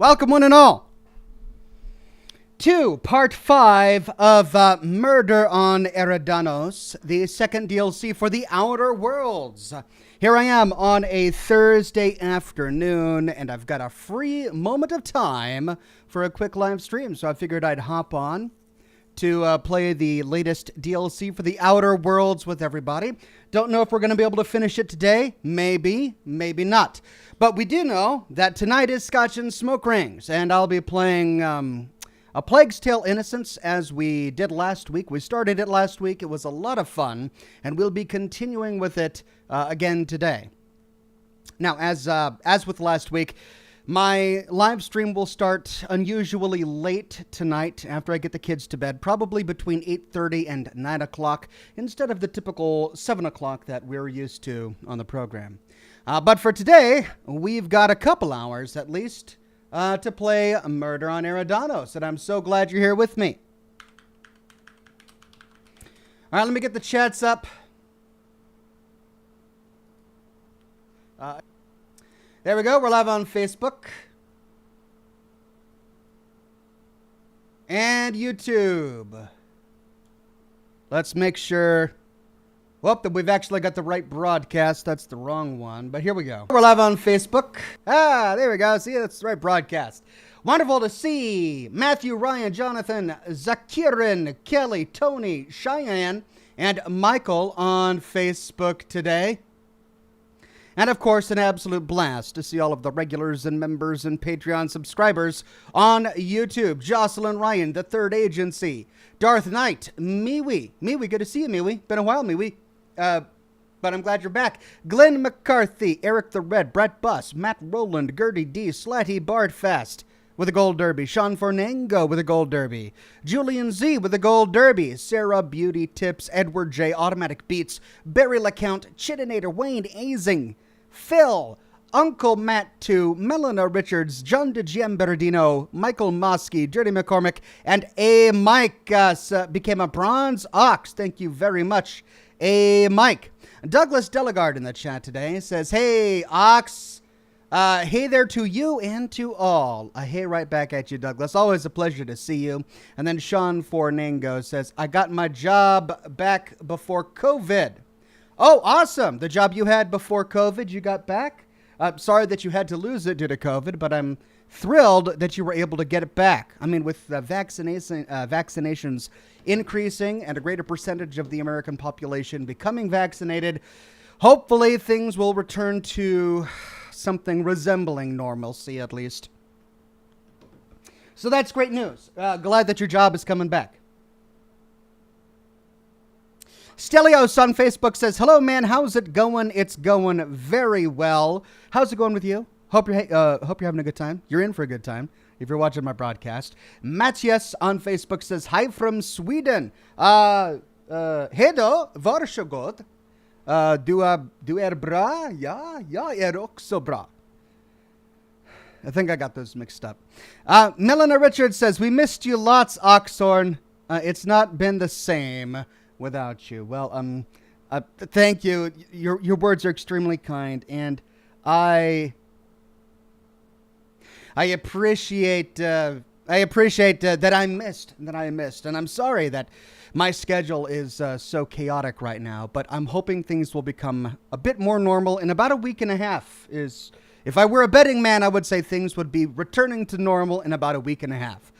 Welcome one and all to part 5 of Murder on Eridanos, the second DLC for the Outer Worlds. Here I am on a Thursday afternoon, and I've got a free moment of time for a quick live stream, so I figured I'd hop on to play the latest DLC for the Outer Worlds with everybody. Don't know if we're going to be able to finish it today. Maybe, maybe not. But we do know that tonight is Scotch and Smoke Rings, and I'll be playing A Plague's Tale Innocence as we did last week. We started it last week. It was a lot of fun, and we'll be continuing with it again today. Now, as with last week, my live stream will start unusually late tonight after I get the kids to bed, probably between 8:30 and 9 o'clock, instead of the typical 7 o'clock that we're used to on the program. But for today, we've got a couple hours at least to play Murder on Eridanos, and I'm so glad you're here with me. All right, let me get the chats up. There we go. We're live on Facebook and YouTube. Let's make sure. Well, that we've actually got the right broadcast. That's the wrong one, but here we go. We're live on Facebook. There we go. See, that's the right broadcast. Wonderful to see Matthew, Ryan, Jonathan, Zakirin, Kelly, Tony, Cheyenne, and Michael on Facebook today. And, of course, an absolute blast to see all of the regulars and members and Patreon subscribers on YouTube. Jocelyn Ryan, The Third Agency, Darth Knight, Miwi. Miwi, good to see you, Miwi. Been a while, Miwi. But I'm glad you're back. Glenn McCarthy, Eric the Red, Brett Buss, Matt Rowland, Gertie D, Slatty Bardfast with a gold derby. Sean Fornango with a gold derby. Julian Z with a gold derby. Sarah Beauty Tips, Edward J, Automatic Beats, Barry LeCount, Chitinator, Wayne Azing, Phil, Uncle Matt 2, Melina Richards, John DeGiem Bernardino, Michael Mosky, Dirty McCormick, and A. Mike became a bronze ox. Thank you very much, A. Mike. Douglas Delegard in the chat today says, hey, ox. Hey there to you and to all. Hey right back at you, Douglas. Always a pleasure to see you. And then Sean Fornango says, I got my job back before COVID. Oh, awesome. The job you had before COVID, you got back? Sorry that you had to lose it due to COVID, but I'm thrilled that you were able to get it back. I mean, with the vaccinations increasing and a greater percentage of the American population becoming vaccinated, hopefully things will return to something resembling normalcy, at least. So that's great news. Glad that your job is coming back. Stelios on Facebook says, hello, man. How's it going? It's going very well. How's it going with you? Hope you're having a good time. You're in for a good time if you're watching my broadcast. Matthias on Facebook says, hi from Sweden. Hedo, varsågod. Du bra? Ja, jag också bra. I think I got those mixed up. Melina Richards says, we missed you lots, Oxhorn. It's not been the same without you. Well, thank you. Your words are extremely kind, and I appreciate that I missed, and I'm sorry that my schedule is so chaotic right now. But I'm hoping things will become a bit more normal in about a week and a half. If I were a betting man, I would say things would be returning to normal in about a week and a half.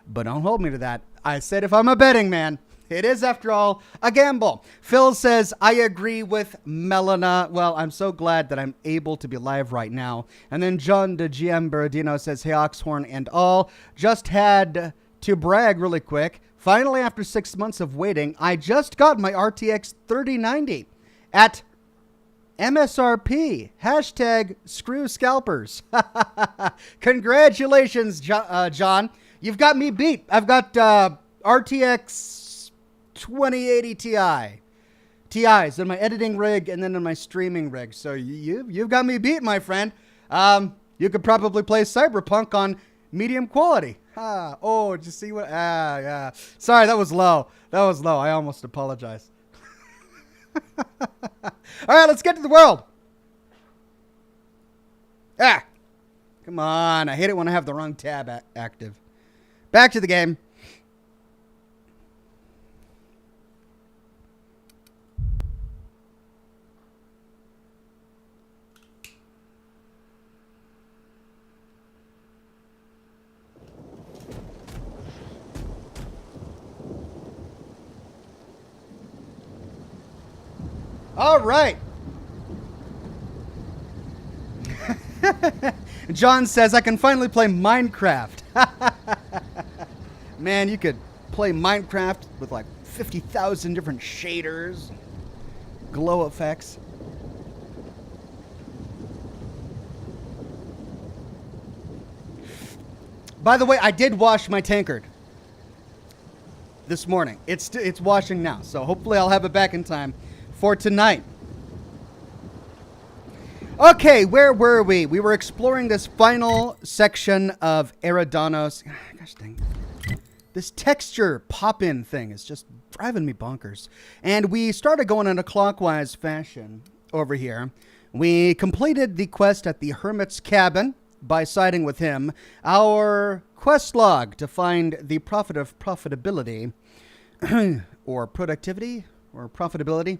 But don't hold me to that. I said if I'm a betting man. It is, after all, a gamble. Phil says, I agree with Melina. Well, I'm so glad that I'm able to be live right now. And then John DeGiem Bernardino says, hey, Oxhorn and all. Just had to brag really quick. Finally, after 6 months of waiting, I just got my RTX 3090 at MSRP. Hashtag screw scalpers. Congratulations, John. You've got me beat. I've got RTX 2080 TIs in my editing rig and then in my streaming rig. So you've got me beat, my friend. You could probably play Cyberpunk on medium quality. Did you see what? Yeah. Sorry, that was low. I almost apologize. All right, let's get to the world. Come on. I hate it when I have the wrong tab active. Back to the game. All right. John says, I can finally play Minecraft. Man, you could play Minecraft with like 50,000 different shaders, glow effects. By the way, I did wash my tankard this morning. It's washing now, so hopefully I'll have it back in time for tonight. Okay, where were we? We were exploring this final section of Eridanos. Gosh dang. This texture pop-in thing is just driving me bonkers. And we started going in a clockwise fashion over here. We completed the quest at the Hermit's Cabin by siding with him. Our quest log to find the profit of profitability or productivity or profitability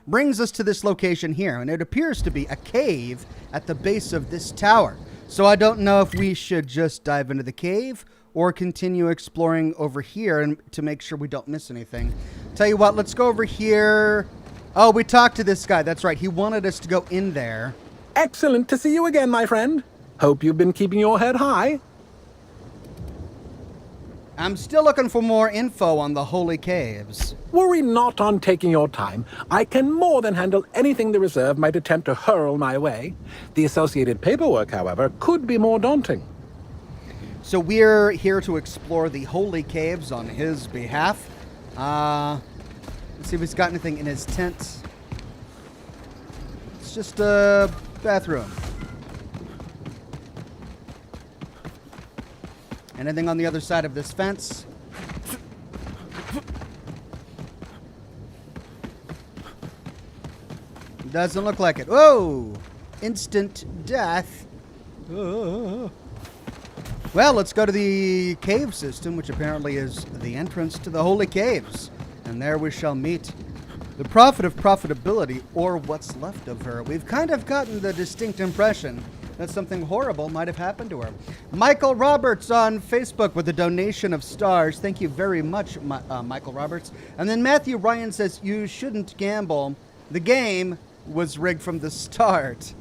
brings us to this location here, and it appears to be a cave at the base of this tower. So I don't know if we should just dive into the cave or continue exploring over here and to make sure we don't miss anything. Tell you what, let's go over here. Oh, we talked to this guy. That's right. He wanted us to go in there. Excellent to see you again, my friend. Hope you've been keeping your head high. I'm still looking for more info on the holy caves. Worry not on taking your time. I can more than handle anything the Reserve might attempt to hurl my way. The associated paperwork, however, could be more daunting. So we're here to explore the holy caves on his behalf. Let's see if he's got anything in his tent. It's just a bathroom. Anything on the other side of this fence? Doesn't look like it. Whoa! Instant death. Well, let's go to the cave system, which apparently is the entrance to the holy caves. And there we shall meet the prophet of profitability, or what's left of her. We've kind of gotten the distinct impression that something horrible might have happened to her. Michael Roberts on Facebook with a donation of stars. Thank you very much, Michael Roberts. And then Matthew Ryan says, you shouldn't gamble. The game was rigged from the start.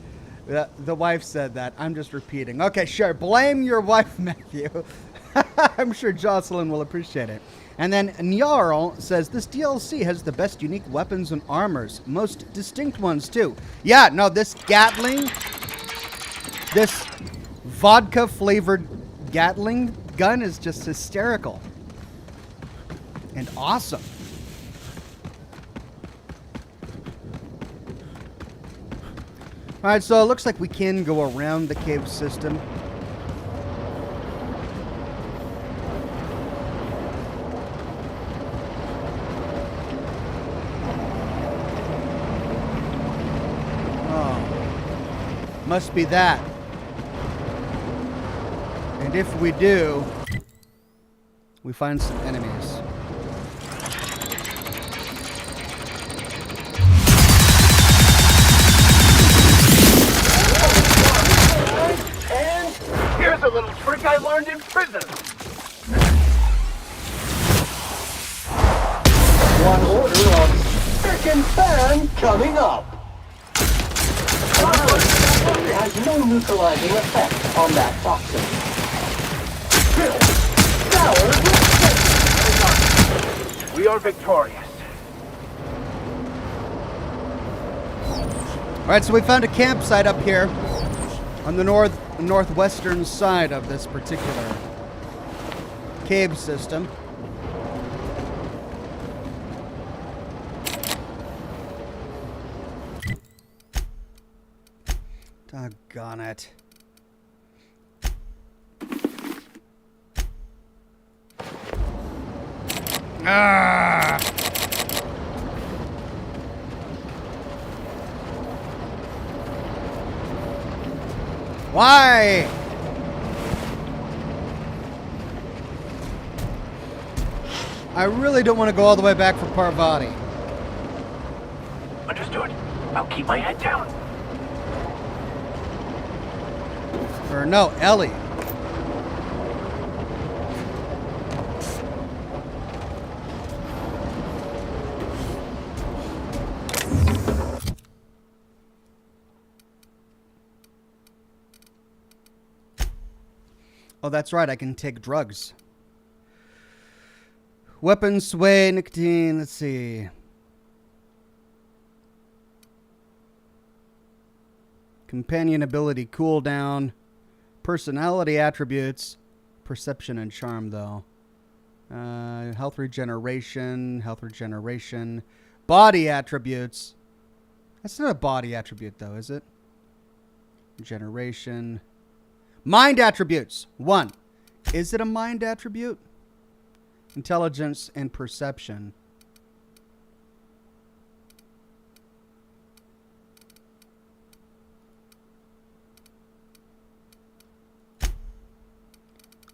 The wife said that. I'm just repeating. Okay, sure. Blame your wife, Matthew. I'm sure Jocelyn will appreciate it. And then Nyarl says, this DLC has the best unique weapons and armors. Most distinct ones, too. Yeah, no, this Gatling... This vodka-flavored Gatling gun is just hysterical and awesome. All right, so it looks like we can go around the cave system. Oh, must be that. And if we do, we find some enemies. And here's a little trick I learned in prison. One order of frickin' fan coming up. It has no neutralizing effect on that toxin. We are victorious. All right, so we found a campsite up here on the northwestern side of this particular cave system. Doggone it. Ah! Why? I really don't want to go all the way back for Parvati. Understood. I'll keep my head down. Or no, Ellie. Oh, that's right. I can take drugs. Weapon sway, nicotine. Let's see. Companion ability cooldown. Personality attributes. Perception and charm, though. Health regeneration. Health regeneration. Body attributes. That's not a body attribute, though, is it? Regeneration. Mind attributes. 1. Is it a mind attribute? Intelligence and perception.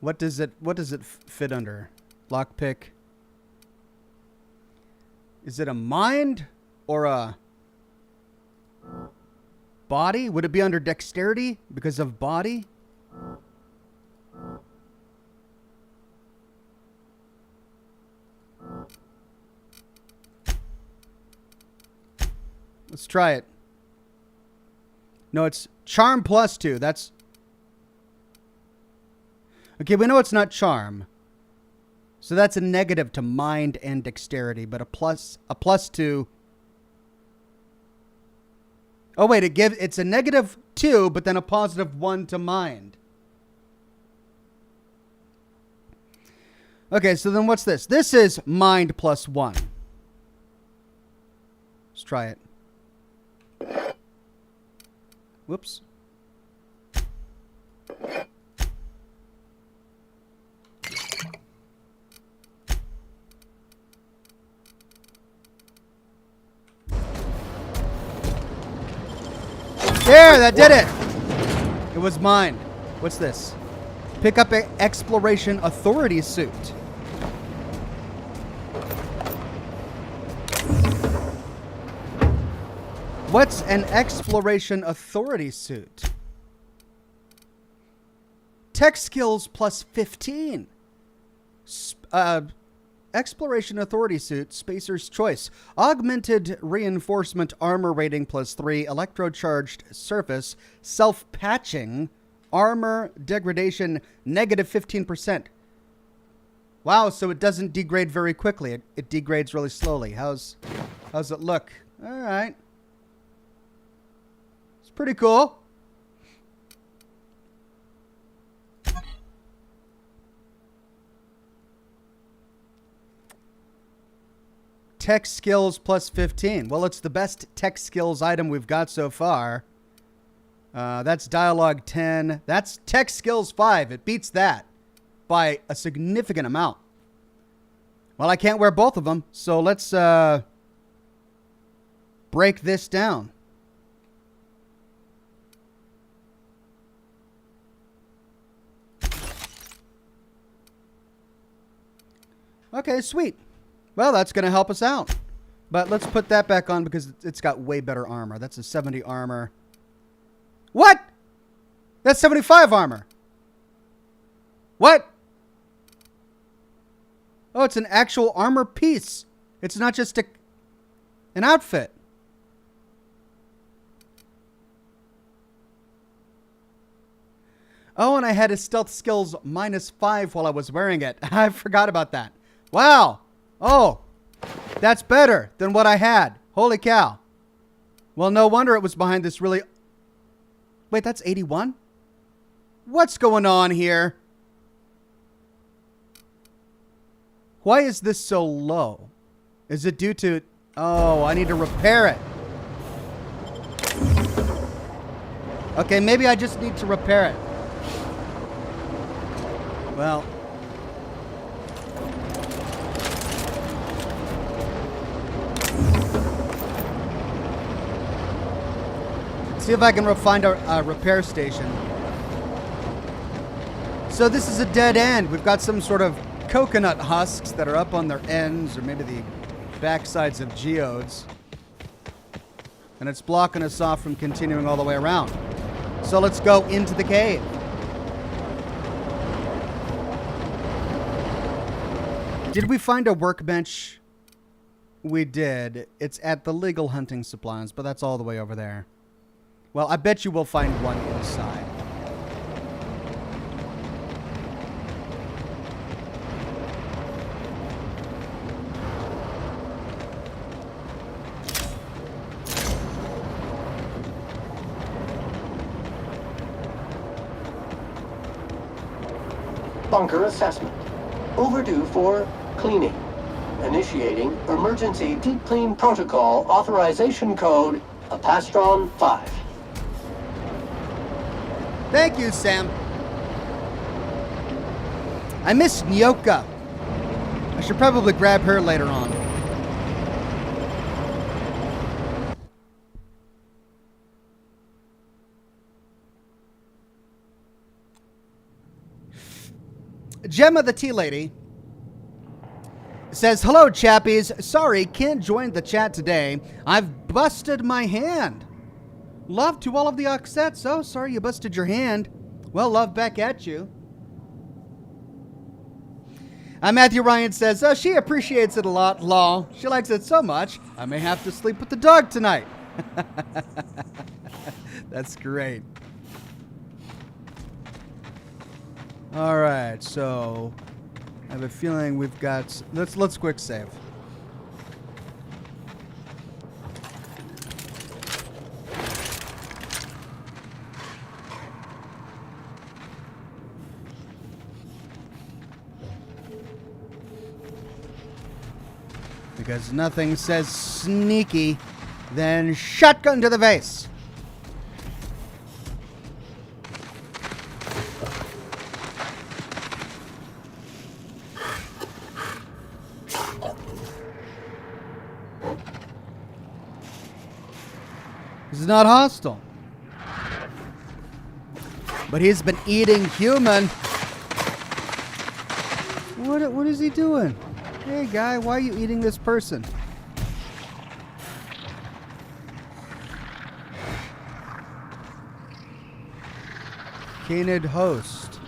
What does it fit under? Lockpick. Is it a mind or a body? Would it be under dexterity because of body? Let's try it. No, it's charm plus 2. That's... Okay, we know it's not charm. So that's a negative to mind and dexterity, but a plus 2. Oh, wait, it's a negative 2, but then a positive 1 to mind. Okay, so then what's this? This is mind plus 1. Let's try it. Whoops. There, that did it. It was mine. What's this? Pick up an exploration authority suit. What's an exploration authority suit? Tech skills plus 15. Exploration authority suit, Spacer's Choice. Augmented reinforcement armor rating plus 3. Electrocharged surface. Self-patching. Armor degradation negative 15%. Wow, so it doesn't degrade very quickly. It degrades really slowly. How's it look? All right. It's pretty cool. Tech skills plus 15. Well, it's the best tech skills item we've got so far. That's dialogue 10. That's tech skills 5. It beats that by a significant amount. Well, I can't wear both of them, so let's break this down. Okay, sweet. Well, that's going to help us out. But let's put that back on because it's got way better armor. That's a 70 armor. What? That's 75 armor. What? Oh, it's an actual armor piece. It's not just an outfit. Oh, and I had a stealth skills minus 5 while I was wearing it. I forgot about that. Wow. Oh, that's better than what I had. Holy cow. Well, no wonder it was behind this really... Wait, that's 81? What's going on here? Why is this so low? Is it due to... Oh, I need to repair it. Okay, maybe I just need to repair it. Well... See if I can find a repair station. So this is a dead end. We've got some sort of coconut husks that are up on their ends, or maybe the backsides of geodes. And it's blocking us off from continuing all the way around. So let's go into the cave. Did we find a workbench? We did. It's at the legal hunting supplies, but that's all the way over there. Well, I bet you we'll find one inside. Bunker assessment. Overdue for cleaning. Initiating emergency deep clean protocol authorization code Apastron 5. Thank you, Sam. I miss Nyoka. I should probably grab her later on. Gemma the Tea Lady says, hello, chappies. Sorry, can't join the chat today. I've busted my hand. Love to all of the Oxettes. Oh, sorry you busted your hand. Well, love back at you. Matthew Ryan says, she appreciates it a lot, lol. She likes it so much, I may have to sleep with the dog tonight. That's great. All right, so I have a feeling we've got... Let's quick save. Because nothing says sneaky than shotgun to the face. He's not hostile. But he's been eating human. What is he doing? Hey, guy, why are you eating this person? Canid host.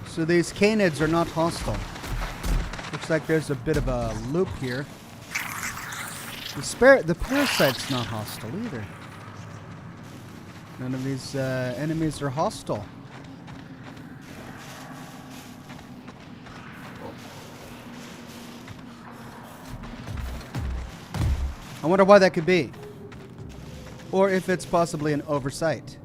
So these canids are not hostile. Looks like there's a bit of a loop here. The parasite's not hostile either. None of these enemies are hostile. I wonder why that could be. Or if it's possibly an oversight.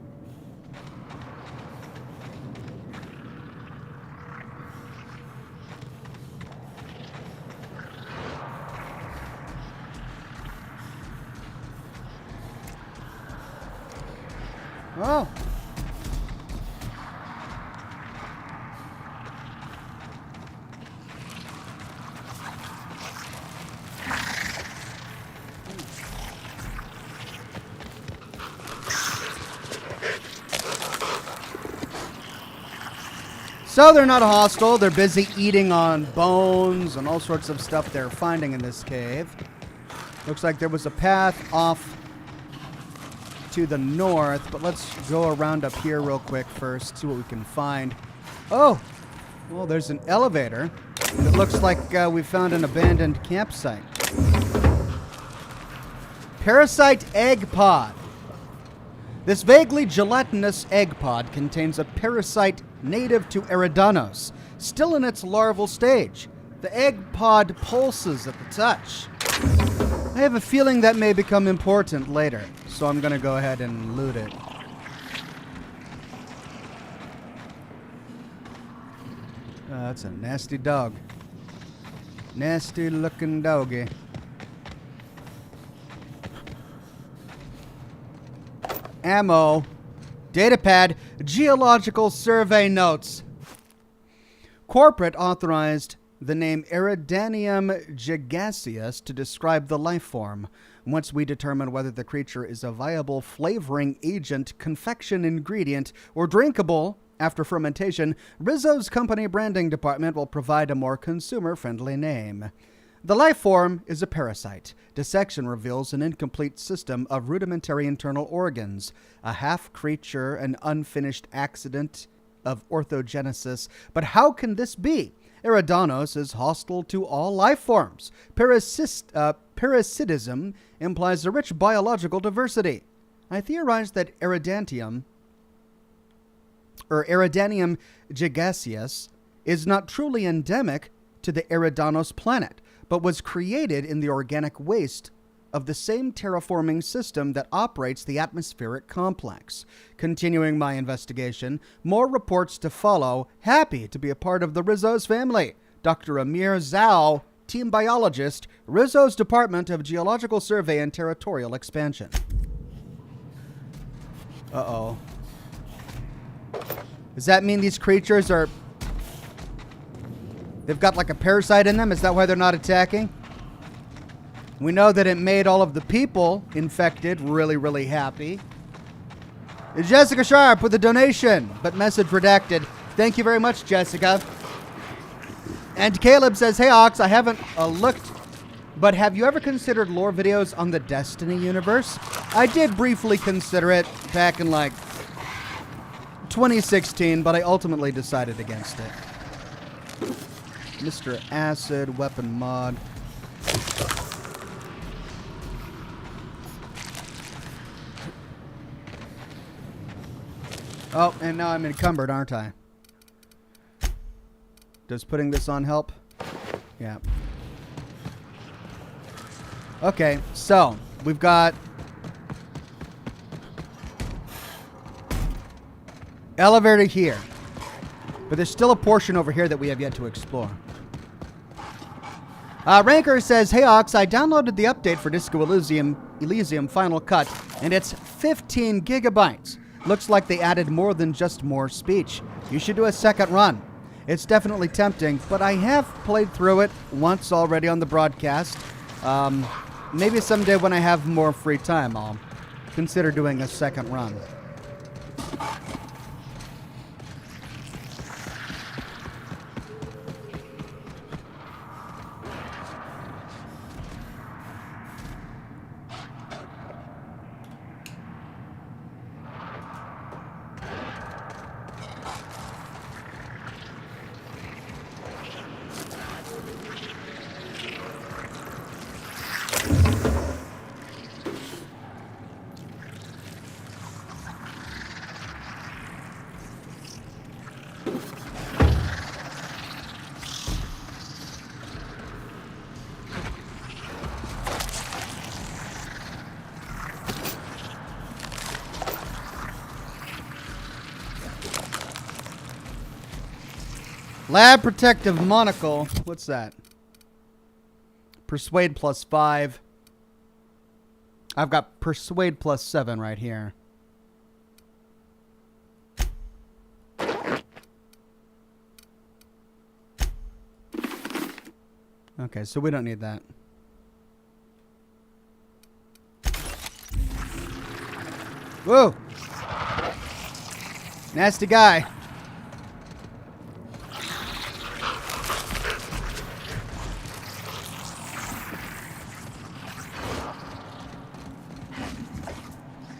Oh. So they're not hostile. They're busy eating on bones and all sorts of stuff they're finding in this cave. Looks like there was a path off to the north, but let's go around up here real quick first, see what we can find. Oh, well, there's an elevator. It looks like we found an abandoned campsite. Parasite egg pod. This vaguely gelatinous egg pod contains a parasite native to Eridanos, still in its larval stage. The egg pod pulses at the touch. I have a feeling that may become important later, so I'm going to go ahead and loot it. That's a nasty dog. Nasty looking doggy. Ammo. Datapad. Geological survey notes. Corporate authorized the name Eridanium gigaseus to describe the life form. Once we determine whether the creature is a viable flavoring agent, confection ingredient, or drinkable, After fermentation, Rizzo's company branding department will provide a more consumer-friendly name. The life form is a parasite. Dissection reveals an incomplete system of rudimentary internal organs, a half-creature, an unfinished accident of orthogenesis. But how can this be? Eridanos is hostile to all life forms. Parasitism implies a rich biological diversity. I theorize that Eridanium gigaseus is not truly endemic to the Eridanos planet, but was created in the organic waste of the same terraforming system that operates the atmospheric complex. Continuing my investigation, more reports to follow. Happy to be a part of the Rizzo's family. Dr. Amir Zhao, team biologist, Rizzo's Department of Geological Survey and Territorial Expansion. Uh-oh. Does that mean these creatures are... They've got like a parasite in them? Is that why they're not attacking? We know that it made all of the people infected really, really happy. Jessica Sharp with a donation, but message redacted. Thank you very much, Jessica. And Caleb says, hey, Ox, I haven't looked, but have you ever considered lore videos on the Destiny universe? I did briefly consider it back in like 2016, but I ultimately decided against it. Mr. Acid, weapon mod. Oh, and now I'm encumbered, aren't I? Does putting this on help? Yeah. Okay, so we've got elevator here, but there's still a portion over here that we have yet to explore. Ranker says, hey Ox, I downloaded the update for Disco Elysium Final Cut, and it's 15 gigabytes. Looks like they added more than just more speech. You should do a second run. It's definitely tempting, but I have played through it once already on the broadcast. Maybe someday when I have more free time, I'll consider doing a second run. Lab Protective Monocle. What's that? Persuade +5. I've got Persuade +7 right here. Okay, so we don't need that. Whoa! Nasty guy.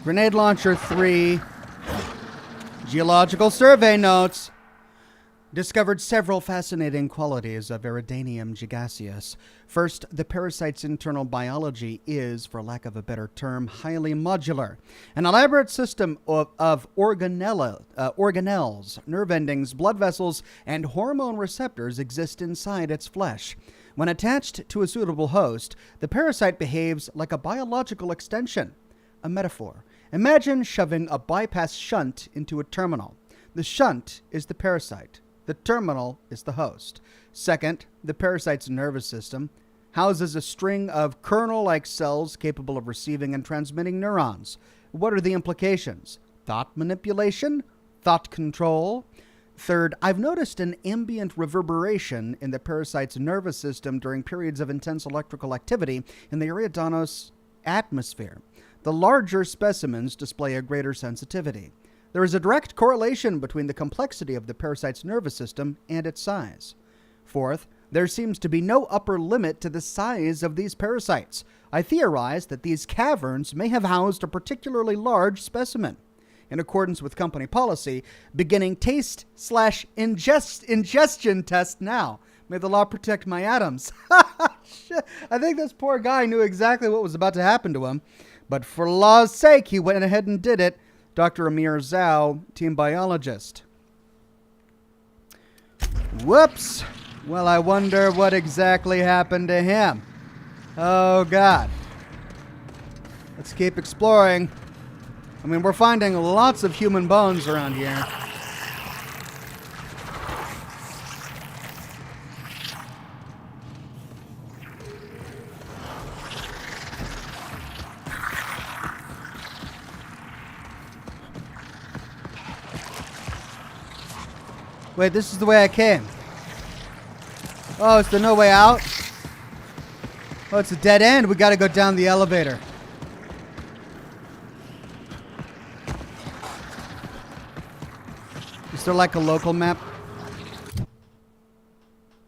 Grenade launcher 3. Geological survey notes. Discovered several fascinating qualities of Eridanium gigaseus. First, the parasite's internal biology is, for lack of a better term, highly modular. An elaborate system of organelles, nerve endings, blood vessels, and hormone receptors exist inside its flesh. When attached to a suitable host, the parasite behaves like a biological extension. A metaphor. Imagine shoving a bypass shunt into a terminal. The shunt is the parasite. The terminal is the host. Second, the parasite's nervous system houses a string of kernel-like cells capable of receiving and transmitting neurons. What are the implications? Thought manipulation? Thought control? Third, I've noticed an ambient reverberation in the parasite's nervous system during periods of intense electrical activity in the Eridanos atmosphere. The larger specimens display a greater sensitivity. There is a direct correlation between the complexity of the parasite's nervous system and its size. Fourth, there seems to be no upper limit to the size of these parasites. I theorize that these caverns may have housed a particularly large specimen. In accordance with company policy, beginning taste/ingestion test now. May the law protect my atoms. Shit. I think this poor guy knew exactly what was about to happen to him. But for law's sake, he went ahead and did it. Dr. Amir Zhao, team biologist. Whoops. Well, I wonder what exactly happened to him. Oh, God. Let's keep exploring. I mean, we're finding lots of human bones around here. Wait, this is the way I came. Oh, it's the no way out? Oh, it's a dead end. We gotta go down the elevator. Is there like a local map?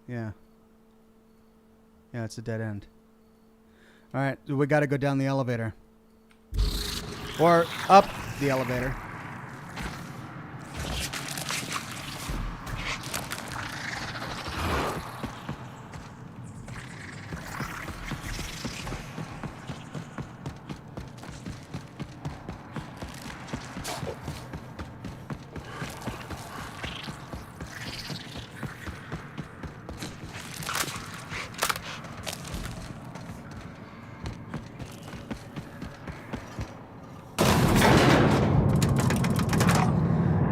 Yeah. Yeah, it's a dead end. Alright, we gotta go down the elevator. Or up the elevator.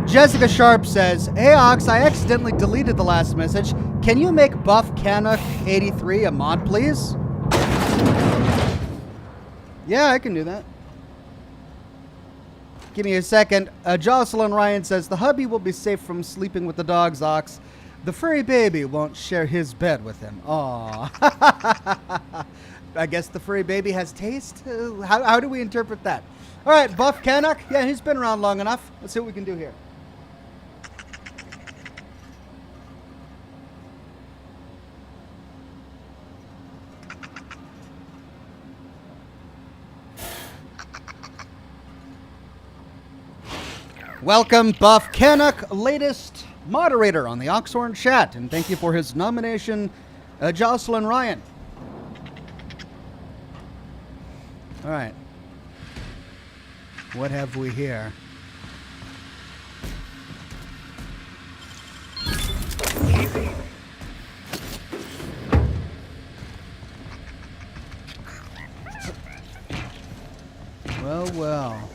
Jessica Sharp says, "Hey Ox, I accidentally deleted the last message. Can you make Buff Canuck 83 a mod, please?" Yeah, I can do that. Give me a second. Jocelyn Ryan says, "The hubby will be safe from sleeping with the dogs, Ox. The furry baby won't share his bed with him." Aw. I guess the furry baby has taste? How do we interpret that? All right, Buff Canuck. Yeah, he's been around long enough. Let's see what we can do here. Welcome, Buff Canuck, latest moderator on the Oxhorn chat, and thank you for his nomination, Jocelyn Ryan. All right. What have we here? Well, well.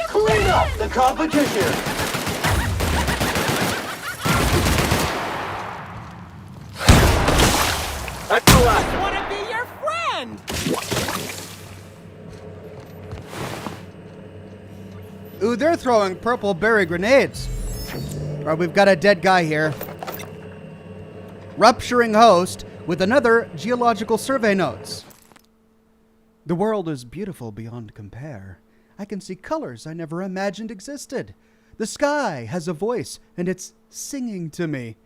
Clean up the competition. That's the last. I want to be your friend! Ooh, they're throwing purple berry grenades. All right, we've got a dead guy here. Rupturing host with another geological survey notes. The world is beautiful beyond compare. I can see colors I never imagined existed. The sky has a voice, and it's singing to me.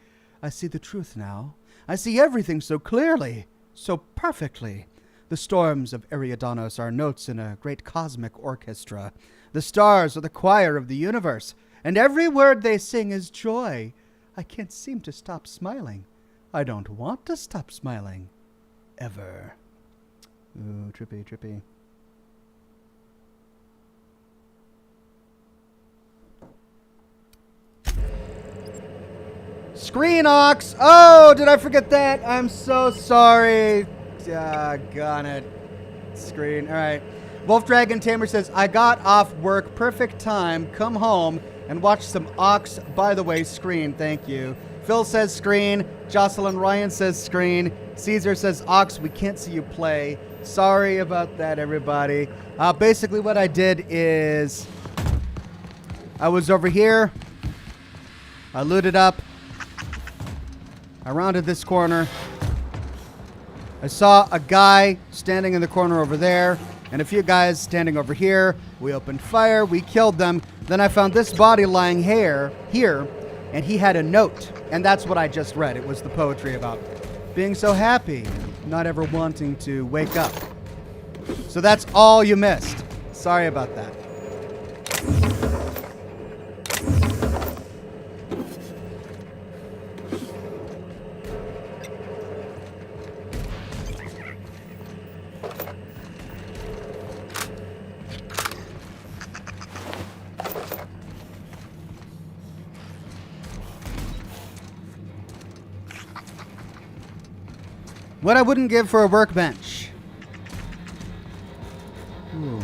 I see the truth now. I see everything so clearly, so perfectly. The storms of Eridanos are notes in a great cosmic orchestra. The stars are the choir of the universe, and every word they sing is joy. I can't seem to stop smiling. I don't want to stop smiling. Ever. Ooh, trippy, trippy. Screen Ox. Oh, did I forget that? I'm so sorry. Got it. Screen. All right. Wolf Dragon Tamer says, I got off work. Perfect time. Come home and watch some Ox. By the way, Screen. Thank you. Phil says Screen. Jocelyn Ryan says Screen. Caesar says Ox. We can't see you play. Sorry about that, everybody. Basically, what I did is I was over here. I looted up. I rounded this corner. I saw a guy standing in the corner over there and a few guys standing over here. We opened fire. We killed them. Then I found this body lying here, and he had a note. And that's what I just read. It was the poetry about being so happy and not ever wanting to wake up. So that's all you missed. Sorry about that. What I wouldn't give for a workbench. Ooh.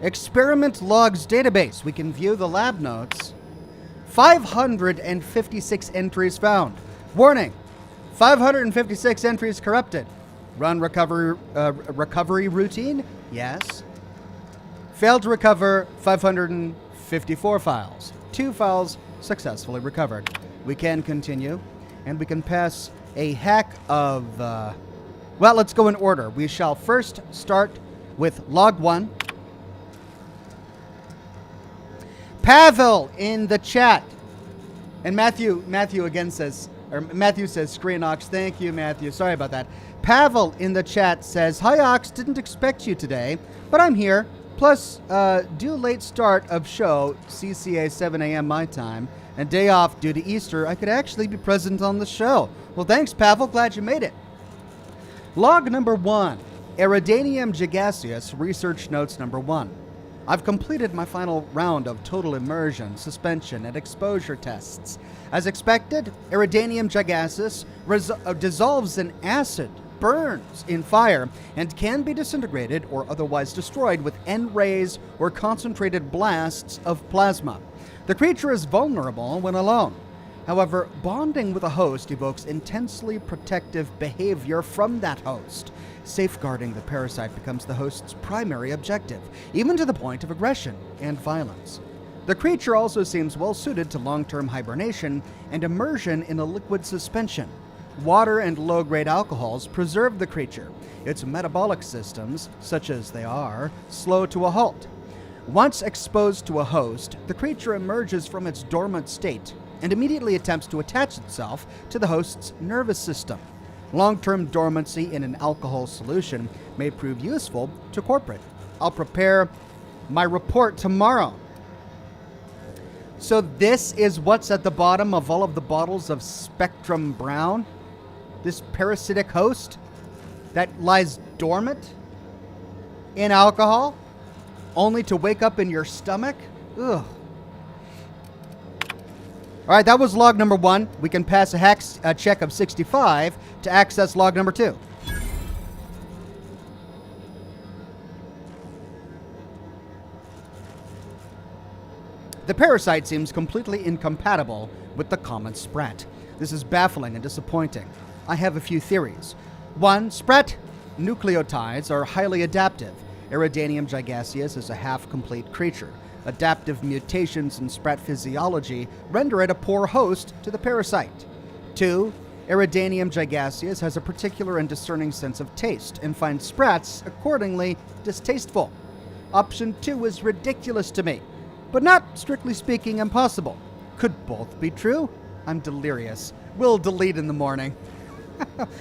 Experiment logs database. We can view the lab notes. 556 entries found. Warning. 556 entries corrupted. Run recovery routine? Yes. Failed to recover 554 files. 2 files successfully recovered. We can continue, and we can pass a hack of... well, let's go in order. We shall first start with log 1. Pavel in the chat. And Matthew again says, or Matthew says, Screen Ox. Thank you, Matthew. Sorry about that. Pavel in the chat says, Hi, Ox. Didn't expect you today, but I'm here. Plus, due late start of show, CCA 7 a.m. my time, and day off due to Easter, I could actually be present on the show. Well, thanks, Pavel. Glad you made it. Log number 1. Eridanium gigaseous, research notes number 1. I've completed my final round of total immersion, suspension, and exposure tests. As expected, Eridanium gigaseous dissolves in acid, burns in fire, and can be disintegrated or otherwise destroyed with N-rays or concentrated blasts of plasma. The creature is vulnerable when alone. However, bonding with a host evokes intensely protective behavior from that host. Safeguarding the parasite becomes the host's primary objective, even to the point of aggression and violence. The creature also seems well suited to long-term hibernation and immersion in a liquid suspension. Water and low-grade alcohols preserve the creature. Its metabolic systems, such as they are, slow to a halt. Once exposed to a host, the creature emerges from its dormant state and immediately attempts to attach itself to the host's nervous system. Long-term dormancy in an alcohol solution may prove useful to corporate. I'll prepare my report tomorrow. So this is what's at the bottom of all of the bottles of Spectrum Brown? This parasitic host that lies dormant in alcohol, only to wake up in your stomach? Ugh. All right, that was log number 1. We can pass a hack check of 65 to access log number 2. The parasite seems completely incompatible with the common sprat. This is baffling and disappointing. I have a few theories. 1. Sprat nucleotides are highly adaptive. Eridanium gigaseous is a half-complete creature. Adaptive mutations in sprat physiology render it a poor host to the parasite. 2. Eridanium gigaseous has a particular and discerning sense of taste and finds sprats accordingly distasteful. Option 2 is ridiculous to me, but not, strictly speaking, impossible. Could both be true? I'm delirious. We'll delete in the morning.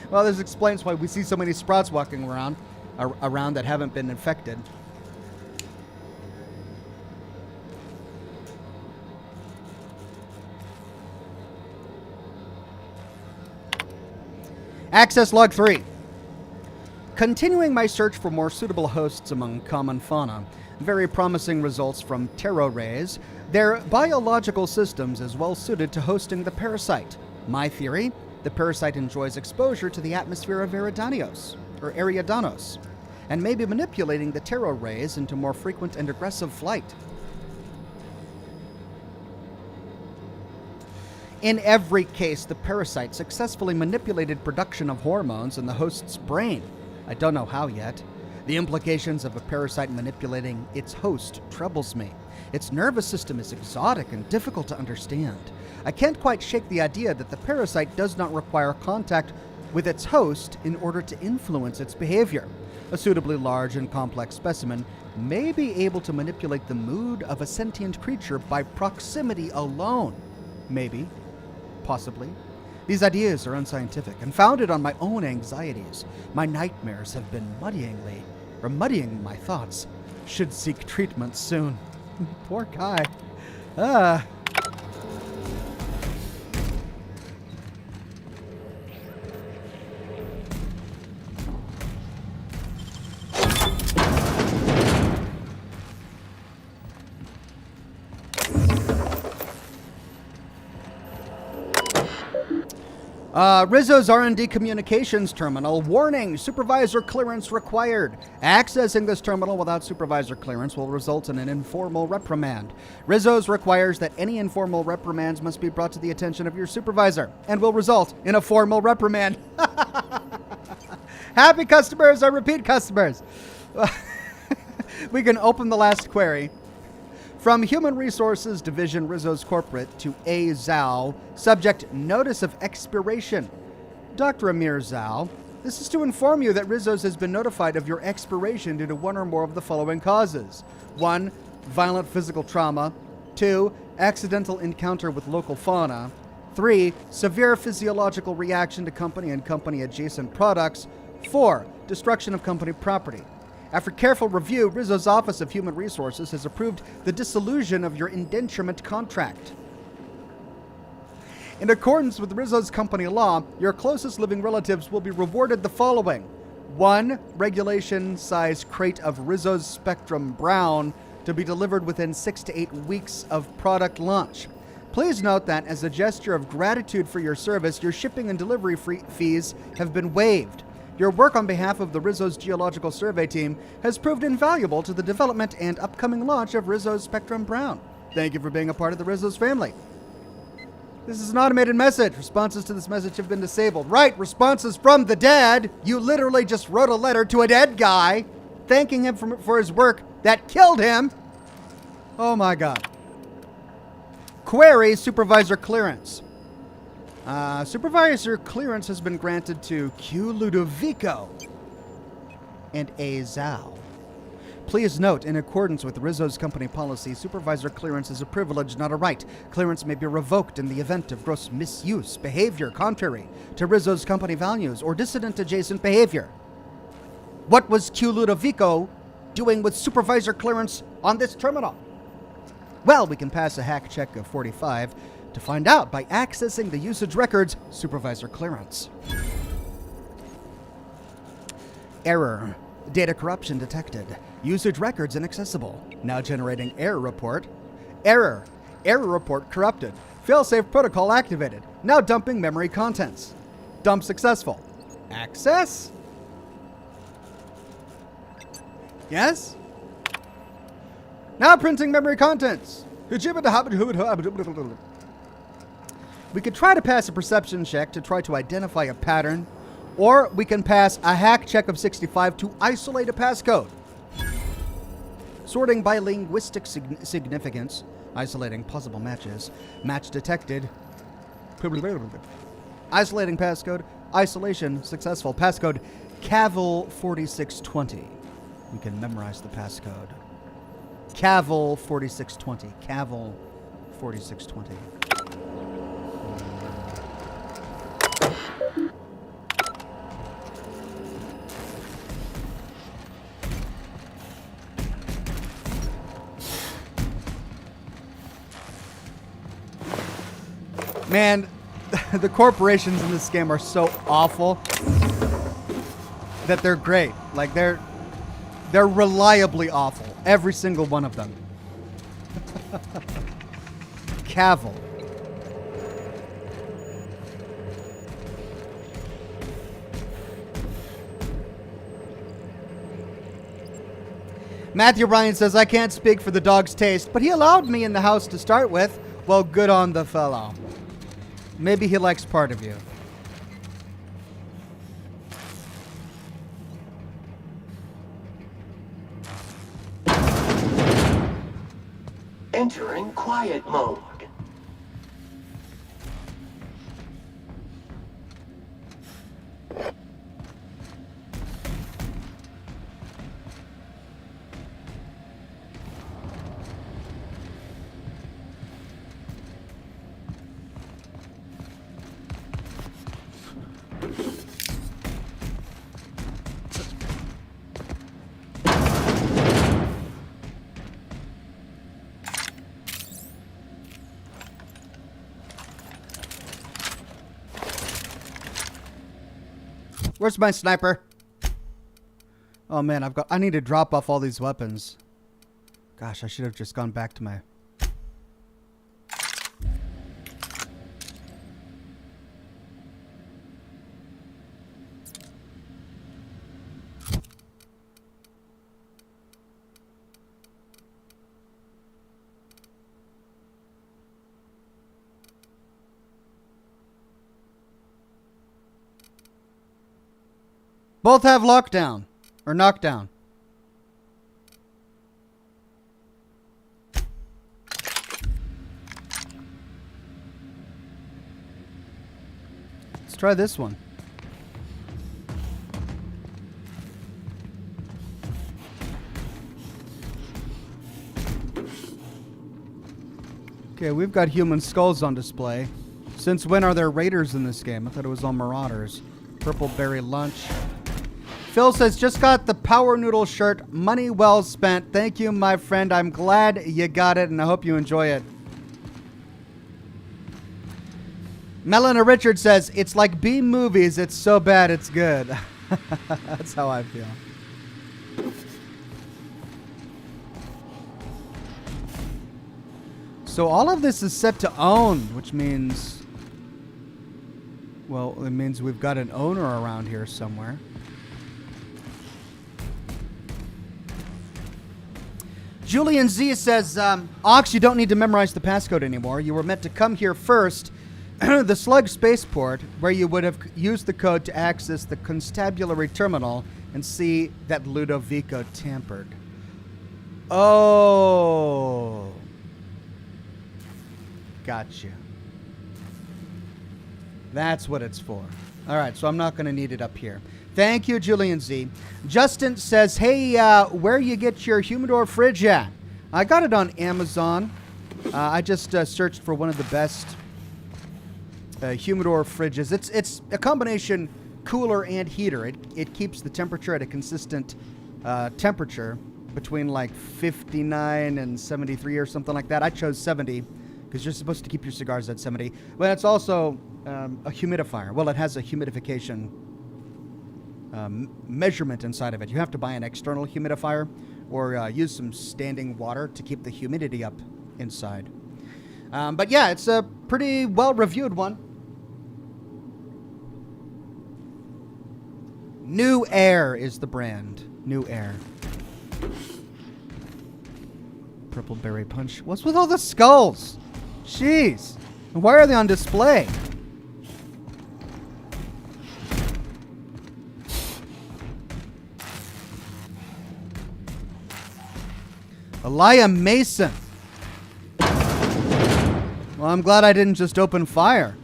Well, this explains why we see so many sprats walking around that haven't been infected. Access log 3. Continuing my search for more suitable hosts among common fauna, very promising results from ptero rays. Their biological systems is well suited to hosting the parasite. My theory, the parasite enjoys exposure to the atmosphere of Eridanos, and may be manipulating the ptero rays into more frequent and aggressive flight. In every case, the parasite successfully manipulated production of hormones in the host's brain. I don't know how yet. The implications of a parasite manipulating its host troubles me. Its nervous system is exotic and difficult to understand. I can't quite shake the idea that the parasite does not require contact with its host in order to influence its behavior. A suitably large and complex specimen may be able to manipulate the mood of a sentient creature by proximity alone. Maybe. Possibly. These ideas are unscientific and founded on my own anxieties. My nightmares have been muddying my thoughts. Should seek treatment soon. Poor guy. Rizzo's R&D Communications Terminal. Warning, supervisor clearance required. Accessing this terminal without supervisor clearance will result in an informal reprimand. Rizzo's requires that any informal reprimands must be brought to the attention of your supervisor and will result in a formal reprimand. Happy customers are repeat customers. We can open the last query. From Human Resources Division, Rizzo's Corporate, to A. Zhao, subject Notice of Expiration. Dr. Amir Zhao, this is to inform you that Rizzo's has been notified of your expiration due to one or more of the following causes. 1. Violent physical trauma. 2. Accidental encounter with local fauna. 3. Severe physiological reaction to company and company-adjacent products. 4. Destruction of company property. After careful review, Rizzo's Office of Human Resources has approved the dissolution of your indenturement contract. In accordance with Rizzo's company law, your closest living relatives will be rewarded the following. 1. Regulation size crate of Rizzo's Spectrum Brown to be delivered within 6 to 8 weeks of product launch. Please note that as a gesture of gratitude for your service, your shipping and delivery fees have been waived. Your work on behalf of the Rizzo's Geological Survey team has proved invaluable to the development and upcoming launch of Rizzo's Spectrum Brown. Thank you for being a part of the Rizzo's family. This is an automated message. Responses to this message have been disabled. Right, responses from the dead. You literally just wrote a letter to a dead guy, thanking him for his work that killed him. Oh my God. Query supervisor clearance. Supervisor clearance has been granted to Q. Ludovico and A. Zhao. Please note, in accordance with Rizzo's company policy, supervisor clearance is a privilege, not a right. Clearance may be revoked in the event of gross misuse, behavior contrary to Rizzo's company values, or dissident adjacent behavior. What was Q. Ludovico doing with supervisor clearance on this terminal? Well, we can pass a hack check of 45 to find out by accessing the usage records supervisor clearance. Error. Data corruption detected. Usage records inaccessible. Now generating error report. Error. Error report corrupted. Failsafe protocol activated. Now dumping memory contents. Dump successful. Access? Yes? Now printing memory contents. We could try to pass a perception check to try to identify a pattern, or we can pass a hack check of 65 to isolate a passcode. Sorting by linguistic significance, isolating possible matches, match detected, isolating passcode, isolation successful, passcode Cavill 4620. We can memorize the passcode. Cavill 4620. Cavill 4620. Man, the corporations in this game are so awful. that they're great. Like they're reliably awful. Every single one of them. Cavill. Matthew Ryan says, I can't speak for the dog's taste, but he allowed me in the house to start with. Well, good on the fellow. Maybe he likes part of you. Entering quiet mode. Where's my sniper? Oh man, I need to drop off all these weapons. Gosh, I should have just gone back to my... Both have lockdown. Or knockdown. Let's try this one. Okay, we've got human skulls on display. Since when are there raiders in this game? I thought it was all marauders. Purple berry lunch. Phil says, just got the Power Noodle shirt. Money well spent. Thank you, my friend. I'm glad you got it, and I hope you enjoy it. Melina Richard says, it's like B movies. It's so bad, it's good. That's how I feel. So all of this is set to own, which means... Well, it means we've got an owner around here somewhere. Julian Z says, Ox, you don't need to memorize the passcode anymore. You were meant to come here first, the Slug spaceport, where you would have used the code to access the constabulary terminal and see that Ludovico tampered. Oh. Gotcha. That's what it's for. All right, so I'm not going to need it up here. Thank you, Julian Z. Justin says, hey, where you get your humidor fridge at? I got it on Amazon. I just searched for one of the best humidor fridges. It's a combination cooler and heater. It keeps the temperature at a consistent temperature between like 59 and 73 or something like that. I chose 70 because you're supposed to keep your cigars at 70. But it's also a humidifier. Well, it has a humidification measurement inside of it. You have to buy an external humidifier or use some standing water to keep the humidity up inside. But yeah, it's a pretty well-reviewed one. New Air is the brand. New Air. Purple berry punch. What's with all the skulls? Jeez. And why are they on display? Elia Mason. Well, I'm glad I didn't just open fire.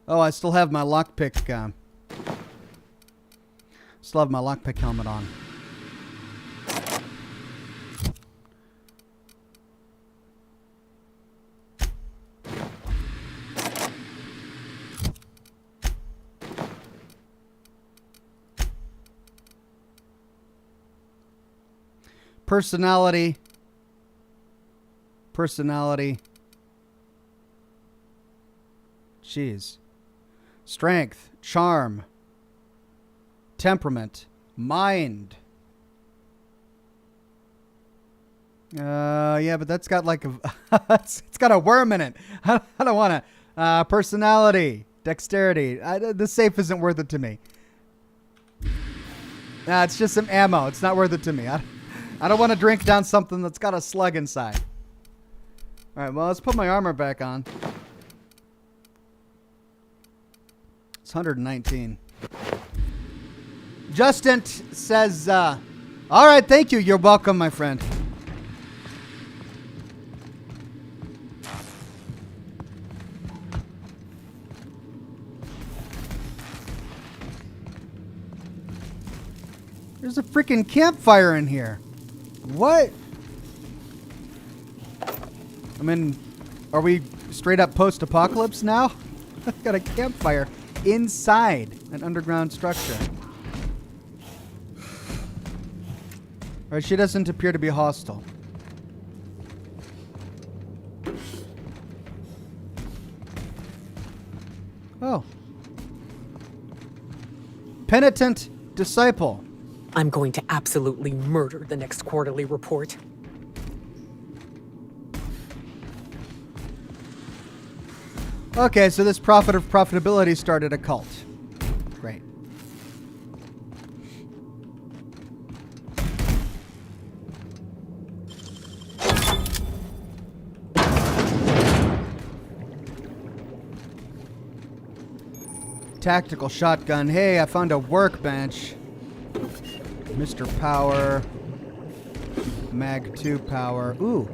Oh, I still have my lockpick. Still have my lockpick helmet on. Personality. Personality. Jeez. Strength. Charm. Temperament. Mind. Yeah, but that's got like a... it's got a worm in it. I don't want to... personality. Dexterity. The safe isn't worth it to me. Nah, it's just some ammo. It's not worth it to me. I don't want to drink down something that's got a slug inside. Alright, well, let's put my armor back on. It's 119. Justin says, alright, thank you. You're welcome, my friend. There's a freaking campfire in here. What? I mean, are we straight up post-apocalypse now? Got a campfire inside an underground structure. Alright, she doesn't appear to be hostile. Oh. Penitent disciple. I'm going to absolutely murder the next quarterly report. Okay, so this prophet of profitability started a cult. Great. Tactical shotgun. Hey, I found a workbench. Mr. Power. Mag 2 power. Ooh.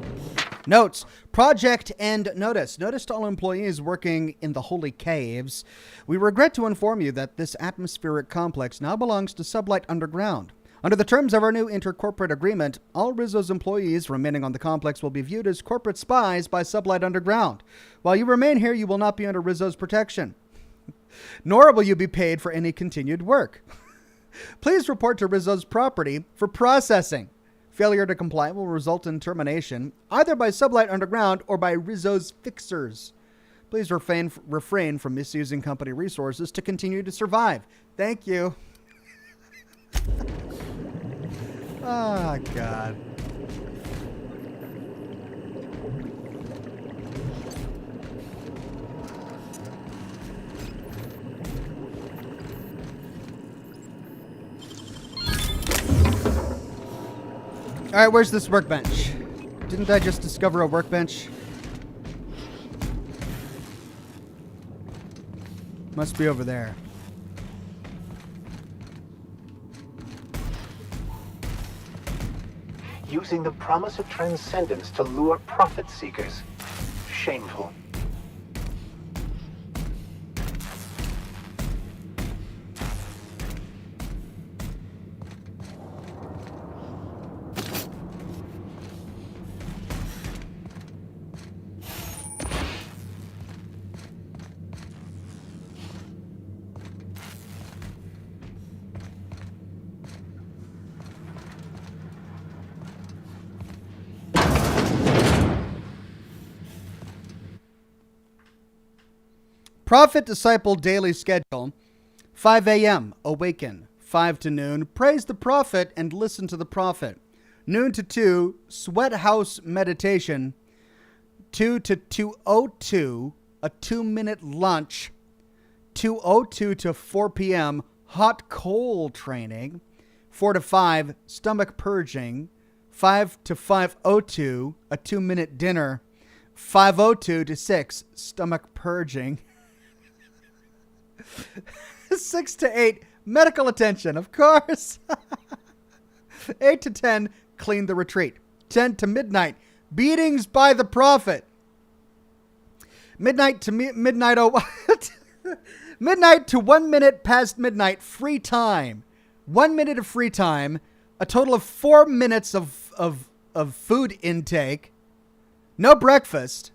Notes. Project and notice. Notice to all employees working in the Holy Caves. We regret to inform you that this atmospheric complex now belongs to Sublight Underground. Under the terms of our new intercorporate agreement, all Rizzo's employees remaining on the complex will be viewed as corporate spies by Sublight Underground. While you remain here, you will not be under Rizzo's protection. Nor will you be paid for any continued work. Please report to Rizzo's property for processing. Failure to comply will result in termination, either by Sublight Underground or by Rizzo's fixers. Please refrain from misusing company resources to continue to survive. Thank you. Oh, God. All right, where's this workbench? Didn't I just discover a workbench? Must be over there. Using the promise of transcendence to lure profit seekers. Shameful. Prophet Disciple Daily Schedule. 5 a.m. Awaken. 5 to noon. Praise the Prophet and listen to the Prophet. Noon to 2. Sweat House Meditation. 2 to 2:02. A 2-minute lunch. 2:02 to 4 p.m. Hot coal training. 4 to 5. Stomach purging. 5 to 5:02. A 2-minute dinner. 5:02 to 6. Stomach purging. 6 to 8, medical attention, of course. 8 to 10, clean the retreat. 10 to midnight, beatings by the prophet. Midnight to midnight, oh, what? Midnight to 1 minute past midnight, free time. 1 minute of free time, a total of 4 minutes of food intake. No breakfast.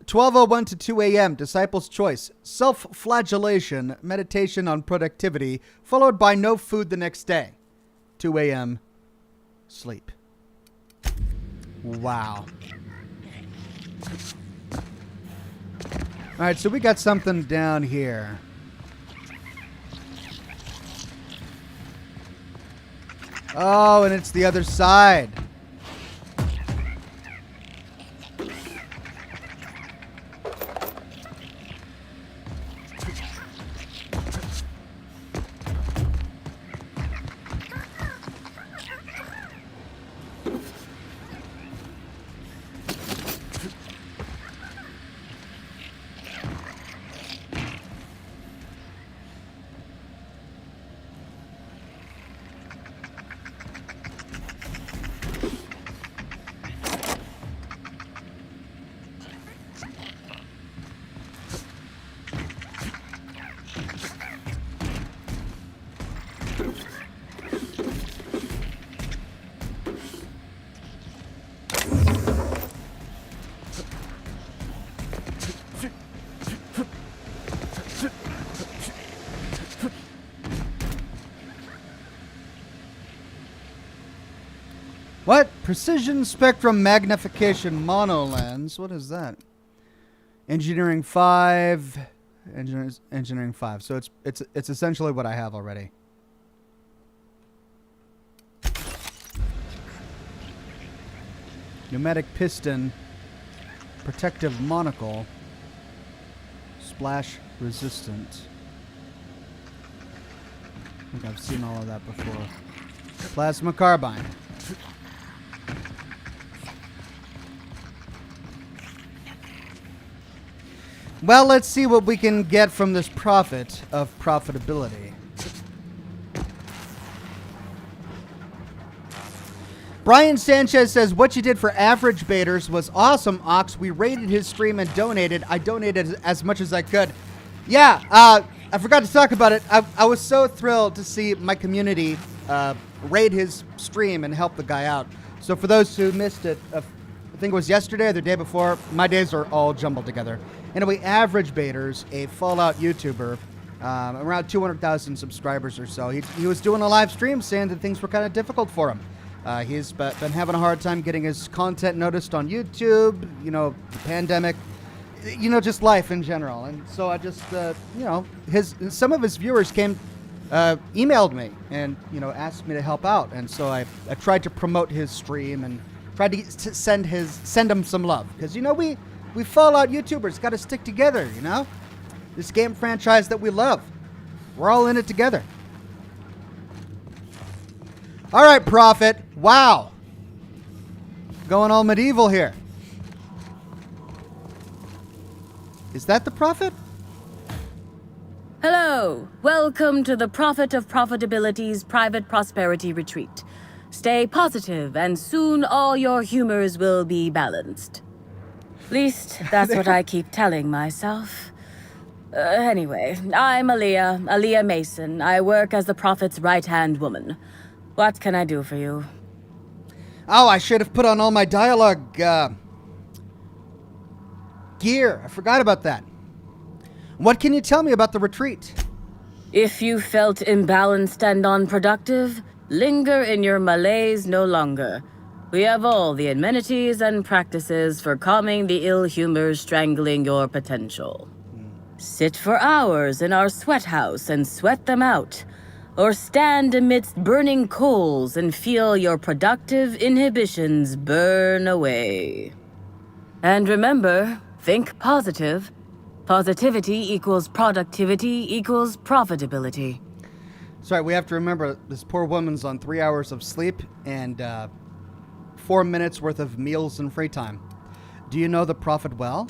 12:01 to 2 a.m. Disciples' choice. Self-flagellation. Meditation on productivity. Followed by no food the next day. 2 a.m. sleep. Wow. Alright, so we got something down here. Oh, and it's the other side. What? Precision spectrum magnification monolens. What is that? Engineering 5. Engineering 5. So it's essentially what I have already. Pneumatic piston. Protective monocle. Splash resistant. I think I've seen all of that before. Plasma carbine. Well, let's see what we can get from this profit of profitability. Brian Sanchez says, what you did for average baiters was awesome, Ox. We rated his stream and donated. I donated as much as I could. Yeah, I forgot to talk about it. I was so thrilled to see my community raid his stream and help the guy out. So for those who missed it, I think it was yesterday or the day before, my days are all jumbled together. Anyway, Average Baiters, a Fallout YouTuber, around 200,000 subscribers or so. He was doing a live stream saying that things were kind of difficult for him. He's been having a hard time getting his content noticed on YouTube, you know, the pandemic, you know, just life in general. And so I just, you know, some of his viewers emailed me and, you know, asked me to help out. And so I tried to promote his stream and tried to send him some love. Because, you know, we Fallout YouTubers got to stick together, you know? This game franchise that we love. We're all in it together. All right, Prophet. Wow. Going all medieval here. Is that the Prophet? Hello. Welcome to the Prophet of Profitability's Private Prosperity Retreat. Stay positive, and soon all your humors will be balanced. At least, that's what I keep telling myself. Anyway, I'm Aaliyah Mason. I work as the Prophet's right-hand woman. What can I do for you? Oh, I should have put on all my dialogue gear. I forgot about that. What can you tell me about the retreat? If you felt imbalanced and unproductive, linger in your malaise no longer. We have all the amenities and practices for calming the ill humors strangling your potential. Sit for hours in our sweat house and sweat them out. Or stand amidst burning coals and feel your productive inhibitions burn away. And remember, think positive. Positivity equals productivity equals profitability. Sorry, we have to remember this poor woman's on 3 hours of sleep and 4 minutes worth of meals and free time. Do you know the Prophet well?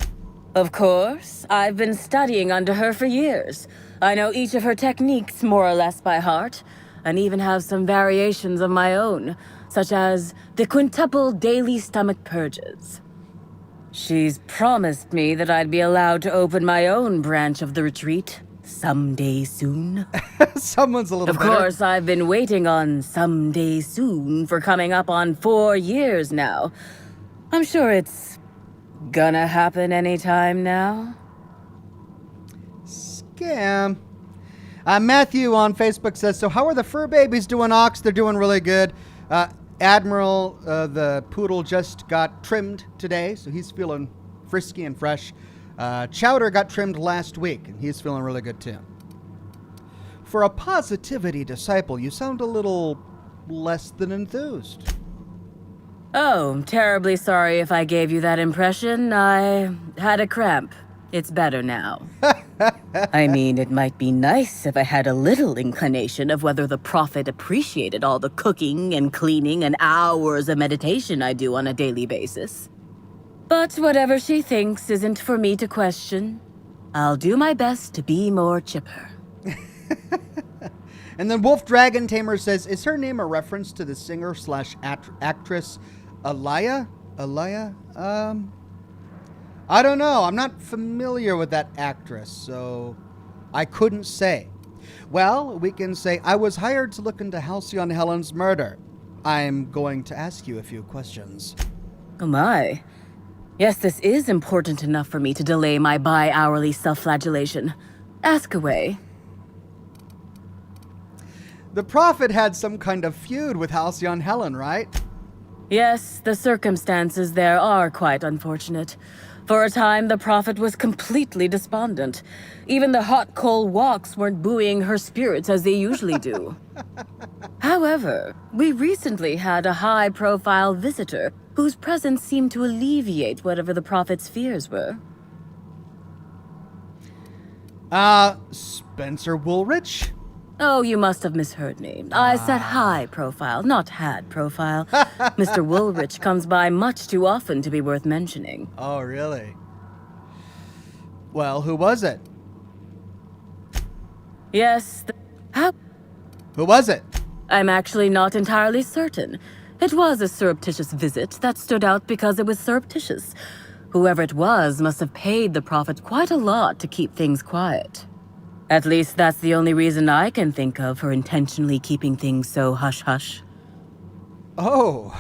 Of course. I've been studying under her for years. I know each of her techniques more or less by heart, and even have some variations of my own, such as the quintuple daily stomach purges. She's promised me that I'd be allowed to open my own branch of the retreat someday soon. Someone's a little Of better. course, I've been waiting on someday soon for coming up on 4 years now. I'm sure it's gonna happen anytime now. Scam. Matthew on Facebook says, so how are the fur babies doing, Ox? They're doing really good. Admiral, the poodle, just got trimmed today, so he's feeling frisky and fresh. Chowder got trimmed last week, and he's feeling really good too. For a positivity disciple, you sound a little less than enthused. Oh, terribly sorry if I gave you that impression. I had a cramp. It's better now. I mean, it might be nice if I had a little inclination of whether the prophet appreciated all the cooking and cleaning and hours of meditation I do on a daily basis. But whatever she thinks isn't for me to question. I'll do my best to be more chipper. And then Wolf Dragon Tamer says, is her name a reference to the singer/actress Alaya? I don't know. I'm not familiar with that actress, so I couldn't say. Well, we can say, I was hired to look into Halcyon Helen's murder. I'm going to ask you a few questions. Oh my. Yes, this is important enough for me to delay my bi-hourly self-flagellation. Ask away. The prophet had some kind of feud with Halcyon Helen, right? Yes, the circumstances there are quite unfortunate. For a time, the prophet was completely despondent. Even the hot coal walks weren't buoying her spirits as they usually do. However, we recently had a high-profile visitor whose presence seemed to alleviate whatever the prophet's fears were. Spencer Woolrich? Oh, you must have misheard me. I said high profile, not had profile. Mr. Woolrich comes by much too often to be worth mentioning. Oh, really? Well, who was it? Yes, Who was it? I'm actually not entirely certain. It was a surreptitious visit that stood out because it was surreptitious. Whoever it was must have paid the prophet quite a lot to keep things quiet. At least that's the only reason I can think of for intentionally keeping things so hush-hush. Oh,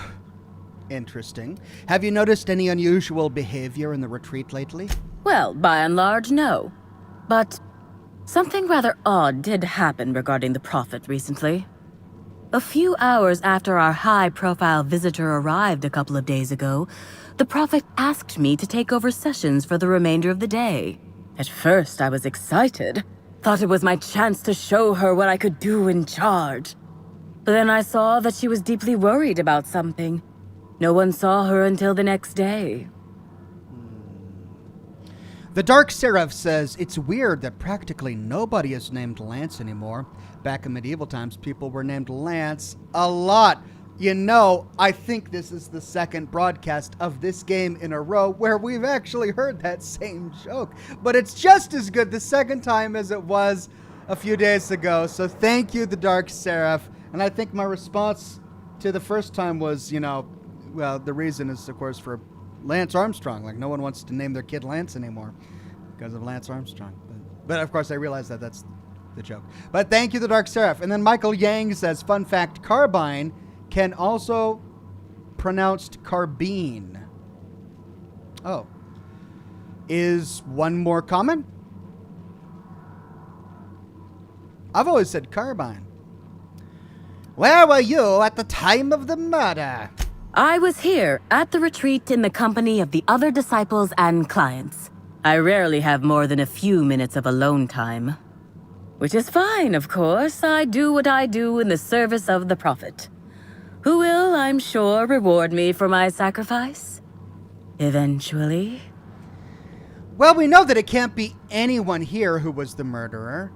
interesting. Have you noticed any unusual behavior in the retreat lately? Well, by and large, no. But something rather odd did happen regarding the prophet recently. A few hours after our high-profile visitor arrived a couple of days ago, the prophet asked me to take over sessions for the remainder of the day. At first, I was excited. Thought it was my chance to show her what I could do in charge. But then I saw that she was deeply worried about something. No one saw her until the next day. The Dark Seraph says, it's weird that practically nobody is named Lance anymore. Back in medieval times, people were named Lance a lot. You know, I think this is the second broadcast of this game in a row where we've actually heard that same joke. But it's just as good the second time as it was a few days ago. So thank you, the Dark Seraph. And I think my response to the first time was, you know, well, the reason is, of course, for Lance Armstrong. Like, no one wants to name their kid Lance anymore because of Lance Armstrong. But of course, I realize that that's the joke. But thank you, the Dark Seraph. And then Michael Yang says, fun fact, carbine can also pronounced carbine. Oh. Is one more common? I've always said carbine. Where were you at the time of the murder? I was here at the retreat in the company of the other disciples and clients. I rarely have more than a few minutes of alone time. Which is fine, of course. I do what I do in the service of the prophet. Who will, I'm sure, reward me for my sacrifice. Eventually. Well, we know that it can't be anyone here who was the murderer.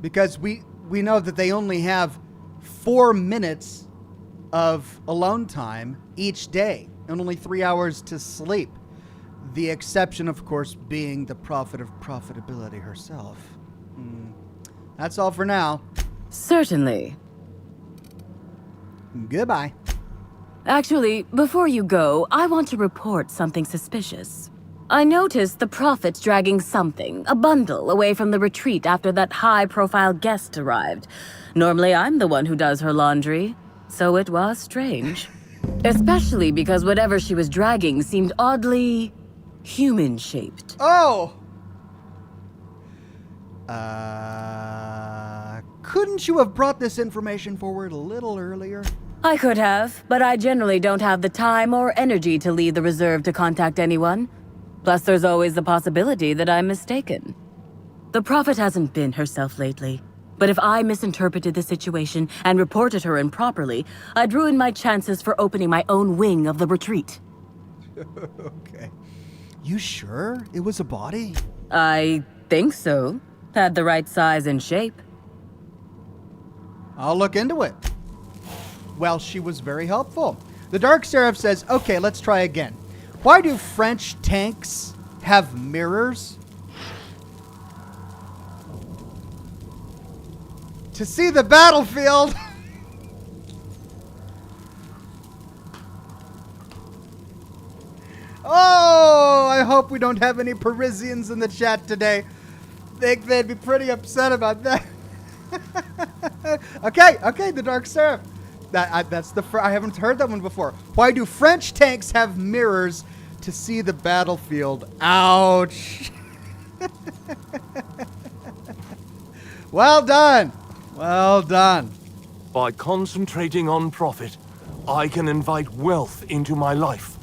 Because we know that they only have 4 minutes of alone time each day. And only 3 hours to sleep. The exception, of course, being the prophet of profitability herself. That's all for now. Certainly. Goodbye. Actually, before you go, I want to report something suspicious. I noticed the prophet dragging something, a bundle, away from the retreat after that high-profile guest arrived. Normally, I'm the one who does her laundry, so it was strange. Especially because whatever she was dragging seemed oddly human-shaped. Oh! Couldn't you have brought this information forward a little earlier? I could have, but I generally don't have the time or energy to leave the reserve to contact anyone. Plus, there's always the possibility that I'm mistaken. The Prophet hasn't been herself lately. But if I misinterpreted the situation and reported her improperly, I'd ruin my chances for opening my own wing of the retreat. Okay. You sure it was a body? I think so. Had the right size and shape. I'll look into it. Well, she was very helpful. The Dark Seraph says, okay, let's try again. Why do French tanks have mirrors? To see the battlefield. Oh, I hope we don't have any Parisians in the chat today. Think they'd be pretty upset about that. Okay, the Dark Seraph. That's the I haven't heard that one before. Why do French tanks have mirrors to see the battlefield? Ouch. Well done. Well done. By concentrating on profit, I can invite wealth into my life.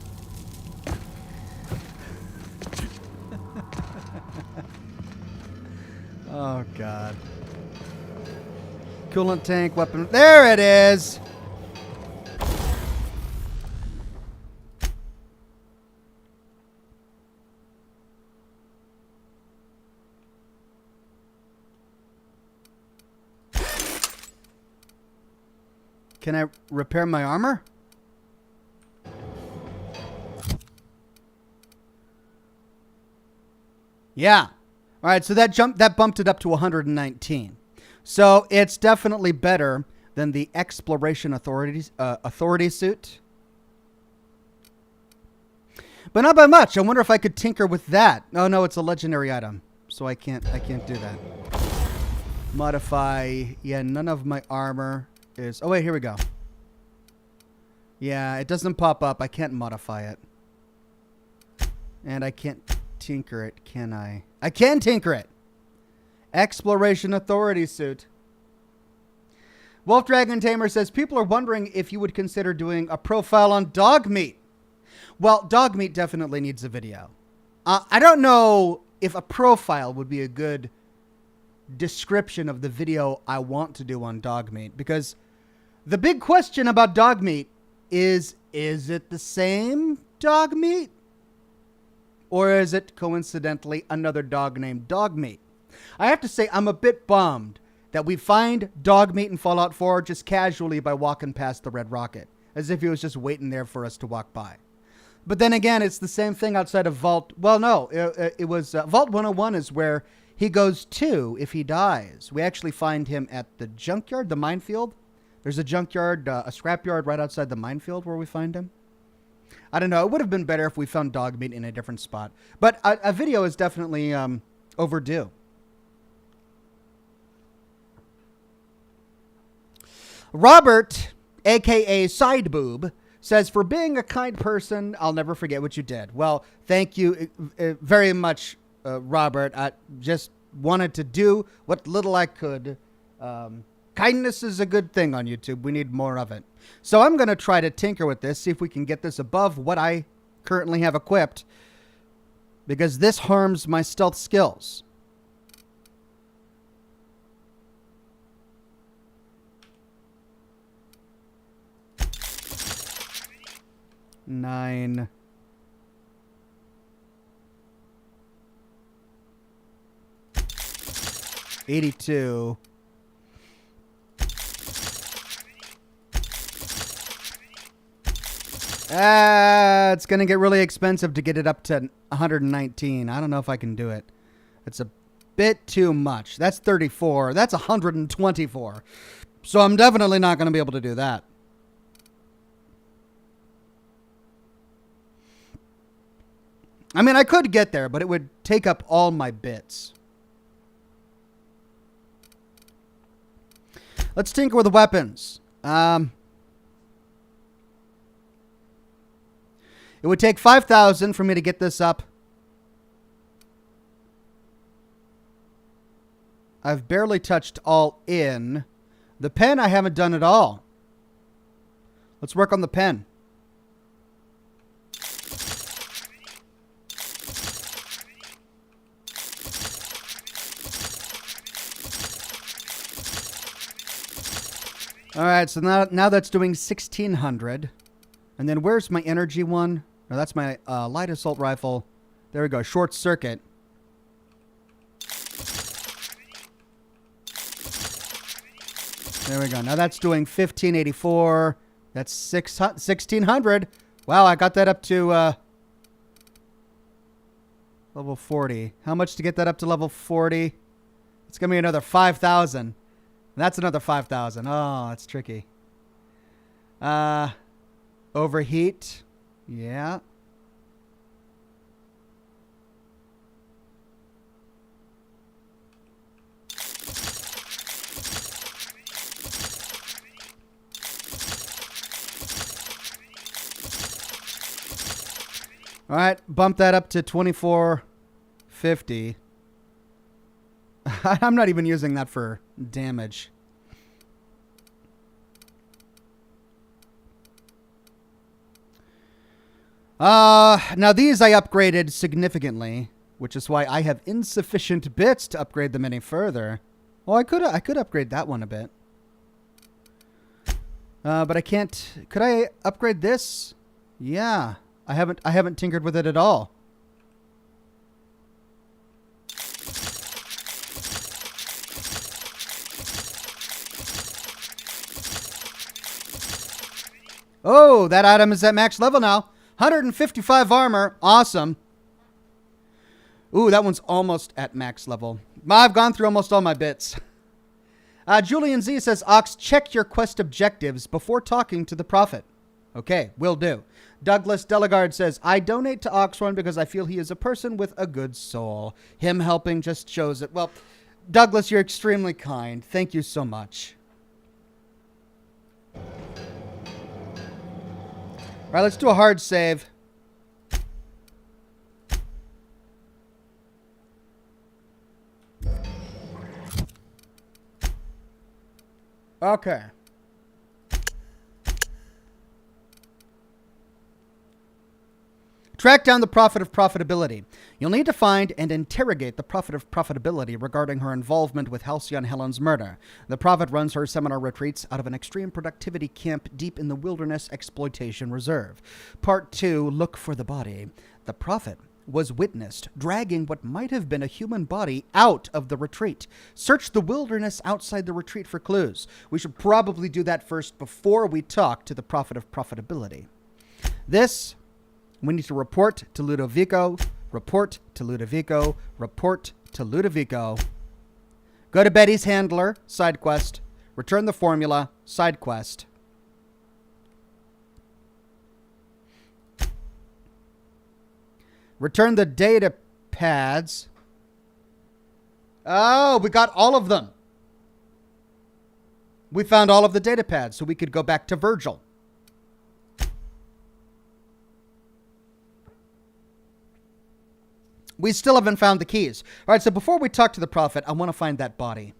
Oh, God. Coolant tank, weapon. There it is. Can I repair my armor? Yeah. All right, so that bumped it up to 119. So it's definitely better than the exploration authority suit. But not by much. I wonder if I could tinker with that. Oh no, it's a legendary item. So I can't do that. Modify. Yeah, none of my armor is... Oh wait, here we go. Yeah, it doesn't pop up. I can't modify it. And I can't tinker it, can I? I can tinker it. Exploration authority suit. Wolf Dragon Tamer says, people are wondering if you would consider doing a profile on dog meat. Well, dog meat definitely needs a video. I don't know if a profile would be a good description of the video I want to do on dog meat, because the big question about dog meat is it the same dog meat? Or is it coincidentally another dog named Dog Meat? I have to say, I'm a bit bummed that we find dog meat in Fallout 4 just casually by walking past the Red Rocket, as if he was just waiting there for us to walk by. But then again, it's the same thing outside of Vault. Well, no, it was Vault 101 is where he goes to if he dies. We actually find him at the junkyard, the minefield. There's a junkyard, a scrapyard right outside the minefield where we find him. I don't know. It would have been better if we found dog meat in a different spot. But a video is definitely overdue. Robert, a.k.a. Side Boob, says, for being a kind person, I'll never forget what you did. Well, thank you very much, Robert. I just wanted to do what little I could. Kindness is a good thing on YouTube. We need more of it. So I'm going to try to tinker with this, see if we can get this above what I currently have equipped, because this harms my stealth skills. Nine. 82. It's going to get really expensive to get it up to 119. I don't know if I can do it. It's a bit too much. That's 34. That's 124. So I'm definitely not going to be able to do that. I mean, I could get there, but it would take up all my bits. Let's tinker with the weapons. It would take 5,000 for me to get this up. I've barely touched all in. The pen I haven't done at all. Let's work on the pen. All right, so now that's doing 1,600. And then where's my energy one? No, that's my light assault rifle. There we go, short circuit. There we go. Now that's doing 1,584. That's 1,600. Wow, I got that up to level 40. How much to get that up to level 40? It's going to be another 5,000. That's another 5,000. Oh, that's tricky. Overheat. Yeah. All right, bump that up to 2450. I'm not even using that for damage. Now these I upgraded significantly, which is why I have insufficient bits to upgrade them any further. Well, I could upgrade that one a bit. But I can't. Could I upgrade this? Yeah. I haven't tinkered with it at all. Oh, that item is at max level now. 155 armor. Awesome. Ooh, that one's almost at max level. I've gone through almost all my bits. Julian Z says, Ox, check your quest objectives before talking to the Prophet. Okay, will do. Douglas Delegard says, I donate to Oxhorn because I feel he is a person with a good soul. Him helping just shows it. Well, Douglas, you're extremely kind. Thank you so much. All right, let's do a hard save. Okay. Track down the Prophet of Profitability. You'll need to find and interrogate the Prophet of Profitability regarding her involvement with Halcyon Helen's murder. The Prophet runs her seminar retreats out of an extreme productivity camp deep in the Wilderness Exploitation Reserve. Part 2, Look for the Body. The Prophet was witnessed dragging what might have been a human body out of the retreat. Search the wilderness outside the retreat for clues. We should probably do that first before we talk to the Prophet of Profitability. This... we need to report to Ludovico, report to Ludovico, report to Ludovico. Go to Betty's handler, side quest. Return the formula, side quest. Return the data pads. Oh, we got all of them. We found all of the data pads, so we could go back to Virgil. We still haven't found the keys. All right, so before we talk to the Prophet, I want to find that body.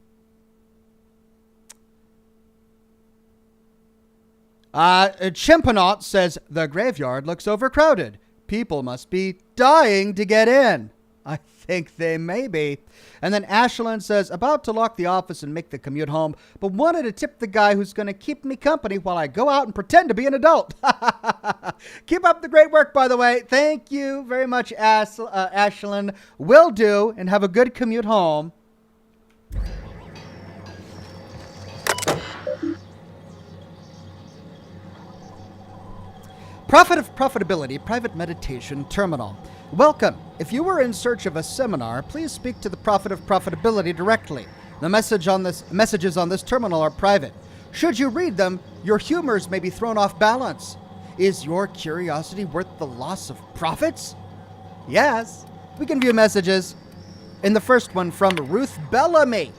Chimpanaut says, the graveyard looks overcrowded. People must be dying to get in. I think they may be. And then Ashlyn says, about to lock the office and make the commute home, but wanted to tip the guy who's going to keep me company while I go out and pretend to be an adult. Keep up the great work, by the way. Thank you very much, Ashlyn. Will do, and have a good commute home. Prophet of Profitability, Private Meditation Terminal. Welcome. If you were in search of a seminar, please speak to the Prophet of Profitability directly. The messages on this terminal are private. Should you read them, your humors may be thrown off balance. Is your curiosity worth the loss of profits? Yes. We can view messages. In the first one from Ruth Bellamy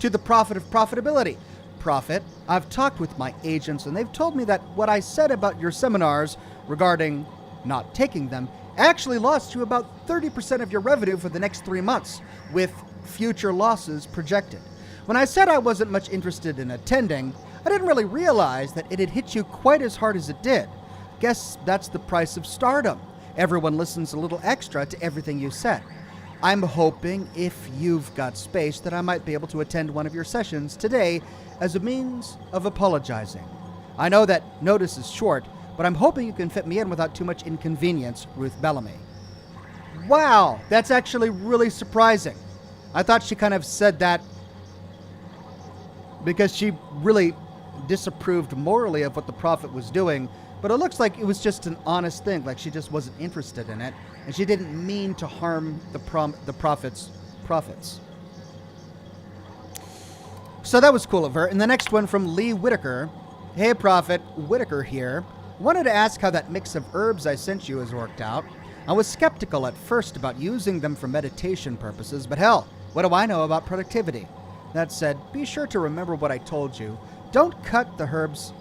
to the Prophet of Profitability. Prophet, I've talked with my agents and they've told me that what I said about your seminars regarding not taking them actually lost you about 30% of your revenue for the next 3 months, with future losses projected. When I said I wasn't much interested in attending, I didn't really realize that it had hit you quite as hard as it did. Guess that's the price of stardom. Everyone listens a little extra to everything you said. I'm hoping, if you've got space, that I might be able to attend one of your sessions today as a means of apologizing. I know that notice is short, but I'm hoping you can fit me in without too much inconvenience, Ruth Bellamy. Wow, that's actually really surprising. I thought she kind of said that because she really disapproved morally of what the Prophet was doing, but it looks like it was just an honest thing, like she just wasn't interested in it, and she didn't mean to harm the Prophet's prophets. So that was cool of her. And the next one from Lee Whitaker. Hey, Prophet, Whitaker here. Wanted to ask how that mix of herbs I sent you has worked out. I was skeptical at first about using them for meditation purposes, but hell, what do I know about productivity? That said, be sure to remember what I told you. Don't cut the herbs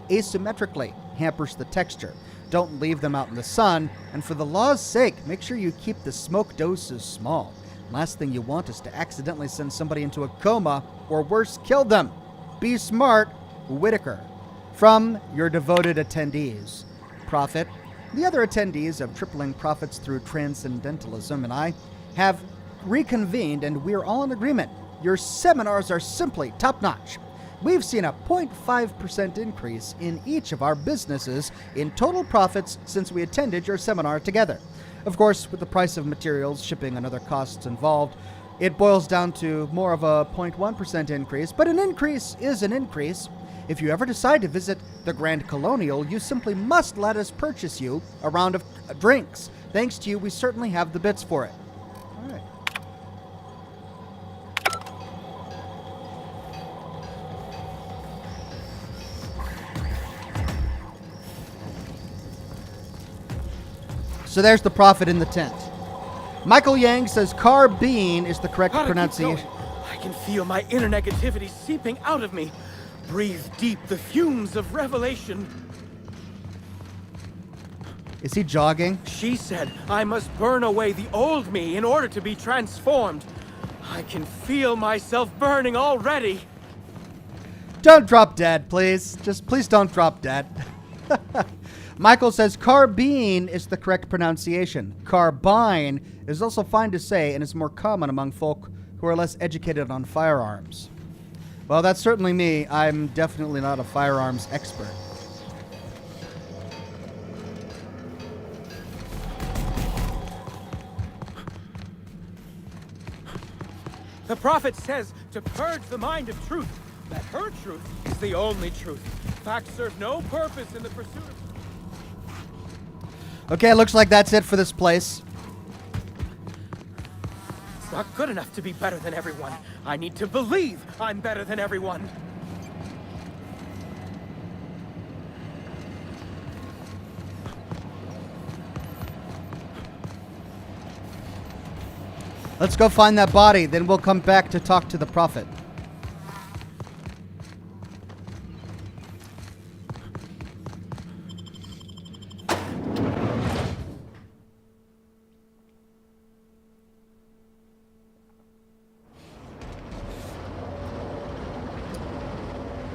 asymmetrically. Hampers the texture. Don't leave them out in the sun, and for the law's sake, make sure you keep the smoke doses small. Last thing you want is to accidentally send somebody into a coma, or worse, kill them. Be smart, Whitaker. From your devoted attendees. Prophet, the other attendees of Tripling Profits Through Transcendentalism and I have reconvened, and we're all in agreement. Your seminars are simply top-notch. We've seen a 0.5% increase in each of our businesses in total profits since we attended your seminar together. Of course, with the price of materials, shipping, and other costs involved, it boils down to more of a 0.1% increase, but an increase is an increase. If you ever decide to visit the Grand Colonial, you simply must let us purchase you a round of drinks. Thanks to you, we certainly have the bits for it. All right. So there's the Prophet in the tent. Michael Yang says carbine is the correct pronunciation. I can feel my inner negativity seeping out of me. Breathe deep the fumes of revelation. Is he jogging? She said I must burn away the old me in order to be transformed. I can feel myself burning already. Don't drop dead, please. Just please don't drop dead. Michael says carbine is the correct pronunciation. Carbine is also fine to say and is more common among folk who are less educated on firearms. Well, that's certainly me. I'm definitely not a firearms expert. The Prophet says to purge the mind of truth, that her truth is the only truth. Facts serve no purpose in the pursuit of... Okay, looks like that's it for this place. It's not good enough to be better than everyone. I need to believe I'm better than everyone. Let's go find that body, then we'll come back to talk to the Prophet.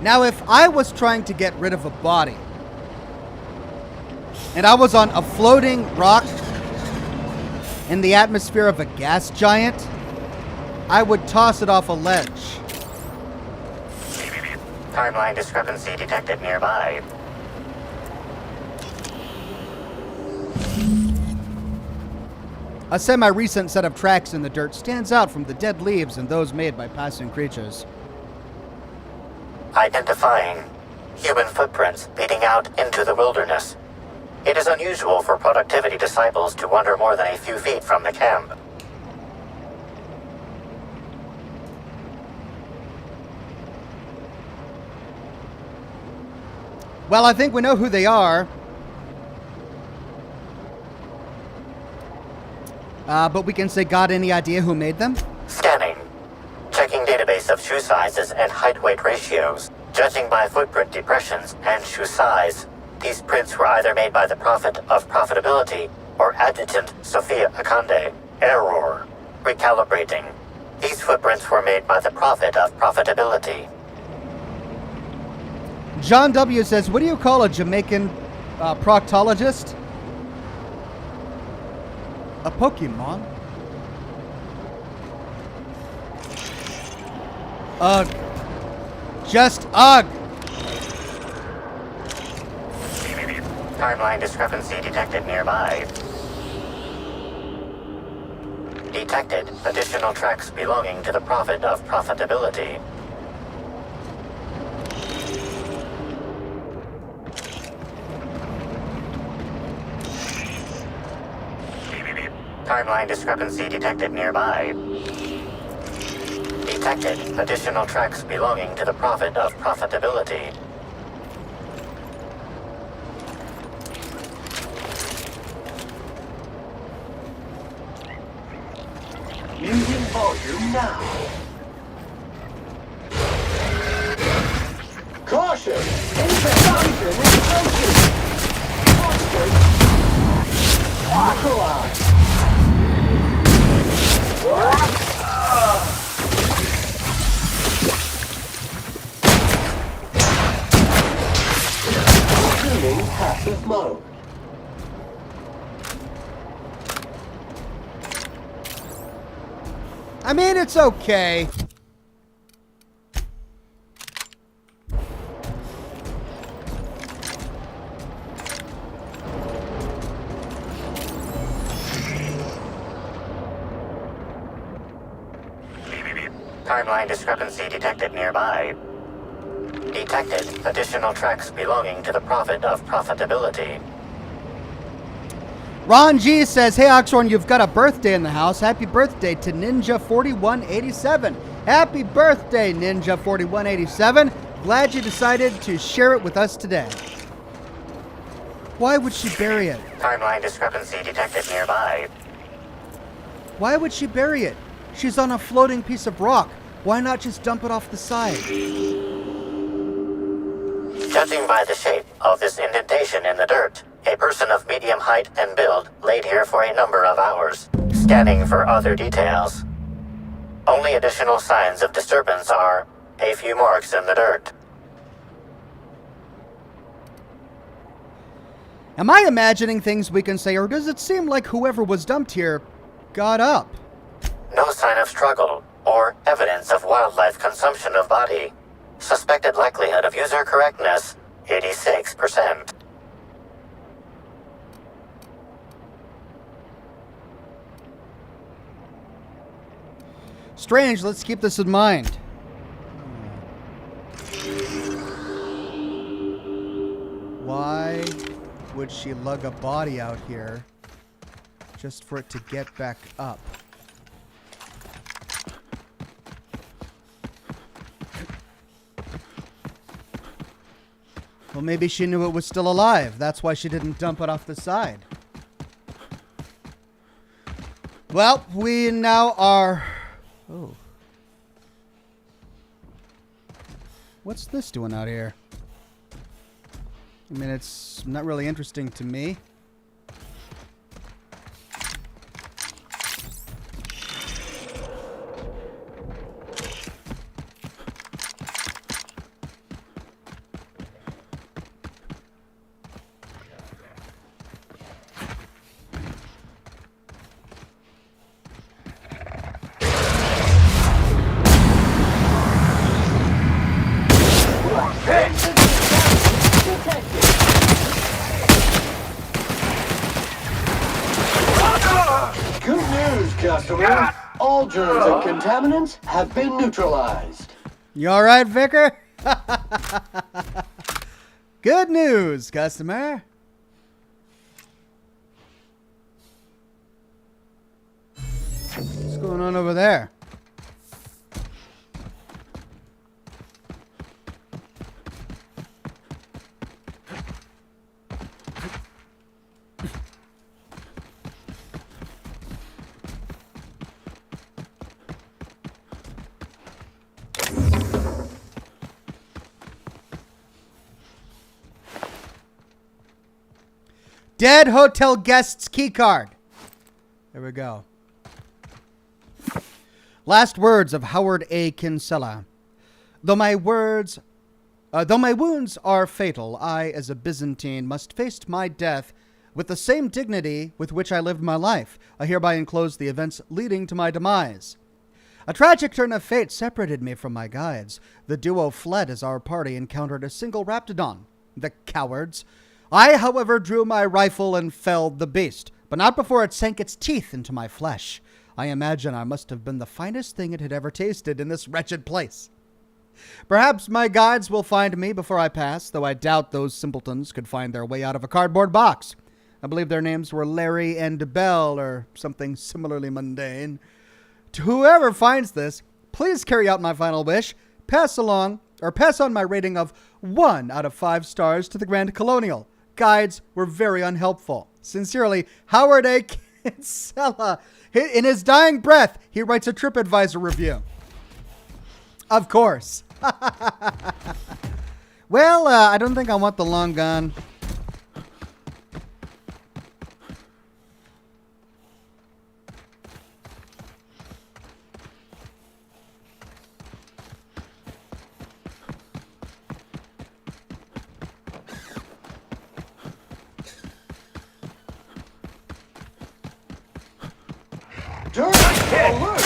Now, if I was trying to get rid of a body, and I was on a floating rock in the atmosphere of a gas giant, I would toss it off a ledge. Timeline discrepancy detected nearby. A semi-recent set of tracks in the dirt stands out from the dead leaves and those made by passing creatures. Identifying human footprints leading out into the wilderness. It is unusual for productivity disciples to wander more than a few feet from the camp. Well, I think we know who they are. But we can say, got any idea who made them? Scanning. Checking database of shoe sizes and height-weight ratios. Judging by footprint depressions and shoe size, these prints were either made by the Prophet of Profitability or Adjutant Sophia Akande. Error. Recalibrating. These footprints were made by the Prophet of Profitability. John W. says, what do you call a Jamaican proctologist? A Pokemon. Ugh. Just ugh. Timeline discrepancy detected nearby. Detected additional tracks belonging to the Prophet of Profitability. Timeline discrepancy detected nearby. Detected additional tracks belonging to the Prophet of Profitability. Using volume now. Caution! Interception is approaching! Neutralized! Resuming passive mode. I mean, it's okay. Timeline discrepancy detected nearby. Detected additional tracks belonging to the Prophet of Profitability. Ron G says, hey Oxhorn, you've got a birthday in the house. Happy birthday to Ninja4187. Happy birthday, Ninja4187. Glad you decided to share it with us today. Why would she bury it? Timeline discrepancy detected nearby. Why would she bury it? She's on a floating piece of rock. Why not just dump it off the side? Judging by the shape of this indentation in the dirt, a person of medium height and build laid here for a number of hours, scanning for other details. Only additional signs of disturbance are a few marks in the dirt. Am I imagining things we can say, or does it seem like whoever was dumped here got up? No sign of struggle or evidence of wildlife consumption of body. Suspected likelihood of user correctness, 86%. Strange, let's keep this in mind. Why would she lug a body out here just for it to get back up? Well, maybe she knew it was still alive. That's why she didn't dump it off the side. Well, we now are... Oh. What's this doing out here? I mean, it's not really interesting to me. Good news, customer. All germs and contaminants have been neutralized. You all right, Vicar? Good news, customer. What's going on over there? Dead hotel guest's keycard. There we go. Last words of Howard A. Kinsella. Though my words Though my wounds are fatal, I, as a Byzantine, must face my death with the same dignity with which I lived my life. I hereby enclose the events leading to my demise. A tragic turn of fate separated me from my guides. The duo fled as our party encountered a single raptidon. The cowards. I, however, drew my rifle and felled the beast, but not before it sank its teeth into my flesh. I imagine I must have been the finest thing it had ever tasted in this wretched place. Perhaps my guides will find me before I pass, though I doubt those simpletons could find their way out of a cardboard box. I believe their names were Larry and Bell, or something similarly mundane. To whoever finds this, please carry out my final wish. Pass on my rating of 1 out of 5 stars to the Grand Colonial. Guides were very unhelpful. Sincerely, Howard A. Kinsella. In his dying breath, he writes a TripAdvisor review. Of course. Well, I don't think I want the long gun. Dirt alert!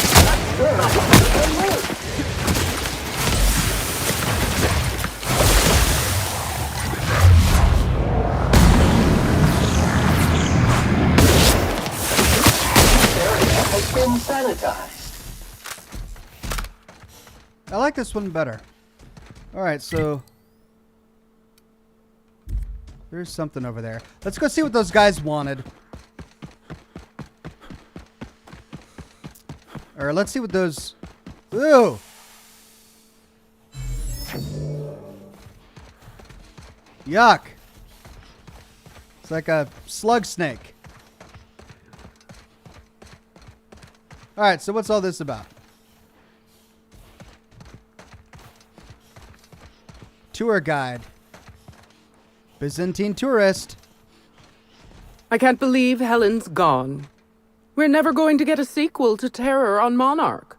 Dirt alert! Area has been sanitized. I like this one better. Alright, so there's something over there. Let's go see what those guys wanted. Or let's see what those... Ooh! Yuck! It's like a slug snake. Alright, so what's all this about? Tour guide. Byzantine tourist. I can't believe Helen's gone. We're never going to get a sequel to Terror on Monarch.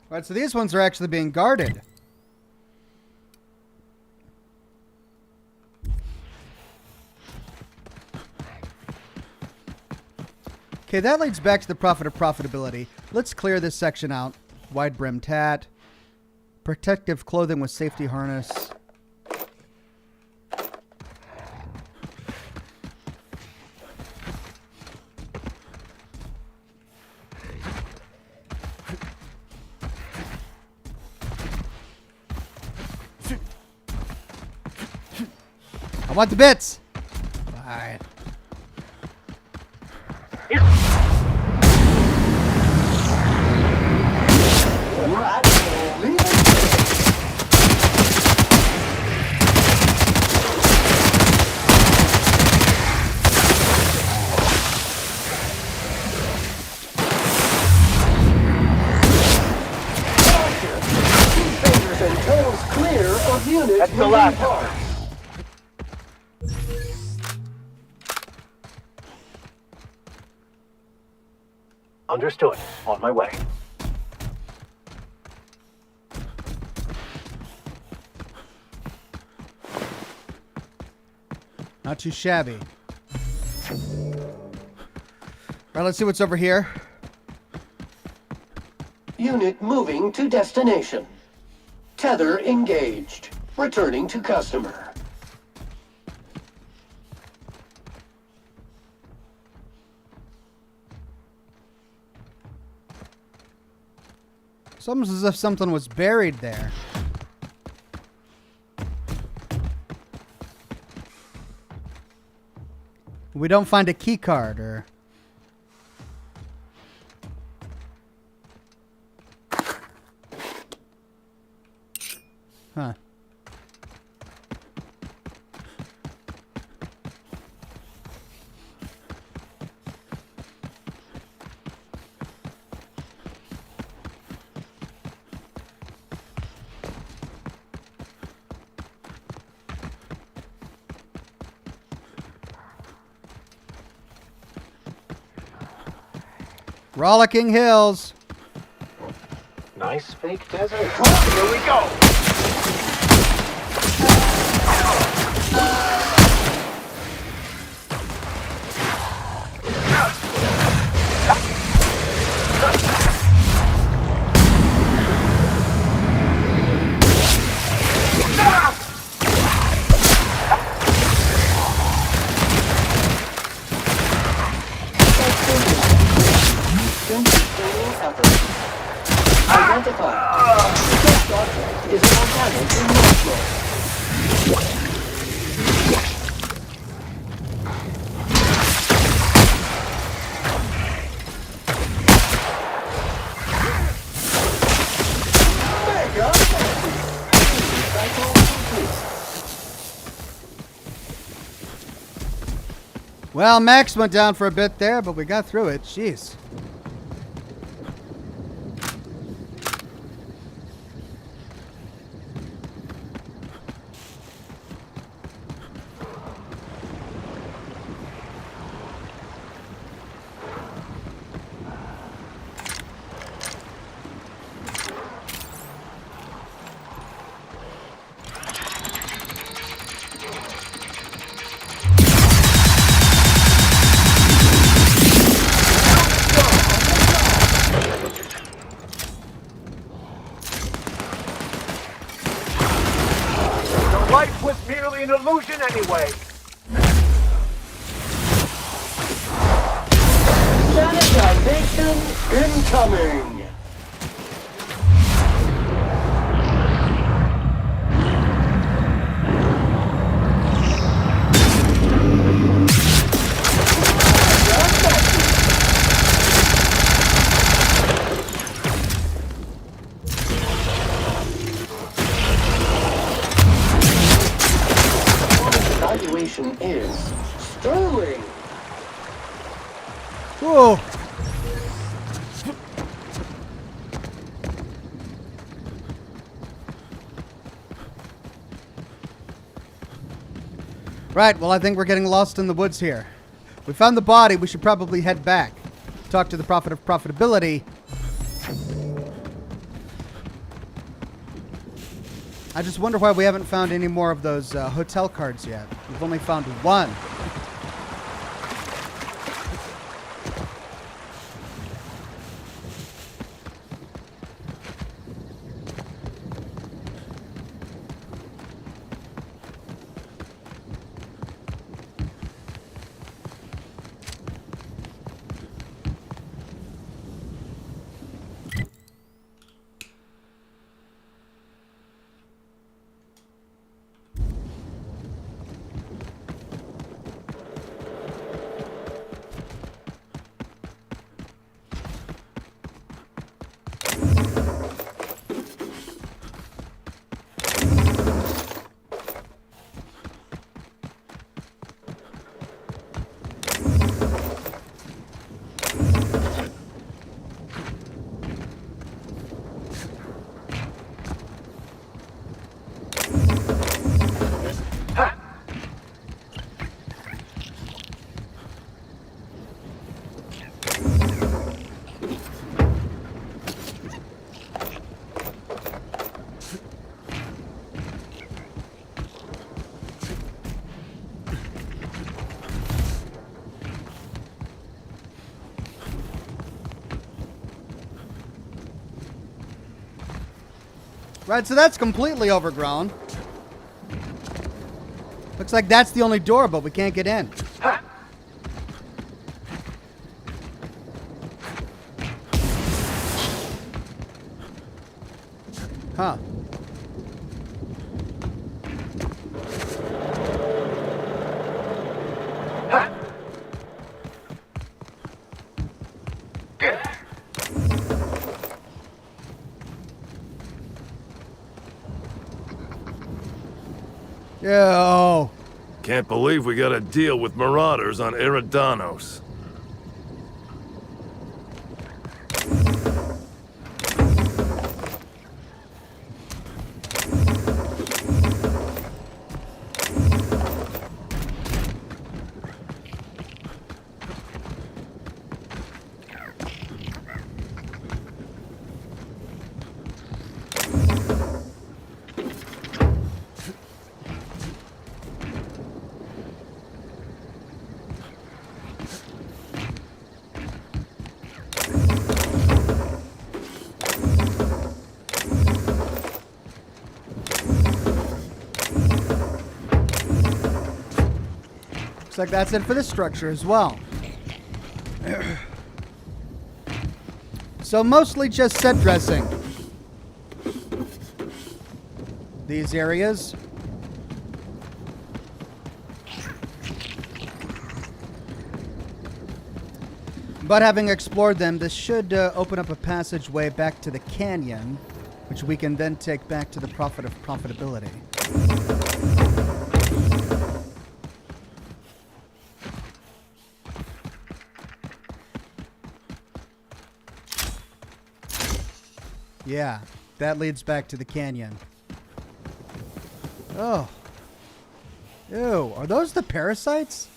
Alright, so these ones are actually being guarded. Okay, that leads back to the profit of profitability. Let's clear this section out. Wide brimmed hat. Protective clothing with safety harness. I want the bits! Alright. That's the last part. Understood. On my way. Not too shabby. Alright, let's see what's over here. Unit moving to destination. Tether engaged. Returning to customer. It's almost as if something was buried there. We don't find a key card or... Huh. Rollicking Hills. Nice fake desert. Here we go. Identified. This object is an organic in Oxhorn. Mega cycle complete. Well, Max went down for a bit there, but we got through it. Jeez. Life was merely an illusion anyway. Sanitization incoming. Evaluation is sterling. Whoa. Right, well, I think we're getting lost in the woods here. We found the body. We should probably head back. Talk to the Prophet of Profitability. I just wonder why we haven't found any more of those hotel cards yet. We've only found one. Right, so that's completely overgrown. Looks like that's the only door, but we can't get in. Huh. Yo. Can't believe we got to deal with marauders on Eridanos. like that's it for this structure as well. So mostly just set dressing. These areas. But having explored them, this should open up a passageway back to the canyon, which we can then take back to the Prophet of Profitability. Yeah, that leads back to the canyon. Oh. Ew, are those the parasites?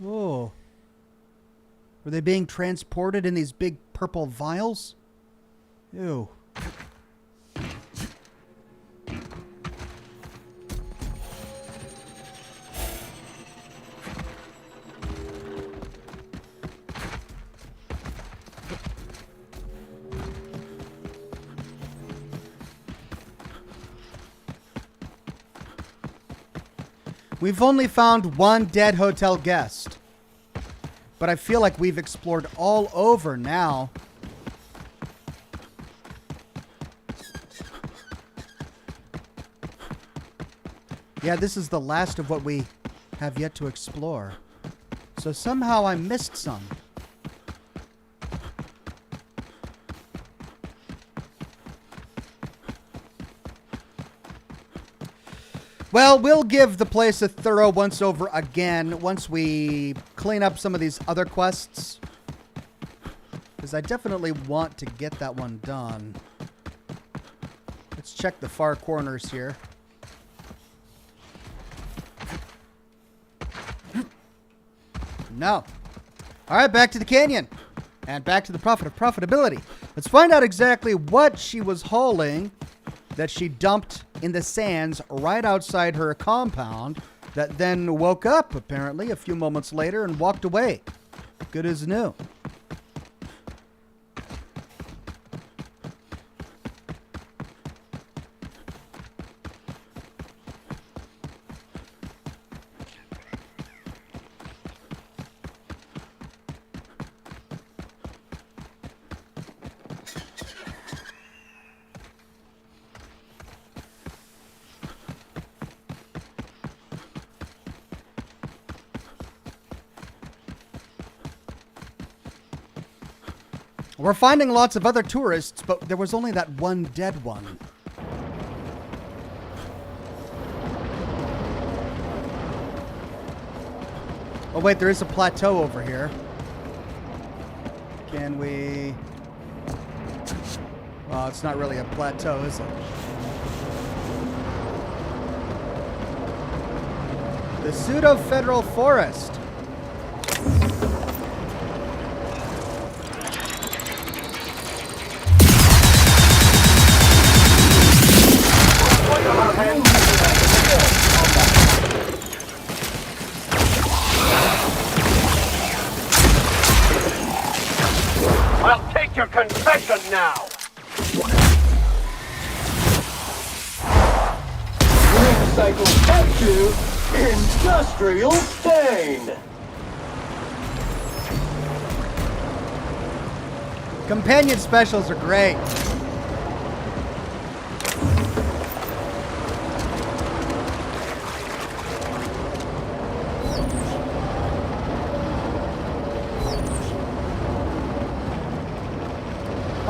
Oh. Were they being transported in these big purple vials? Ew. We've only found one dead hotel guest. But I feel like we've explored all over now. Yeah, this is the last of what we have yet to explore. So somehow I missed some. Well, we'll give the place a thorough once-over again once we clean up some of these other quests. Because I definitely want to get that one done. Let's check the far corners here. No. All right, back to the canyon. And back to the Prophet of Profitability. Let's find out exactly what she was hauling that she dumped in the sands right outside her compound that then woke up, apparently, a few moments later and walked away. Good as new. We're finding lots of other tourists, but there was only that one dead one. Oh wait, there is a plateau over here. Can we... Well, it's not really a plateau, is it? The pseudo-federal forest. I'll take your confession now! Recycle back to industrial stain! Companion specials are great.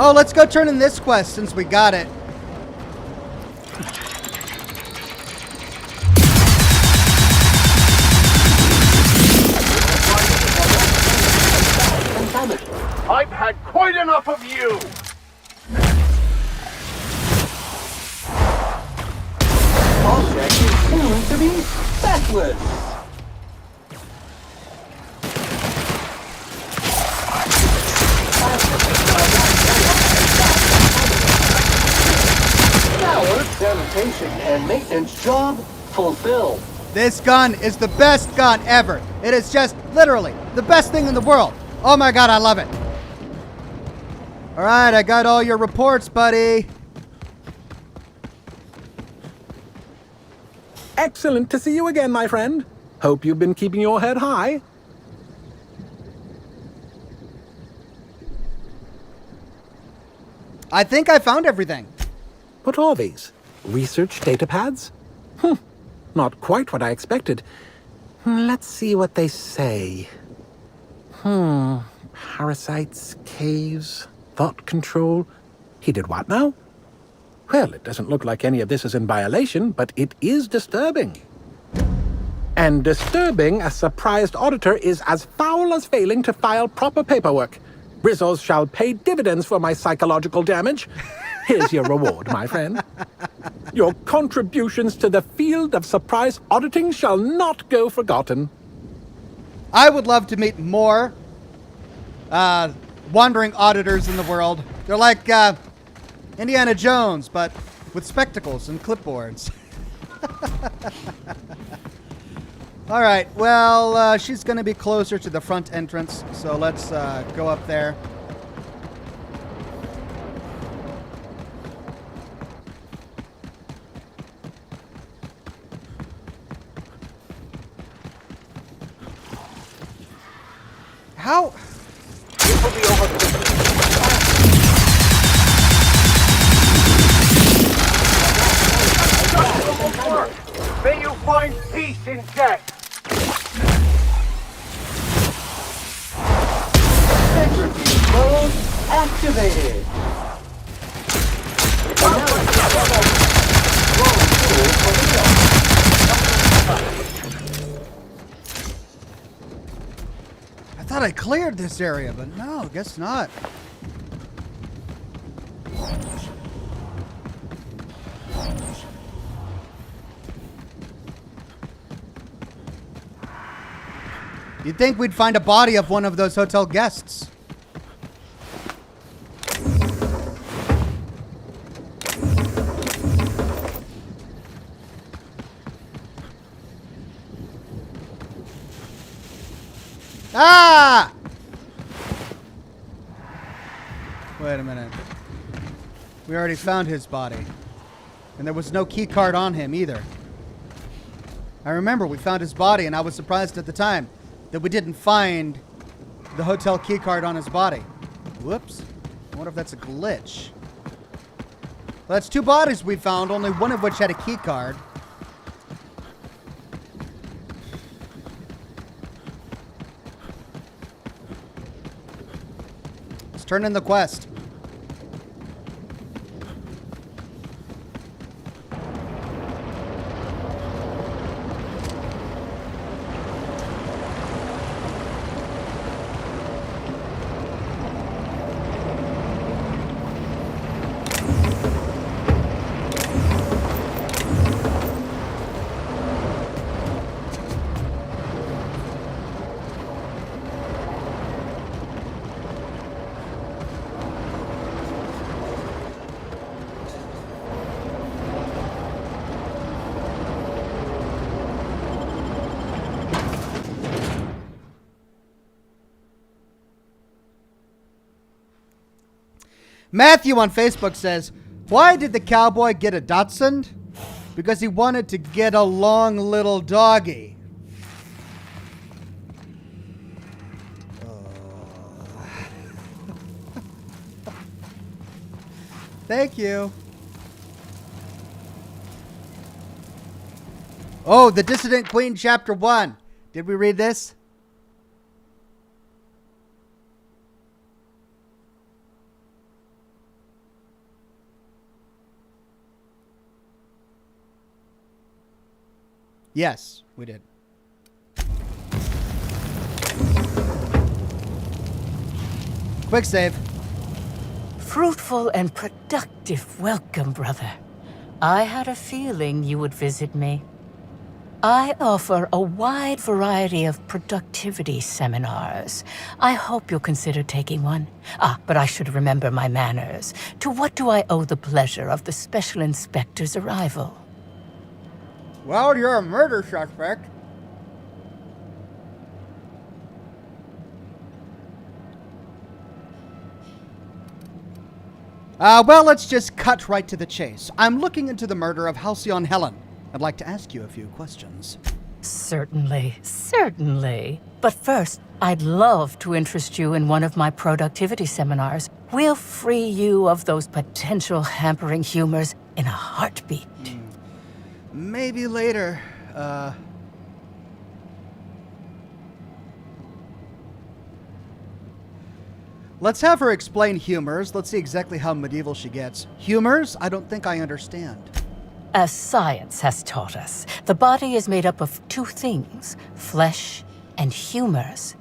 Oh, let's go turn in this quest since we got it. I've had quite enough of you! Object is soon to be backless! Sanitation and maintenance job fulfilled. This gun is the best gun ever. It is just literally the best thing in the world. Oh my god, I love it. All right, I got all your reports, buddy. Excellent to see you again, my friend. Hope you've been keeping your head high. I think I found everything. What are these? Research data pads? Not quite what I expected. Let's see what they say. Parasites, caves, thought control. He did what now? Well, it doesn't look like any of this is in violation, but it is disturbing. And disturbing a surprised auditor is as foul as failing to file proper paperwork. Rizzos shall pay dividends for my psychological damage. Here's your reward, my friend. Your contributions to the field of surprise auditing shall not go forgotten. I would love to meet more wandering auditors in the world. They're like Indiana Jones, but with spectacles and clipboards. All right, well, she's going to be closer to the front entrance, so let's go up there. How? May you find peace in death. Centrifuge mode activated. I thought I cleared this area, but no, guess not. You'd think we'd find a body of one of those hotel guests. Ah! Wait a minute. We already found his body. And there was no key card on him either. I remember we found his body and I was surprised at the time that we didn't find the hotel key card on his body. Whoops. I wonder if that's a glitch. Well, that's two bodies we found, only one of which had a key card. Let's turn in the quest. Matthew on Facebook says, why did the cowboy get a Dachshund? Because he wanted to get a long little doggy. Thank you. Oh, The Dissident Queen, Chapter 1. Did we read this? Yes, we did. Quick save. Fruitful and productive welcome, brother. I had a feeling you would visit me. I offer a wide variety of productivity seminars. I hope you'll consider taking one. But I should remember my manners. To what do I owe the pleasure of the Special Inspector's arrival? Well, you're a murder suspect. Well, let's just cut right to the chase. I'm looking into the murder of Halcyon Helen. I'd like to ask you a few questions. Certainly, certainly. But first, I'd love to interest you in one of my productivity seminars. We'll free you of those potential hampering humors in a heartbeat. Maybe later. Let's have her explain humors. Let's see exactly how medieval she gets. Humors? I don't think I understand. As science has taught us, the body is made up of two things, flesh and humors.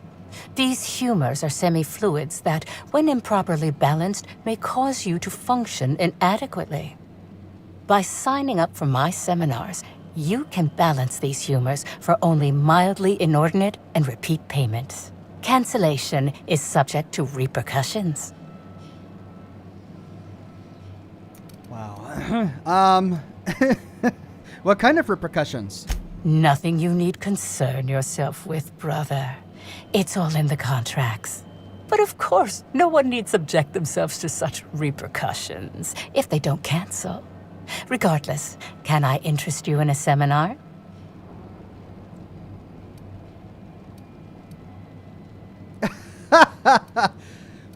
These humors are semi-fluids that, when improperly balanced, may cause you to function inadequately. By signing up for my seminars, you can balance these humors for only mildly inordinate and repeat payments. Cancellation is subject to repercussions. Wow. What kind of repercussions? Nothing you need concern yourself with, brother. It's all in the contracts. But of course, no one need subject themselves to such repercussions if they don't cancel. Regardless, can I interest you in a seminar?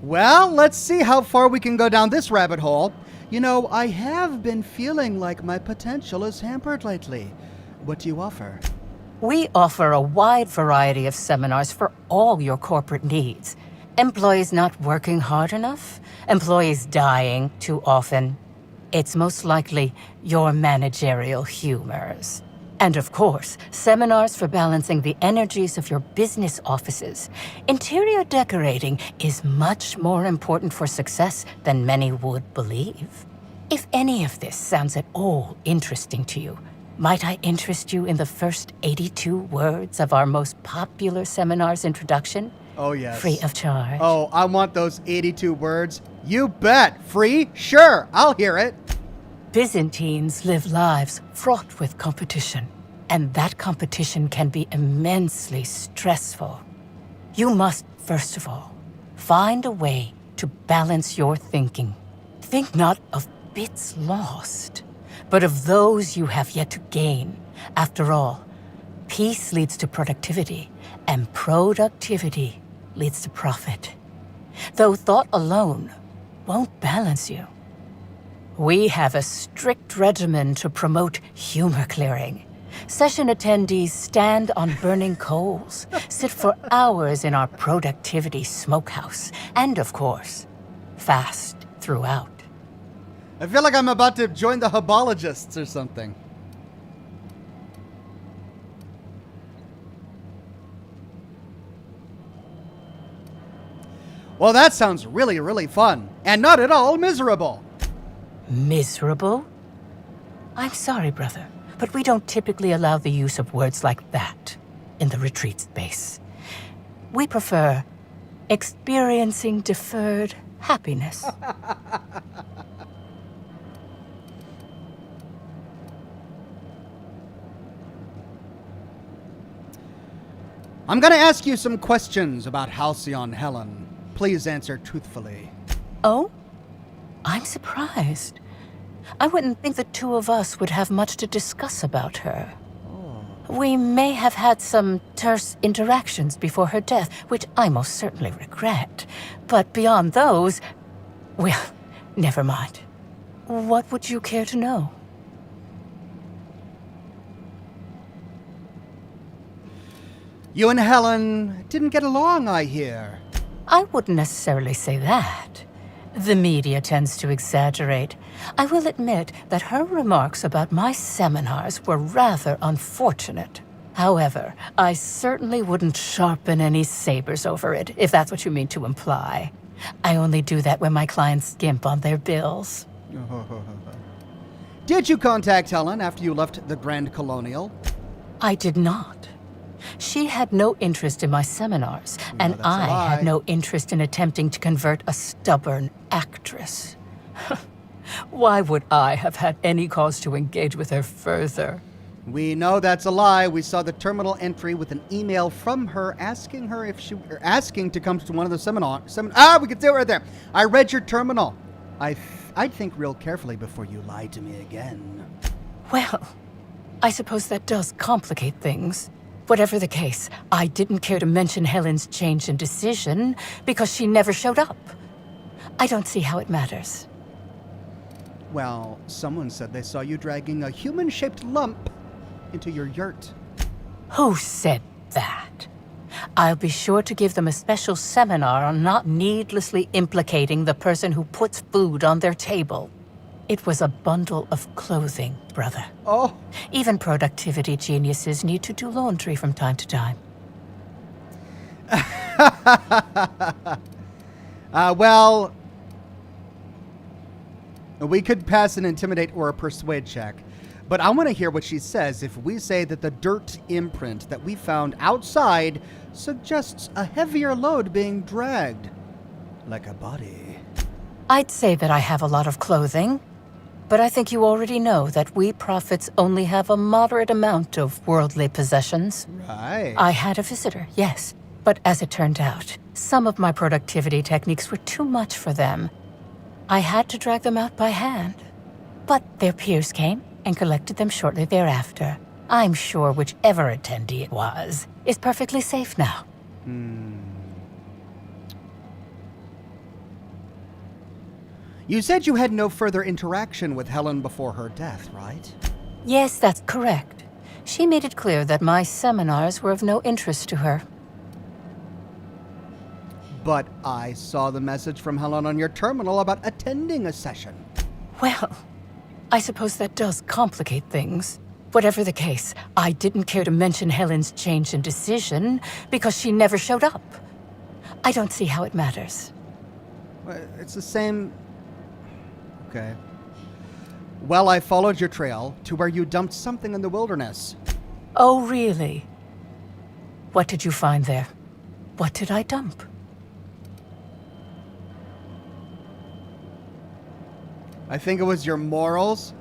Well, let's see how far we can go down this rabbit hole. You know, I have been feeling like my potential is hampered lately. What do you offer? We offer a wide variety of seminars for all your corporate needs. Employees not working hard enough? Employees dying too often? It's most likely your managerial humors. And of course, seminars for balancing the energies of your business offices. Interior decorating is much more important for success than many would believe. If any of this sounds at all interesting to you, might I interest you in the first 82 words of our most popular seminar's introduction? Oh, yes. Free of charge. Oh, I want those 82 words. You bet. Free? Sure, I'll hear it. Byzantines live lives fraught with competition, and that competition can be immensely stressful. You must, first of all, find a way to balance your thinking. Think not of bits lost, but of those you have yet to gain. After all, peace leads to productivity, and productivity leads to profit. Though thought alone won't balance you. We have a strict regimen to promote humor clearing. Session attendees stand on burning coals, sit for hours in our productivity smokehouse, and of course, fast throughout. I feel like I'm about to join the Hubologists or something. Well, that sounds really, really fun, and not at all miserable. Miserable? I'm sorry, brother, but we don't typically allow the use of words like that in the retreat space. We prefer experiencing deferred happiness. I'm gonna ask you some questions about Halcyon Helen. Please answer truthfully. Oh? I'm surprised. I wouldn't think the two of us would have much to discuss about her. We may have had some terse interactions before her death, which I most certainly regret. But beyond those, well, never mind. What would you care to know? You and Helen didn't get along, I hear. I wouldn't necessarily say that. The media tends to exaggerate. I will admit that her remarks about my seminars were rather unfortunate. However, I certainly wouldn't sharpen any sabers over it, if that's what you mean to imply. I only do that when my clients skimp on their bills. Did you contact Helen after you left the Grand Colonial? I did not. She had no interest in my seminars, and I had no interest in attempting to convert a stubborn actress. Why would I have had any cause to engage with her further? We know that's a lie. We saw the terminal entry with an email from her asking her if asking to come to one of the seminars. We can see it right there. I read your terminal. I'd think real carefully before you lie to me again. Well, I suppose that does complicate things. Whatever the case, I didn't care to mention Helen's change in decision because she never showed up. I don't see how it matters. Well, someone said they saw you dragging a human-shaped lump into your yurt. Who said that? I'll be sure to give them a special seminar on not needlessly implicating the person who puts food on their table. It was a bundle of clothing, brother. Oh. Even productivity geniuses need to do laundry from time to time. Well, we could pass an intimidate or a persuade check, but I want to hear what she says if we say that the dirt imprint that we found outside suggests a heavier load being dragged, like a body. I'd say that I have a lot of clothing, but I think you already know that we prophets only have a moderate amount of worldly possessions. Right. I had a visitor, yes, but as it turned out, some of my productivity techniques were too much for them. I had to drag them out by hand, but their peers came and collected them shortly thereafter. I'm sure whichever attendee it was is perfectly safe now. You said you had no further interaction with Helen before her death, right? Yes, that's correct. She made it clear that my seminars were of no interest to her. But I saw the message from Helen on your terminal about attending a session. Well, I suppose that does complicate things. Whatever the case, I didn't care to mention Helen's change in decision because she never showed up. I don't see how it matters. Well, it's the same... Okay. Well, I followed your trail to where you dumped something in the wilderness. Oh, really? What did you find there? What did I dump? I think it was your morals.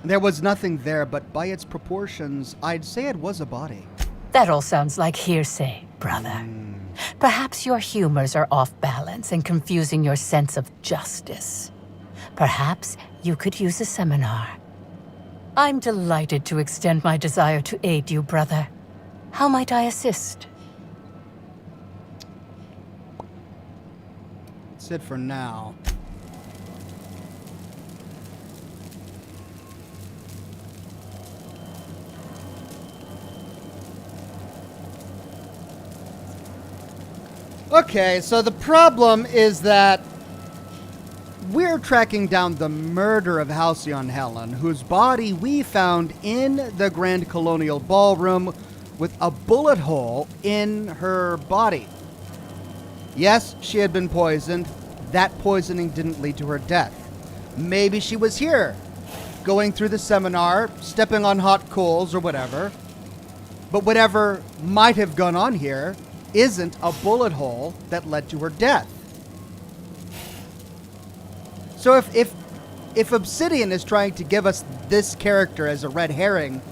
There was nothing there, but by its proportions, I'd say it was a body. That all sounds like hearsay, brother. Perhaps your humors are off balance and confusing your sense of justice. Perhaps you could use a seminar. I'm delighted to extend my desire to aid you, brother. How might I assist? That's it for now. Okay, so the problem is that we're tracking down the murder of Halcyon Helen, whose body we found in the Grand Colonial Ballroom with a bullet hole in her body. Yes, she had been poisoned. That poisoning didn't lead to her death. Maybe she was here, going through the seminar, stepping on hot coals or whatever. But whatever might have gone on here isn't a bullet hole that led to her death. So if Obsidian is trying to give us this character as a red herring,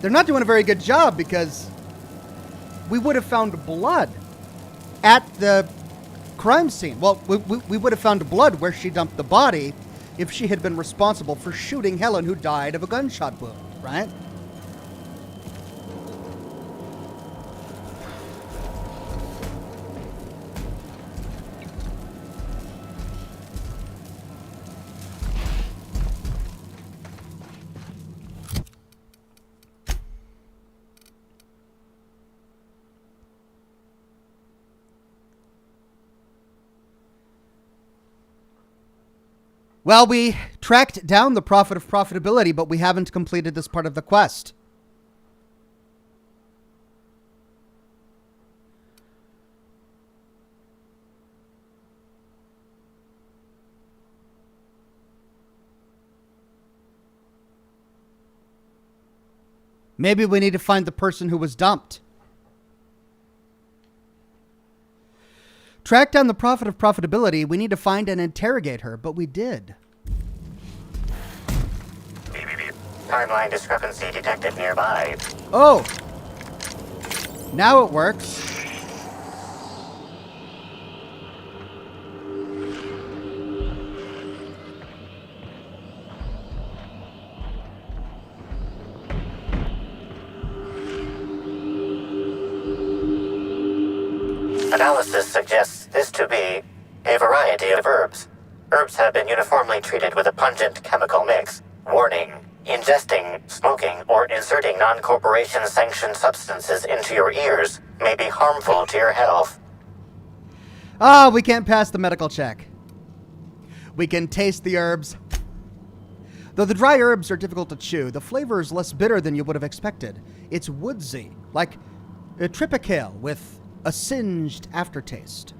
they're not doing a very good job, because we would have found blood at the crime scene. Well, we would have found blood where she dumped the body if she had been responsible for shooting Helen, who died of a gunshot wound, right? Well, we tracked down the Prophet of Profitability, but we haven't completed this part of the quest. Maybe we need to find the person who was dumped. Track down the Prophet of Profitability. We need to find and interrogate her, but we did. Timeline discrepancy detected nearby. Oh! Now it works. Analysis suggests this to be a variety of herbs. Herbs have been uniformly treated with a pungent chemical mix. Warning: ingesting, smoking, or inserting non-corporation sanctioned substances into your ears may be harmful to your health. Ah, we can't pass the medical check. We can taste the herbs. Though the dry herbs are difficult to chew, the flavor is less bitter than you would have expected. It's woodsy, like a tripicale with a singed aftertaste.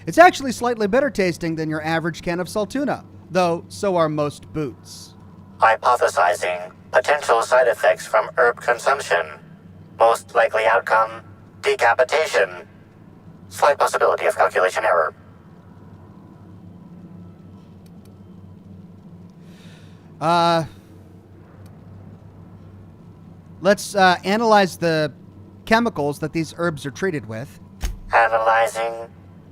It's actually slightly better tasting than your average can of Saltuna, though so are most boots. Hypothesizing potential side effects from herb consumption. Most likely outcome: decapitation. Slight possibility of calculation error. Let's analyze the chemicals that these herbs are treated with. Analyzing.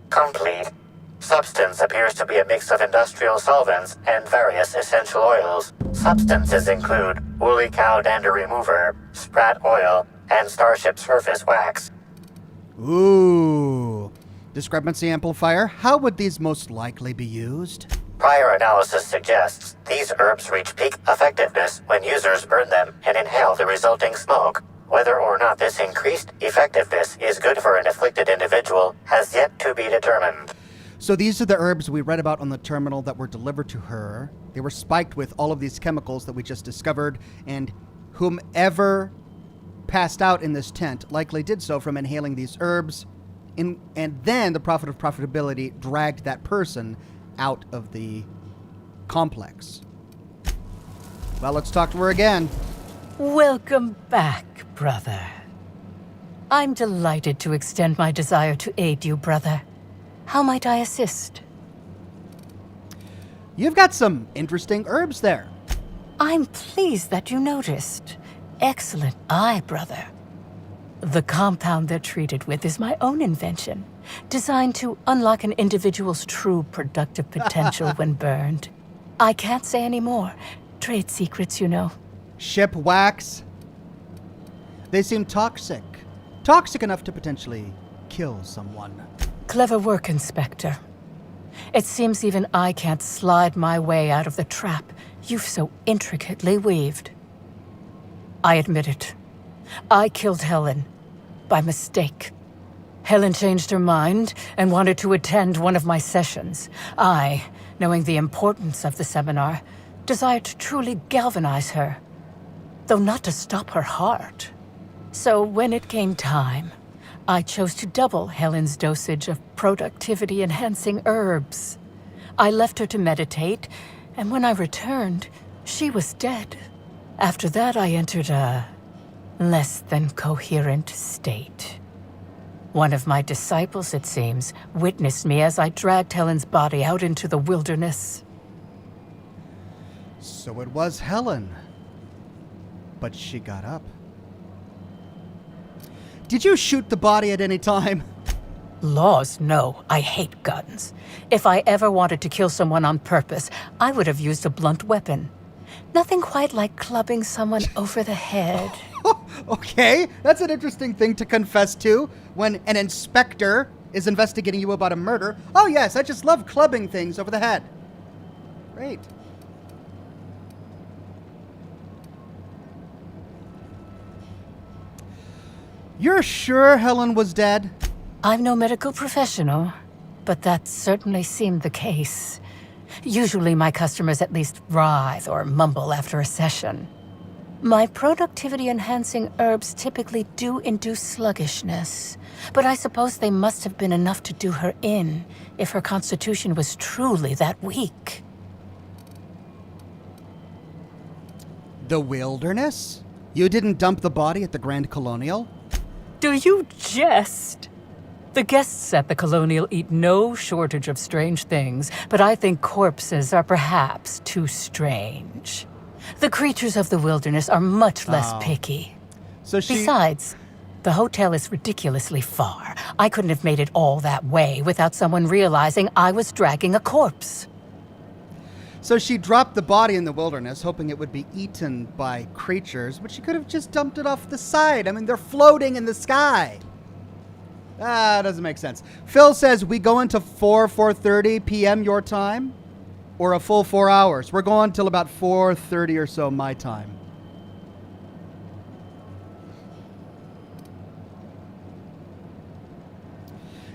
Complete. Substance appears to be a mix of industrial solvents and various essential oils. Substances include woolly cow dander remover, sprat oil, and starship surface wax. Ooh. Discrepancy amplifier. How would these most likely be used? Prior analysis suggests these herbs reach peak effectiveness when users burn them and inhale the resulting smoke. Whether or not this increased effectiveness is good for an afflicted individual has yet to be determined. So these are the herbs we read about on the terminal that were delivered to her. They were spiked with all of these chemicals that we just discovered, and whomever passed out in this tent likely did so from inhaling these herbs, and then the Prophet of Profitability dragged that person out of the complex. Well, let's talk to her again. Welcome back, brother. I'm delighted to extend my desire to aid you, brother. How might I assist? You've got some interesting herbs there. I'm pleased that you noticed. Excellent eye, brother. The compound they're treated with is my own invention, designed to unlock an individual's true productive potential when burned. I can't say any more. Trade secrets, you know. Ship wax. They seem toxic. Toxic enough to potentially kill someone. Clever work, Inspector. It seems even I can't slide my way out of the trap you've so intricately weaved. I admit it. I killed Helen. By mistake. Helen changed her mind and wanted to attend one of my sessions. I, knowing the importance of the seminar, desired to truly galvanize her, though not to stop her heart. So when it came time, I chose to double Helen's dosage of productivity-enhancing herbs. I left her to meditate, and when I returned, she was dead. After that, I entered a less than coherent state. One of my disciples, it seems, witnessed me as I dragged Helen's body out into the wilderness. So it was Helen. But she got up. Did you shoot the body at any time? Laws, no. I hate guns. If I ever wanted to kill someone on purpose, I would have used a blunt weapon. Nothing quite like clubbing someone over the head. Okay, that's an interesting thing to confess to when an inspector is investigating you about a murder. Oh yes, I just love clubbing things over the head. Great. You're sure Helen was dead? I'm no medical professional, but that certainly seemed the case. Usually my customers at least writhe or mumble after a session. My productivity-enhancing herbs typically do induce sluggishness, but I suppose they must have been enough to do her in if her constitution was truly that weak. The wilderness? You didn't dump the body at the Grand Colonial? Do you jest? The guests at the Colonial eat no shortage of strange things, but I think corpses are perhaps too strange. The creatures of the wilderness are much less picky. So Besides, the hotel is ridiculously far. I couldn't have made it all that way without someone realizing I was dragging a corpse. So she dropped the body in the wilderness, hoping it would be eaten by creatures, but she could have just dumped it off the side. I mean, they're floating in the sky. Doesn't make sense. Phil says we go into 4:30 p.m. your time, or a full 4 hours. We're going till about 4:30 or so my time.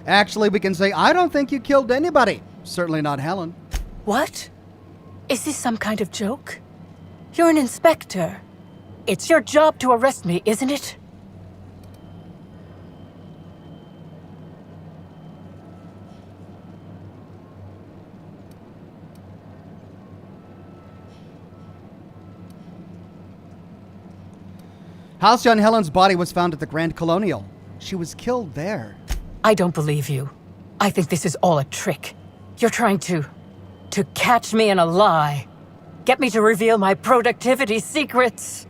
Actually, we can say, I don't think you killed anybody. Certainly not Helen. What? Is this some kind of joke? You're an inspector. It's your job to arrest me, isn't it? Halcyon Helen's body was found at the Grand Colonial. She was killed there. I don't believe you. I think this is all a trick. You're trying to catch me in a lie. Get me to reveal my productivity secrets.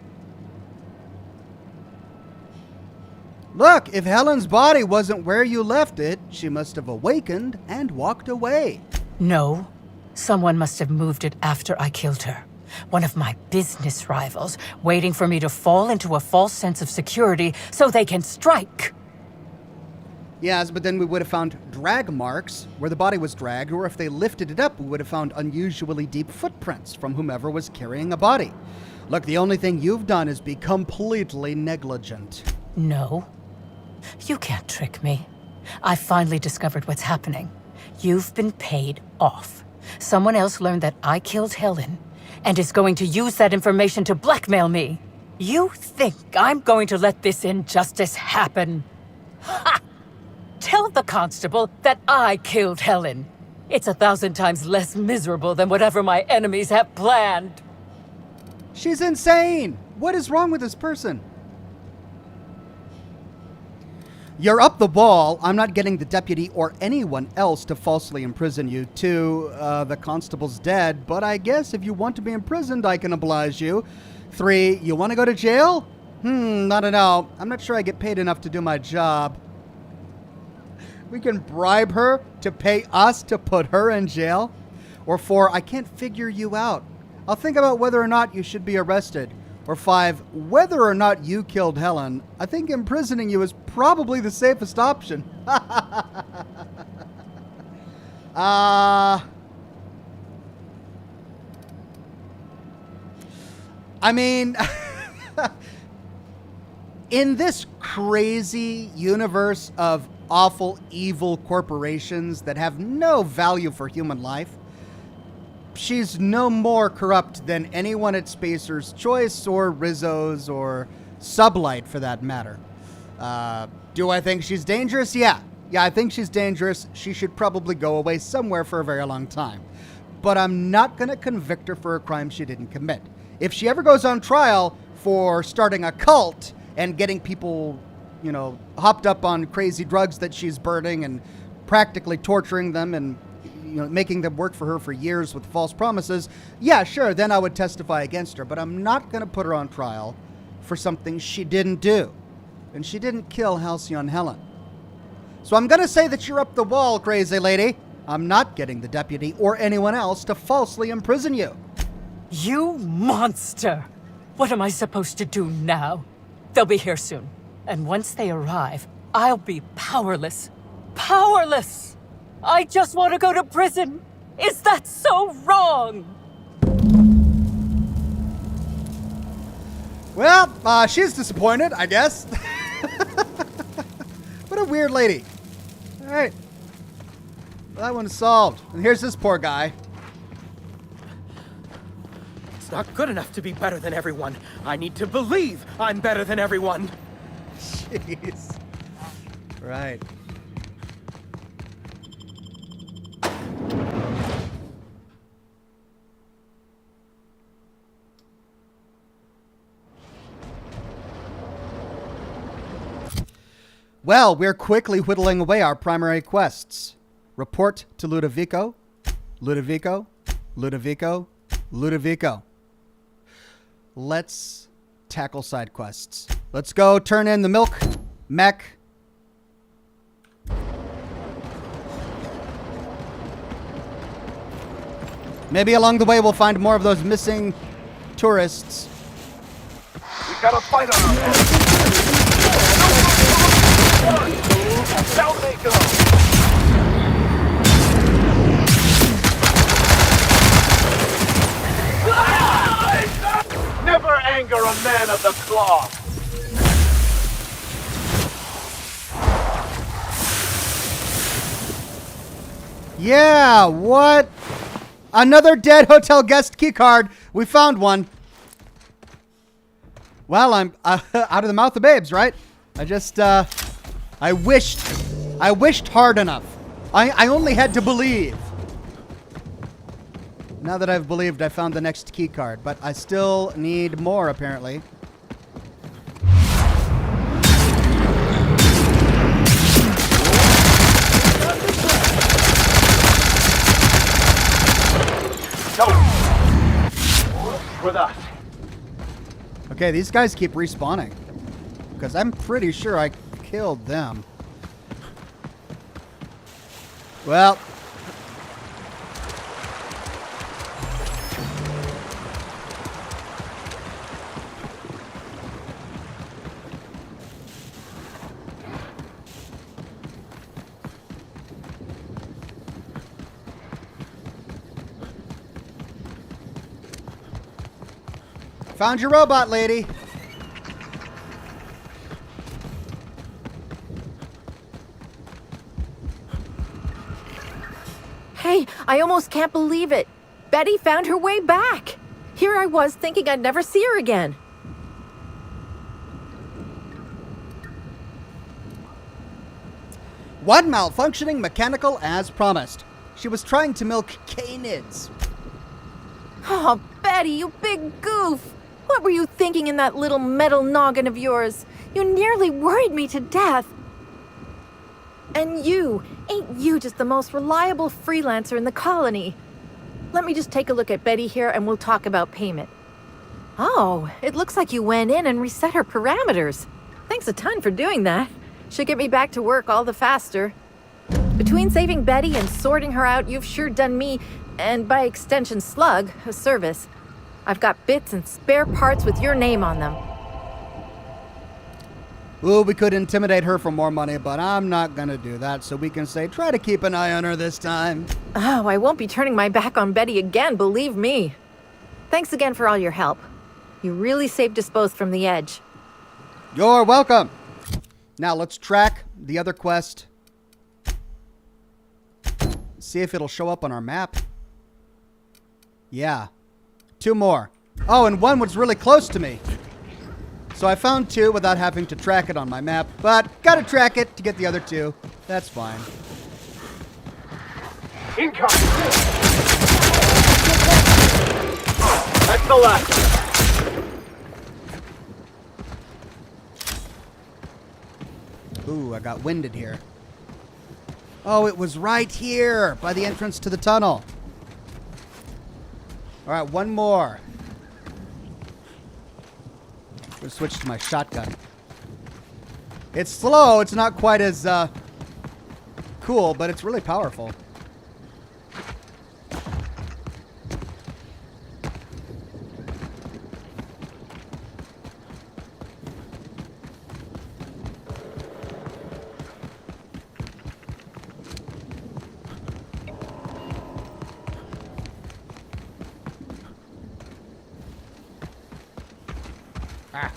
Look, if Helen's body wasn't where you left it, she must have awakened and walked away. No. Someone must have moved it after I killed her. One of my business rivals, waiting for me to fall into a false sense of security so they can strike. Yes, but then we would have found drag marks where the body was dragged, or if they lifted it up, we would have found unusually deep footprints from whomever was carrying a body. Look, the only thing you've done is be completely negligent. No. You can't trick me. I finally discovered what's happening. You've been paid off. Someone else learned that I killed Helen and is going to use that information to blackmail me. You think I'm going to let this injustice happen? Ha! Tell the constable that I killed Helen. It's 1,000 times less miserable than whatever my enemies have planned. She's insane! What is wrong with this person? You're up the wall. I'm not getting the deputy or anyone else to falsely imprison you. 2, the constable's dead, but I guess if you want to be imprisoned, I can oblige you. 3, you want to go to jail? I don't know. I'm not sure I get paid enough to do my job. We can bribe her to pay us to put her in jail. Or 4, I can't figure you out. I'll think about whether or not you should be arrested. Or 5, whether or not you killed Helen. I think imprisoning you is probably the safest option. I mean, in this crazy universe of awful, evil corporations that have no value for human life, she's no more corrupt than anyone at Spacer's Choice or Rizzo's or Sublight for that matter. Do I think she's dangerous? Yeah, I think she's dangerous. She should probably go away somewhere for a very long time. But I'm not going to convict her for a crime she didn't commit. If she ever goes on trial for starting a cult and getting people, hopped up on crazy drugs that she's burning and practically torturing them and making them work for her for years with false promises, yeah, sure, then I would testify against her. But I'm not going to put her on trial for something she didn't do. And she didn't kill Halcyon Helen. So I'm going to say that you're up the wall, crazy lady. I'm not getting the deputy or anyone else to falsely imprison you. You monster! What am I supposed to do now? They'll be here soon. And once they arrive, I'll be powerless. Powerless! I just want to go to prison. Is that so wrong? Well, she's disappointed, I guess. What a weird lady. All right. Well, that one's solved. And here's this poor guy. It's not good enough to be better than everyone. I need to believe I'm better than everyone. Jeez. Right. Well, we're quickly whittling away our primary quests. Report to Ludovico. Ludovico. Ludovico. Ludovico. Let's tackle side quests. Let's go turn in the milk mech. Maybe along the way we'll find more of those missing tourists. We got a fight on our hands. Claw. Yeah, what? Another dead hotel guest key card. We found one. Well, I'm out of the mouth of babes, right? I just, I wished hard enough. I only had to believe. Now that I've believed, I found the next key card, but I still need more, apparently. With us. Okay, these guys keep respawning. Because I'm pretty sure I killed them. Well. Found your robot, lady. Hey, I almost can't believe it. Betty found her way back. Here I was thinking I'd never see her again. One malfunctioning mechanical as promised. She was trying to milk canids. Oh, Betty, you big goof. What were you thinking in that little metal noggin of yours? You nearly worried me to death. And ain't you just the most reliable freelancer in the colony? Let me just take a look at Betty here and we'll talk about payment. Oh, it looks like you went in and reset her parameters. Thanks a ton for doing that. Should get me back to work all the faster. Between saving Betty and sorting her out, you've sure done me, and by extension Slug, a service. I've got bits and spare parts with your name on them. Ooh, we could intimidate her for more money, but I'm not gonna do that, so we can say, try to keep an eye on her this time. Oh, I won't be turning my back on Betty again, believe me. Thanks again for all your help. You really saved us both from the edge. You're welcome. Now let's track the other quest. See if it'll show up on our map. Yeah. 2 more. Oh, and one was really close to me. So I found 2 without having to track it on my map, but gotta track it to get the other 2. That's fine. Incoming! That's the last one. Ooh, I got winded here. Oh, it was right here by the entrance to the tunnel. All right, one more. I'm gonna switch to my shotgun. It's slow. It's not quite as cool, but it's really powerful. Ah.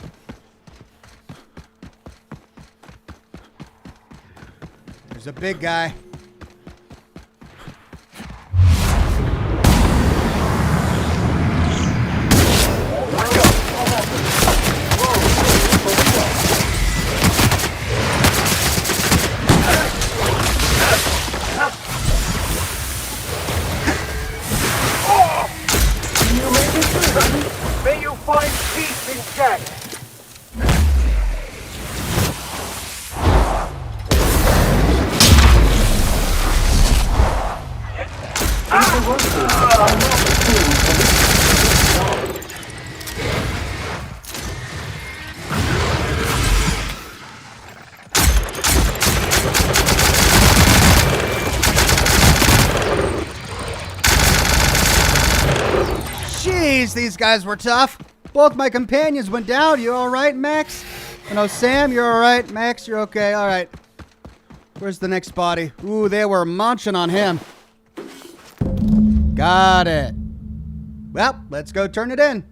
There's a big guy. May you find peace in death. Jeez, these guys were tough. Both my companions went down. You all right, Max? No, Sam, you're all right. Max, you're okay. All right. Where's the next body? Ooh, they were munching on him. Got it. Well, let's go turn it in.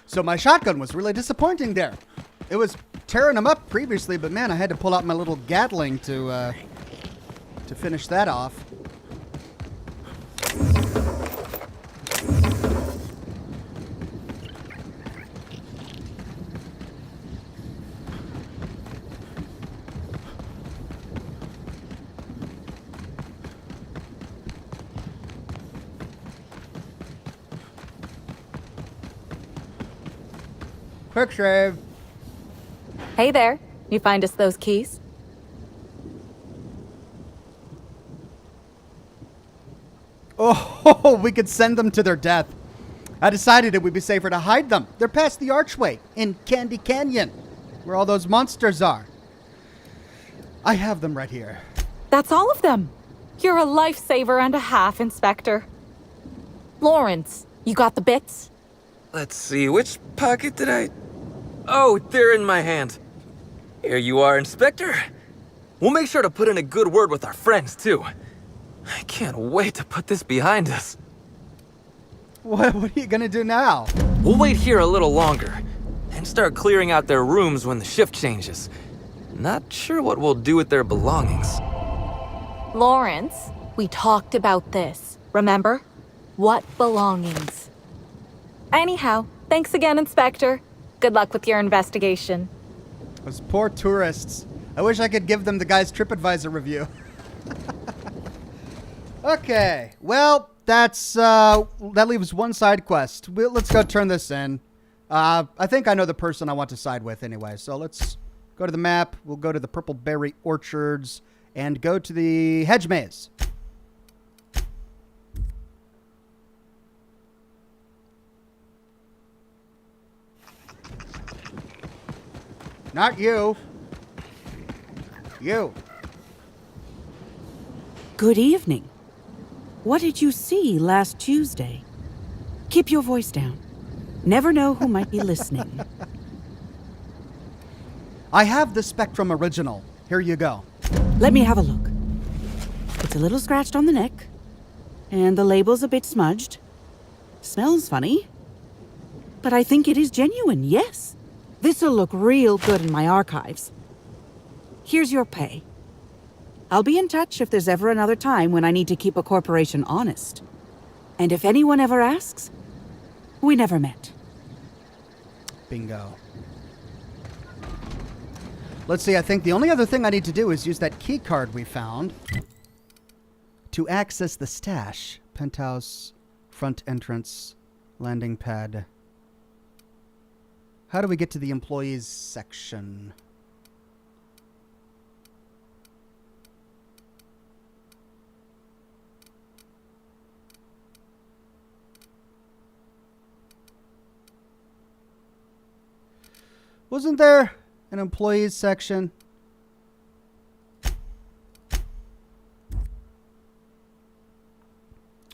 So my shotgun was really disappointing there. It was tearing them up previously, but man, I had to pull out my little Gatling to finish that off. Quick shave. Hey there. You find us those keys? Oh, we could send them to their death. I decided it would be safer to hide them. They're past the archway in Candy Canyon, where all those monsters are. I have them right here. That's all of them. You're a lifesaver and a half, Inspector. Lawrence, you got the bits? Let's see, which pocket did I... Oh, they're in my hand. Here you are, Inspector. We'll make sure to put in a good word with our friends, too. I can't wait to put this behind us. What are you gonna do now? We'll wait here a little longer and start clearing out their rooms when the shift changes. Not sure what we'll do with their belongings. Lawrence, we talked about this, remember? What belongings? Anyhow, thanks again, Inspector. Good luck with your investigation. Those poor tourists. I wish I could give them the guy's TripAdvisor review. Okay, well, that leaves one side quest. Let's go turn this in. I think I know the person I want to side with anyway, so let's go to the map. We'll go to the Purple Berry Orchards and go to the hedge maze. Not you. You. Good evening. What did you see last Tuesday? Keep your voice down. Never know who might be listening. I have the Spectrum original. Here you go. Let me have a look. It's a little scratched on the neck, and the label's a bit smudged. Smells funny, but I think it is genuine, yes. This'll look real good in my archives. Here's your pay. I'll be in touch if there's ever another time when I need to keep a corporation honest. And if anyone ever asks, we never met. Bingo. Let's see, I think the only other thing I need to do is use that key card we found to access the stash. Penthouse, front entrance, landing pad. How do we get to the employees section? Wasn't there an employees section?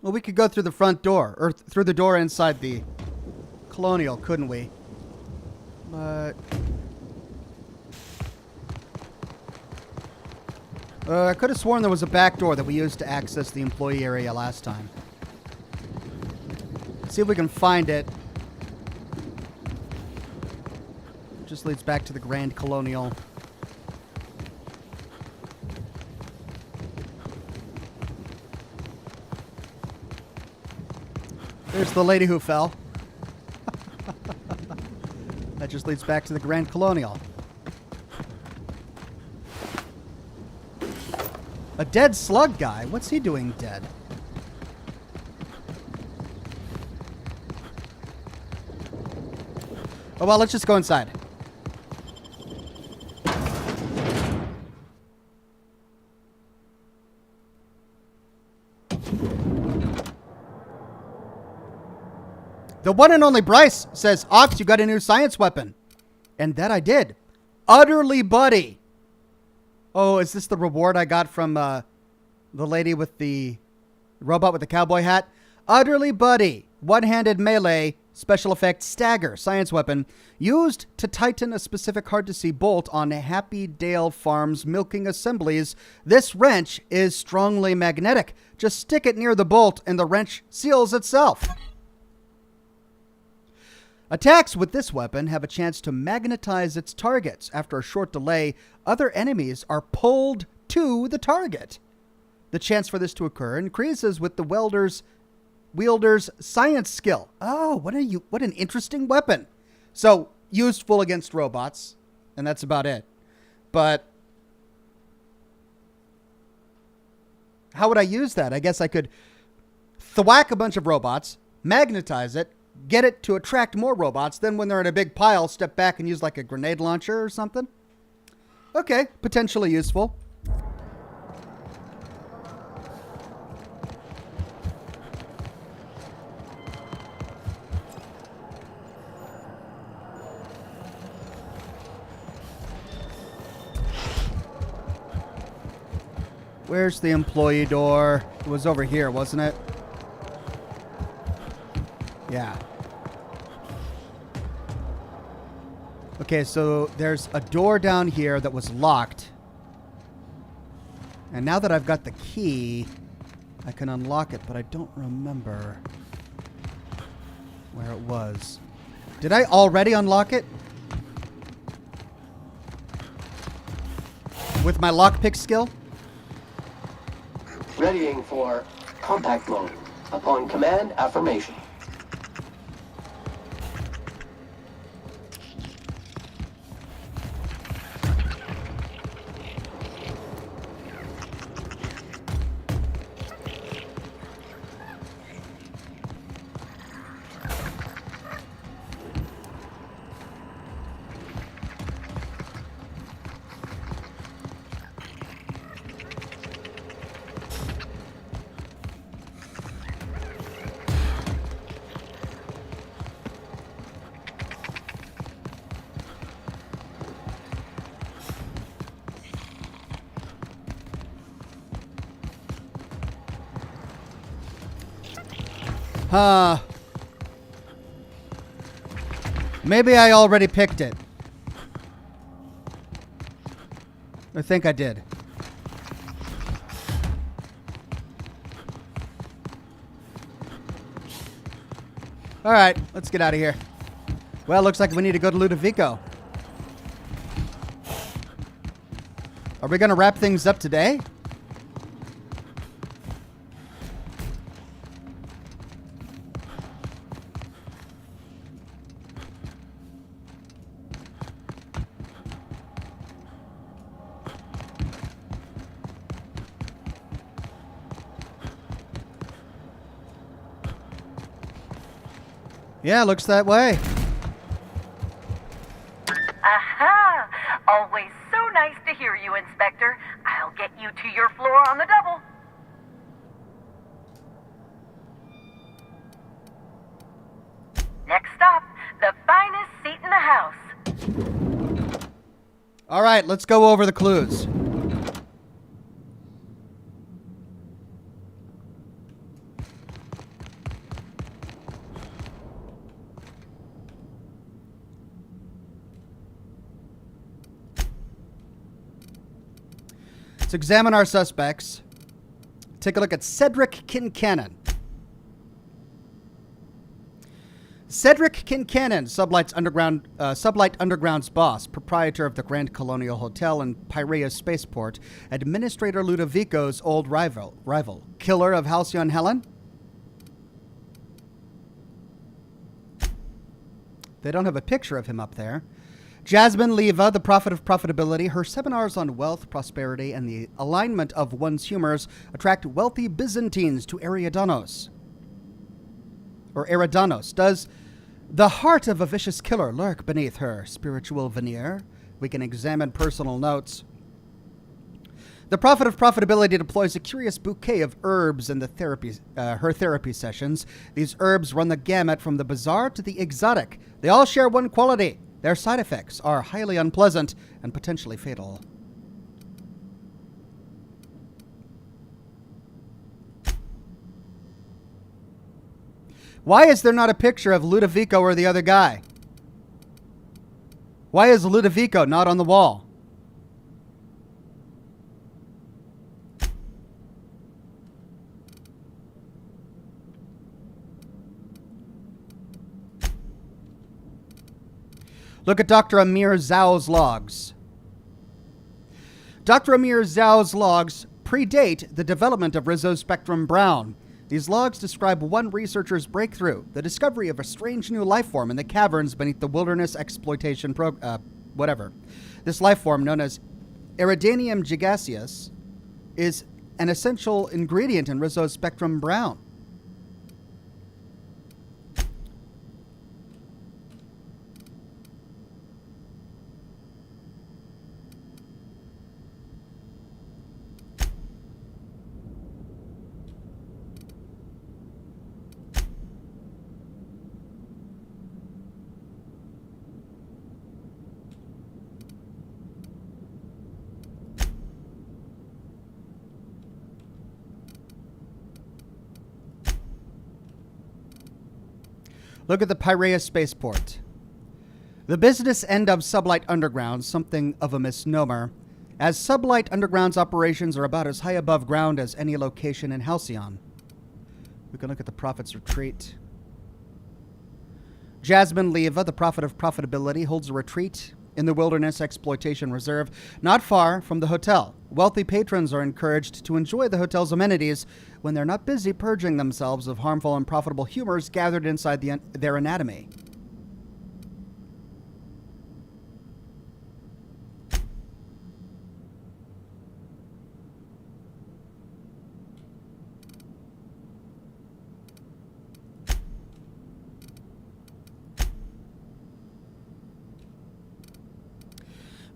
Well, we could go through the front door, or through the door inside the Colonial, couldn't we? But... I could have sworn there was a back door that we used to access the employee area last time. See if we can find it. Just leads back to the Grand Colonial. There's the lady who fell. That just leads back to the Grand Colonial. A dead slug guy? What's he doing dead? Oh well, let's just go inside. The one and only Bryce says, Ox, you got a new science weapon. And that I did. Utterly Buddy. Oh, is this the reward I got from the lady with the robot with the cowboy hat? Utterly Buddy. One-handed melee, special effect stagger, science weapon. Used to tighten a specific hard-to-see bolt on Happy Dale Farms milking assemblies. This wrench is strongly magnetic. Just stick it near the bolt and the wrench seals itself. Attacks with this weapon have a chance to magnetize its targets. After a short delay, other enemies are pulled to the target. The chance for this to occur increases with the wielder's science skill. Oh, what an interesting weapon. So, useful against robots, and that's about it. But how would I use that? I guess I could thwack a bunch of robots, magnetize it, get it to attract more robots, then when they're in a big pile, step back and use like a grenade launcher or something. Okay, potentially useful. Where's the employee door? It was over here, wasn't it? Yeah. Okay, so there's a door down here that was locked. And now that I've got the key, I can unlock it, but I don't remember where it was. Did I already unlock it? With my lockpick skill? Readying for compact mode. Upon command, affirmation. Maybe I already picked it. I think I did. All right, let's get out of here. Well, looks like we need to go to Ludovico. Are we going to wrap things up today? Yeah, looks that way. Aha! Always so nice to hear you, Inspector. I'll get you to your floor on the double. Next stop, the finest seat in the house. All right, let's go over the clues. Let's examine our suspects. Take a look at Cedric Kincannon. Cedric Kincannon, Sublight Underground's boss, proprietor of the Grand Colonial Hotel and Piraeus Spaceport, Administrator Ludovico's old rival, killer of Halcyon Helen. They don't have a picture of him up there. Jasmine Leva, the prophet of profitability. Her seminars on wealth, prosperity, and the alignment of one's humors attract wealthy Byzantines to Eridanos. Does the heart of a vicious killer lurk beneath her spiritual veneer? We can examine personal notes. The prophet of profitability deploys a curious bouquet of herbs in her therapy sessions. These herbs run the gamut from the bizarre to the exotic. They all share one quality. Their side effects are highly unpleasant and potentially fatal. Why is there not a picture of Ludovico or the other guy? Why is Ludovico not on the wall? Look at Dr. Amir Zhao's logs. Dr. Amir Zhao's logs predate the development of Rizzo's Spectrum Brown. These logs describe one researcher's breakthrough, the discovery of a strange new life form in the caverns beneath the wilderness exploitation whatever. This life form, known as Eridanium gigaseus, is an essential ingredient in Rizzo's Spectrum Brown. Look at the Piraeus spaceport. The business end of Sublight Underground, something of a misnomer, as Sublight Underground's operations are about as high above ground as any location in Halcyon. We can look at the Prophet's retreat. Jasmine Leva, the Prophet of Profitability, holds a retreat in the Wilderness Exploitation Reserve, not far from the hotel. Wealthy patrons are encouraged to enjoy the hotel's amenities when they're not busy purging themselves of harmful and profitable humors gathered inside their anatomy.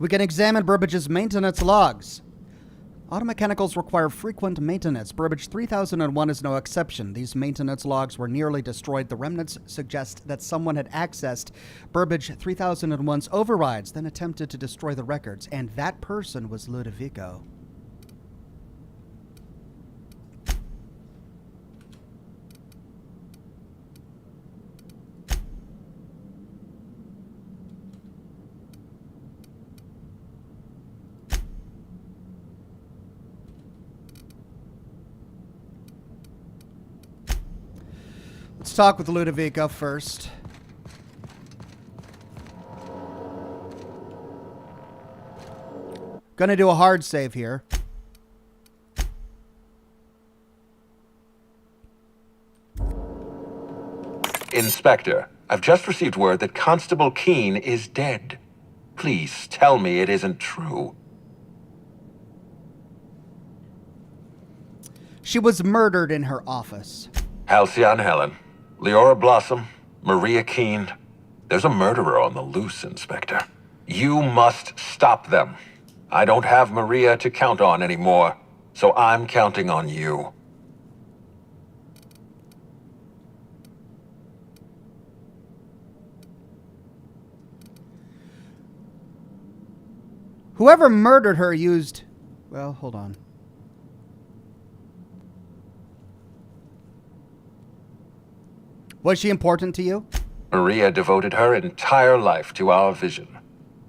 We can examine Burbage's maintenance logs. Automechanicals require frequent maintenance. Burbage 3001 is no exception. These maintenance logs were nearly destroyed. The remnants suggest that someone had accessed Burbage 3001's overrides, then attempted to destroy the records, and that person was Ludovico. Let's talk with Ludovico first. Gonna do a hard save here. Inspector, I've just received word that Constable Keene is dead. Please tell me it isn't true. She was murdered in her office. Halcyon Helen, Leora Blossom, Maria Keene. There's a murderer on the loose, Inspector. You must stop them. I don't have Maria to count on anymore, so I'm counting on you. Whoever murdered her used... Well, hold on. Was she important to you? Maria devoted her entire life to our vision.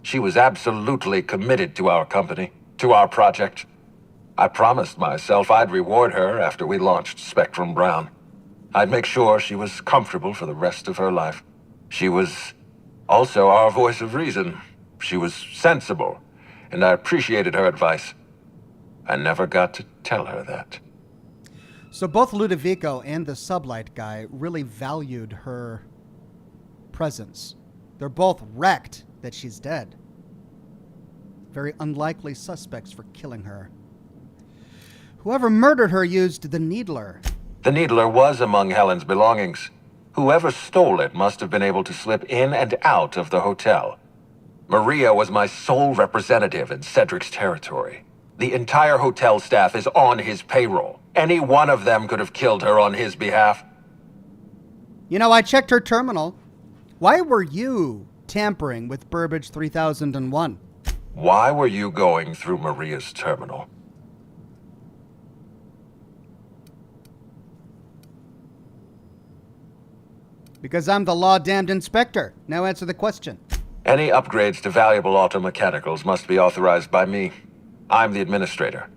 She was absolutely committed to our company, to our project. I promised myself I'd reward her after we launched Spectrum Brown. I'd make sure she was comfortable for the rest of her life. She was also our voice of reason. She was sensible, and I appreciated her advice. I never got to tell her that. So both Ludovico and the Sublight guy really valued her presence. They're both wrecked that she's dead. Very unlikely suspects for killing her. Whoever murdered her used the Needler. The Needler was among Helen's belongings. Whoever stole it must have been able to slip in and out of the hotel. Maria was my sole representative in Cedric's territory. The entire hotel staff is on his payroll. Any one of them could have killed her on his behalf. You know, I checked her terminal. Why were you tampering with Burbage 3001? Why were you going through Maria's terminal? Because I'm the law-damned inspector. Now answer the question. Any upgrades to valuable automechanicals must be authorized by me. I'm the administrator.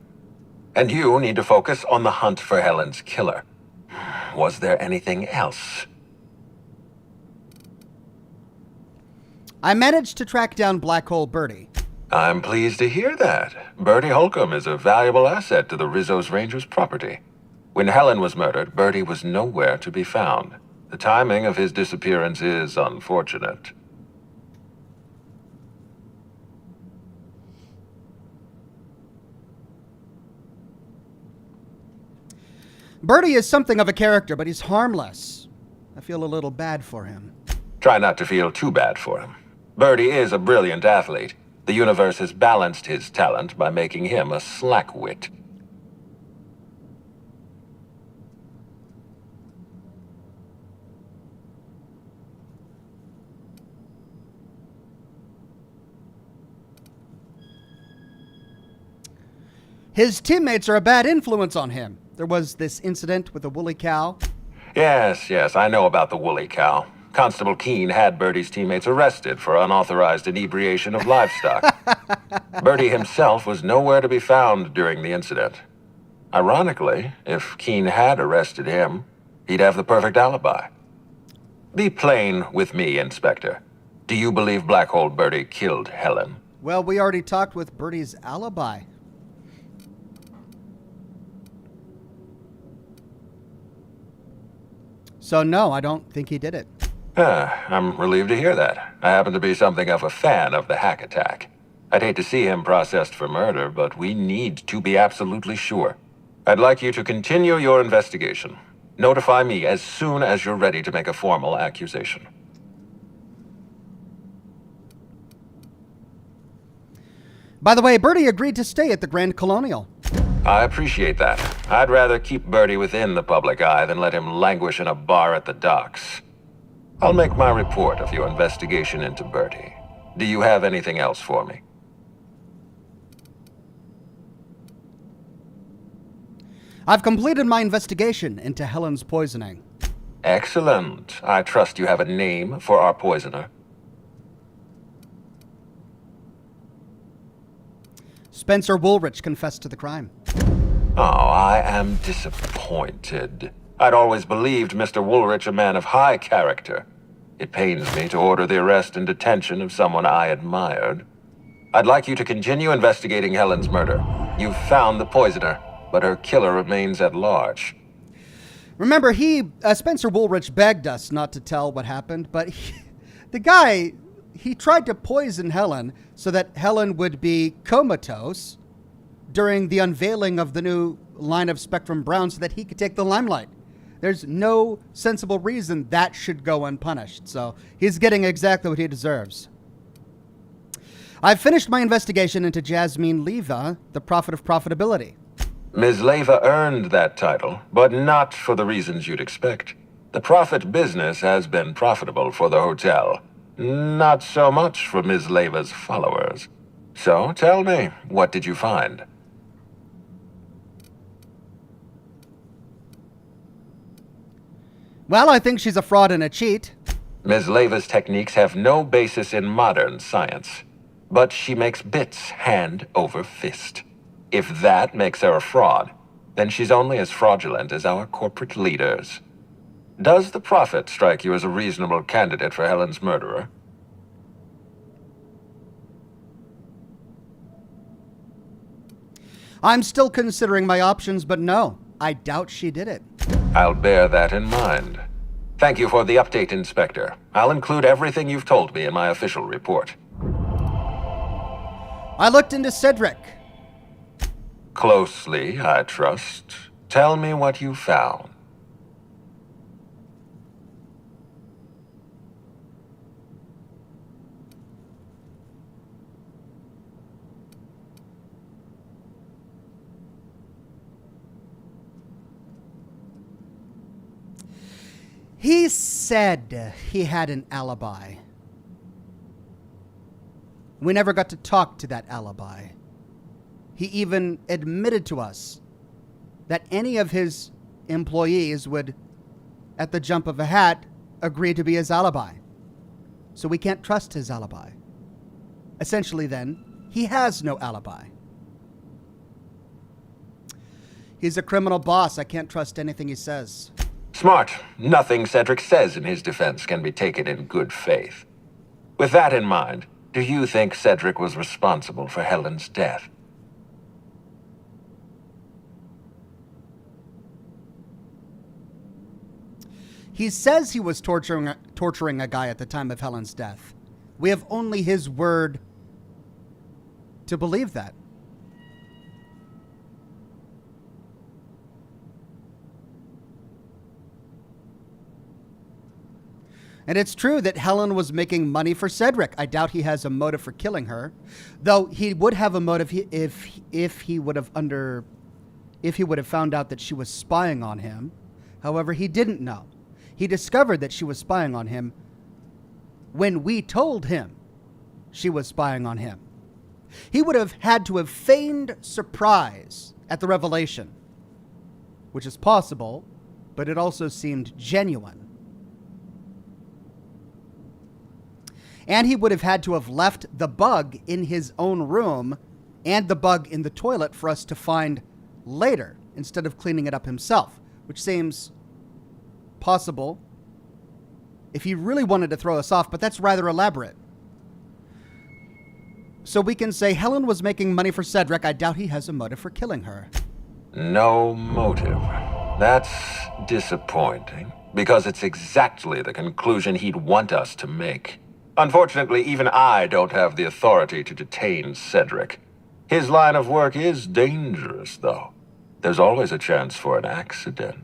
And you need to focus on the hunt for Helen's killer. Was there anything else? I managed to track down Black Hole Birdie. I'm pleased to hear that. Bertie Holcomb is a valuable asset to the Rizzo's Rangers property. When Helen was murdered, Bertie was nowhere to be found. The timing of his disappearance is unfortunate. Bertie is something of a character, but he's harmless. I feel a little bad for him. Try not to feel too bad for him. Bertie is a brilliant athlete. The universe has balanced his talent by making him a slackwit. His teammates are a bad influence on him. There was this incident with a woolly cow. Yes, I know about the woolly cow. Constable Keene had Bertie's teammates arrested for unauthorized inebriation of livestock. Bertie himself was nowhere to be found during the incident. Ironically, if Keene had arrested him, he'd have the perfect alibi. Be plain with me, Inspector. Do you believe Black Hole Bertie killed Helen? Well, we already talked with Bertie's alibi. So no, I don't think he did it. I'm relieved to hear that. I happen to be something of a fan of the hack attack. I'd hate to see him processed for murder, but we need to be absolutely sure. I'd like you to continue your investigation. Notify me as soon as you're ready to make a formal accusation. By the way, Bertie agreed to stay at the Grand Colonial. I appreciate that. I'd rather keep Bertie within the public eye than let him languish in a bar at the docks. I'll make my report of your investigation into Bertie. Do you have anything else for me? I've completed my investigation into Helen's poisoning. Excellent. I trust you have a name for our poisoner. Spencer Woolrich confessed to the crime. Oh, I am disappointed. I'd always believed Mr. Woolrich a man of high character. It pains me to order the arrest and detention of someone I admired. I'd like you to continue investigating Helen's murder. You've found the poisoner, but her killer remains at large. Remember, Spencer Woolrich begged us not to tell what happened, but the guy, he tried to poison Helen so that Helen would be comatose during the unveiling of the new line of Spectrum Brown so that he could take the limelight. There's no sensible reason that should go unpunished, so he's getting exactly what he deserves. I've finished my investigation into Jasmine Leva, the Prophet of Profitability. Ms. Leva earned that title, but not for the reasons you'd expect. The Prophet business has been profitable for the hotel. Not so much for Ms. Leva's followers. So tell me, what did you find? Well, I think she's a fraud and a cheat. Ms. Leva's techniques have no basis in modern science, but she makes bits hand over fist. If that makes her a fraud, then she's only as fraudulent as our corporate leaders. Does the Prophet strike you as a reasonable candidate for Helen's murderer? I'm still considering my options, but no, I doubt she did it. I'll bear that in mind. Thank you for the update, Inspector. I'll include everything you've told me in my official report. I looked into Cedric. Closely, I trust. Tell me what you found. He said he had an alibi. We never got to talk to that alibi. He even admitted to us that any of his employees would, at the jump of a hat, agree to be his alibi. So we can't trust his alibi. Essentially, then, he has no alibi. He's a criminal boss. I can't trust anything he says. Smart. Nothing Cedric says in his defense can be taken in good faith. With that in mind, do you think Cedric was responsible for Helen's death? He says he was torturing a guy at the time of Helen's death. We have only his word to believe that. And it's true that Helen was making money for Cedric. I doubt he has a motive for killing her, though he would have a motive if he would have found out that she was spying on him. However, he didn't know. He discovered that she was spying on him when we told him she was spying on him. He would have had to have feigned surprise at the revelation, which is possible, but it also seemed genuine. And he would have had to have left the bug in his own room and the bug in the toilet for us to find later, instead of cleaning it up himself, which seems possible if he really wanted to throw us off, but that's rather elaborate. So we can say Helen was making money for Cedric. I doubt he has a motive for killing her. No motive. That's disappointing, because it's exactly the conclusion he'd want us to make. Unfortunately, even I don't have the authority to detain Cedric. His line of work is dangerous, though. There's always a chance for an accident.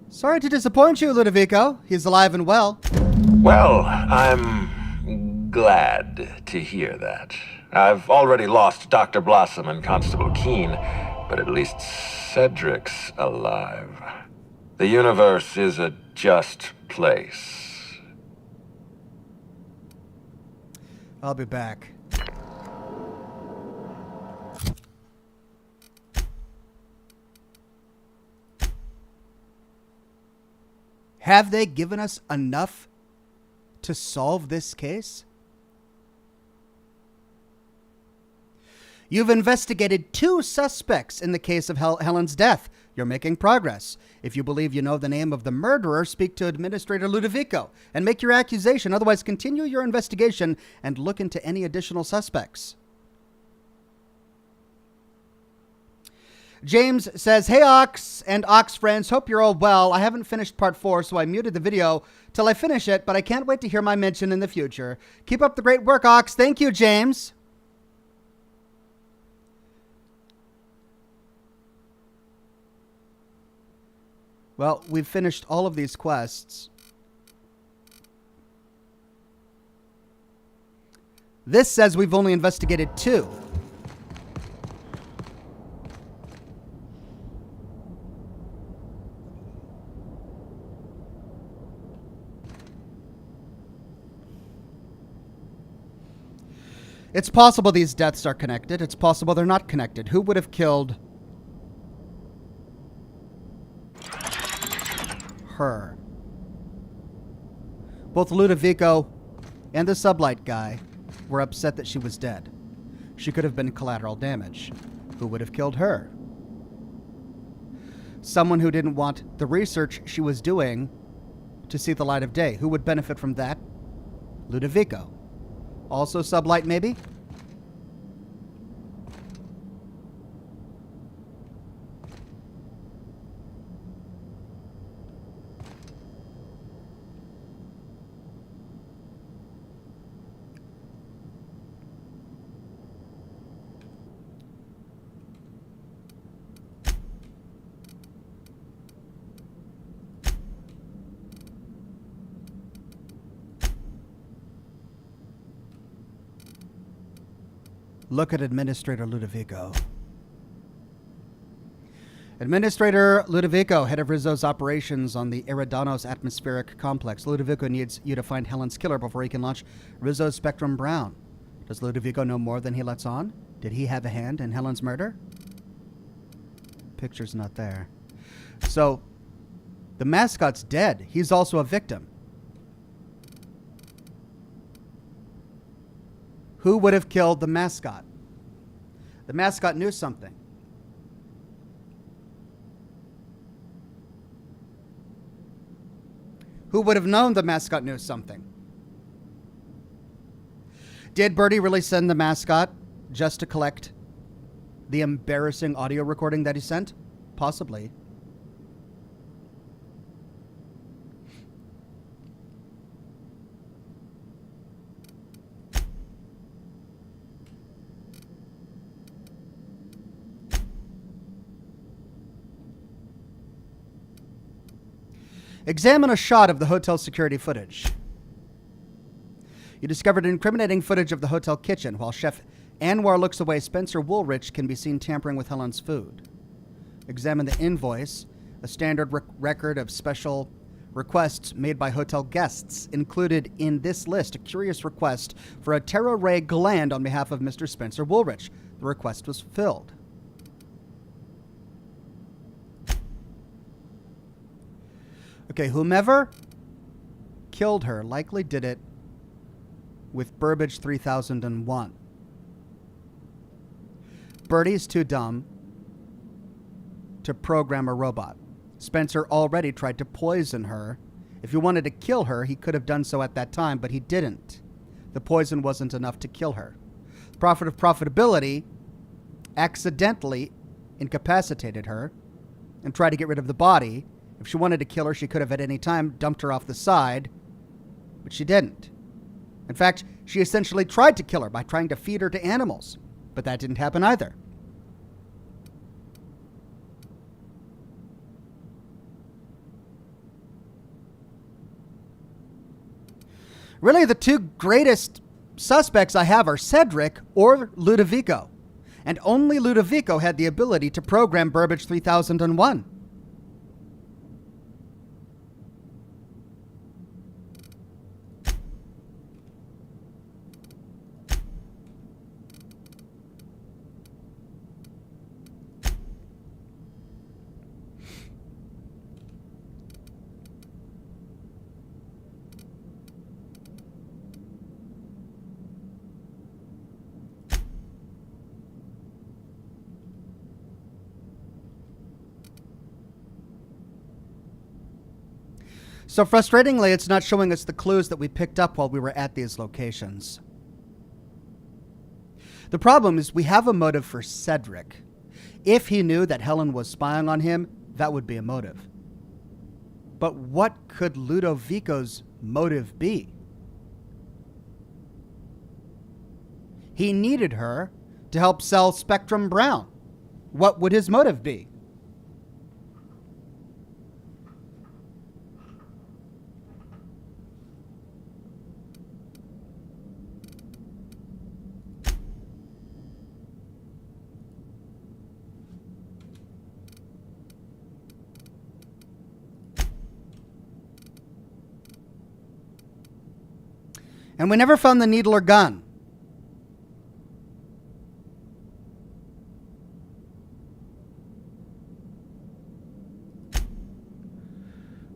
Sorry to disappoint you, Ludovico. He's alive and well. Well, I'm glad to hear that. I've already lost Dr. Blossom and Constable Keene, but at least Cedric's alive. The universe is a just place. I'll be back. Have they given us enough to solve this case? You've investigated 2 suspects in the case of Helen's death. You're making progress. If you believe you know the name of the murderer, speak to Administrator Ludovico and make your accusation. Otherwise, continue your investigation and look into any additional suspects. James says, hey Ox and Ox friends, hope you're all well. I haven't finished part 4, so I muted the video till I finish it, but I can't wait to hear my mention in the future. Keep up the great work, Ox. Thank you, James. Well, we've finished all of these quests. This says we've only investigated 2. It's possible these deaths are connected. It's possible they're not connected. Who would have killed her? Both Ludovico and the sublight guy were upset that she was dead. She could have been collateral damage. Who would have killed her? Someone who didn't want the research she was doing to see the light of day. Who would benefit from that? Ludovico. Also sublight, maybe? Look at Administrator Ludovico. Administrator Ludovico, head of Rizzo's operations on the Eridanos atmospheric complex. Ludovico needs you to find Helen's killer before he can launch Rizzo's Spectrum Brown. Does Ludovico know more than he lets on? Did he have a hand in Helen's murder? Picture's not there. So, the mascot's dead. He's also a victim. Who would have killed the mascot? The mascot knew something. Who would have known the mascot knew something? Did Birdie really send the mascot just to collect the embarrassing audio recording that he sent? Possibly. Examine a shot of the hotel security footage. You discovered incriminating footage of the hotel kitchen. While Chef Anwar looks away, Spencer Woolrich can be seen tampering with Helen's food. Examine the invoice, a standard record of special requests made by hotel guests. Included in this list, a curious request for a Terra Ray gland on behalf of Mr. Spencer Woolrich. The request was filled. Okay, whomever killed her likely did it with Burbage 3001. Birdie's too dumb to program a robot. Spencer already tried to poison her. If he wanted to kill her, he could have done so at that time, but he didn't. The poison wasn't enough to kill her. Prophet of Profitability accidentally incapacitated her and tried to get rid of the body. If she wanted to kill her, she could have at any time dumped her off the side, but she didn't. In fact, she essentially tried to kill her by trying to feed her to animals, but that didn't happen either. Really, the two greatest suspects I have are Cedric or Ludovico, and only Ludovico had the ability to program Burbage 3001. So frustratingly, it's not showing us the clues that we picked up while we were at these locations. The problem is we have a motive for Cedric. If he knew that Helen was spying on him, that would be a motive. But what could Ludovico's motive be? He needed her to help sell Spectrum Brown. What would his motive be? And we never found the needle or gun.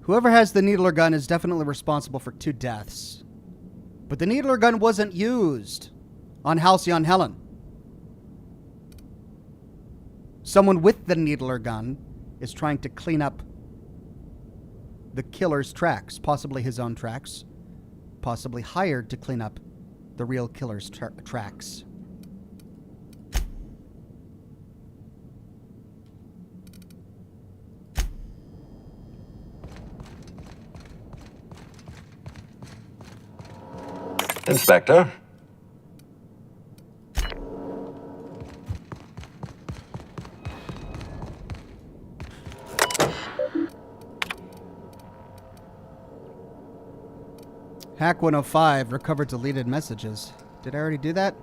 Whoever has the needle or gun is definitely responsible for 2 deaths. But the needle or gun wasn't used on Halcyon Helen. Someone with the needle or gun is trying to clean up the killer's tracks, possibly his own tracks, possibly hired to clean up the real killer's tracks. Inspector? Hack 105, recover deleted messages. Did I already do that?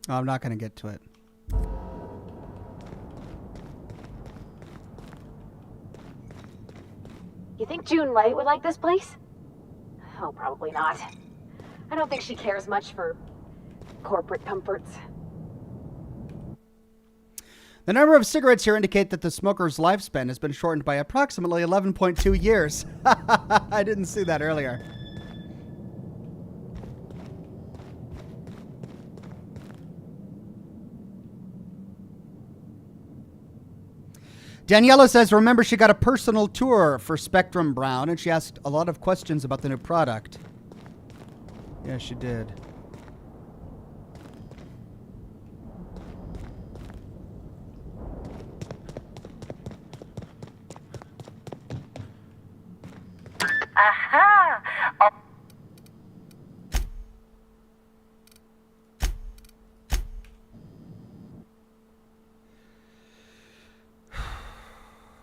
Oh, I'm not going to get to it. You think June Light would like this place? Oh, probably not. I don't think she cares much for corporate comforts. The number of cigarettes here indicate that the smoker's lifespan has been shortened by approximately 11.2 years. I didn't see that earlier. Daniela says, remember she got a personal tour for Spectrum Brown and she asked a lot of questions about the new product. Yeah, she did. Aha! Oh.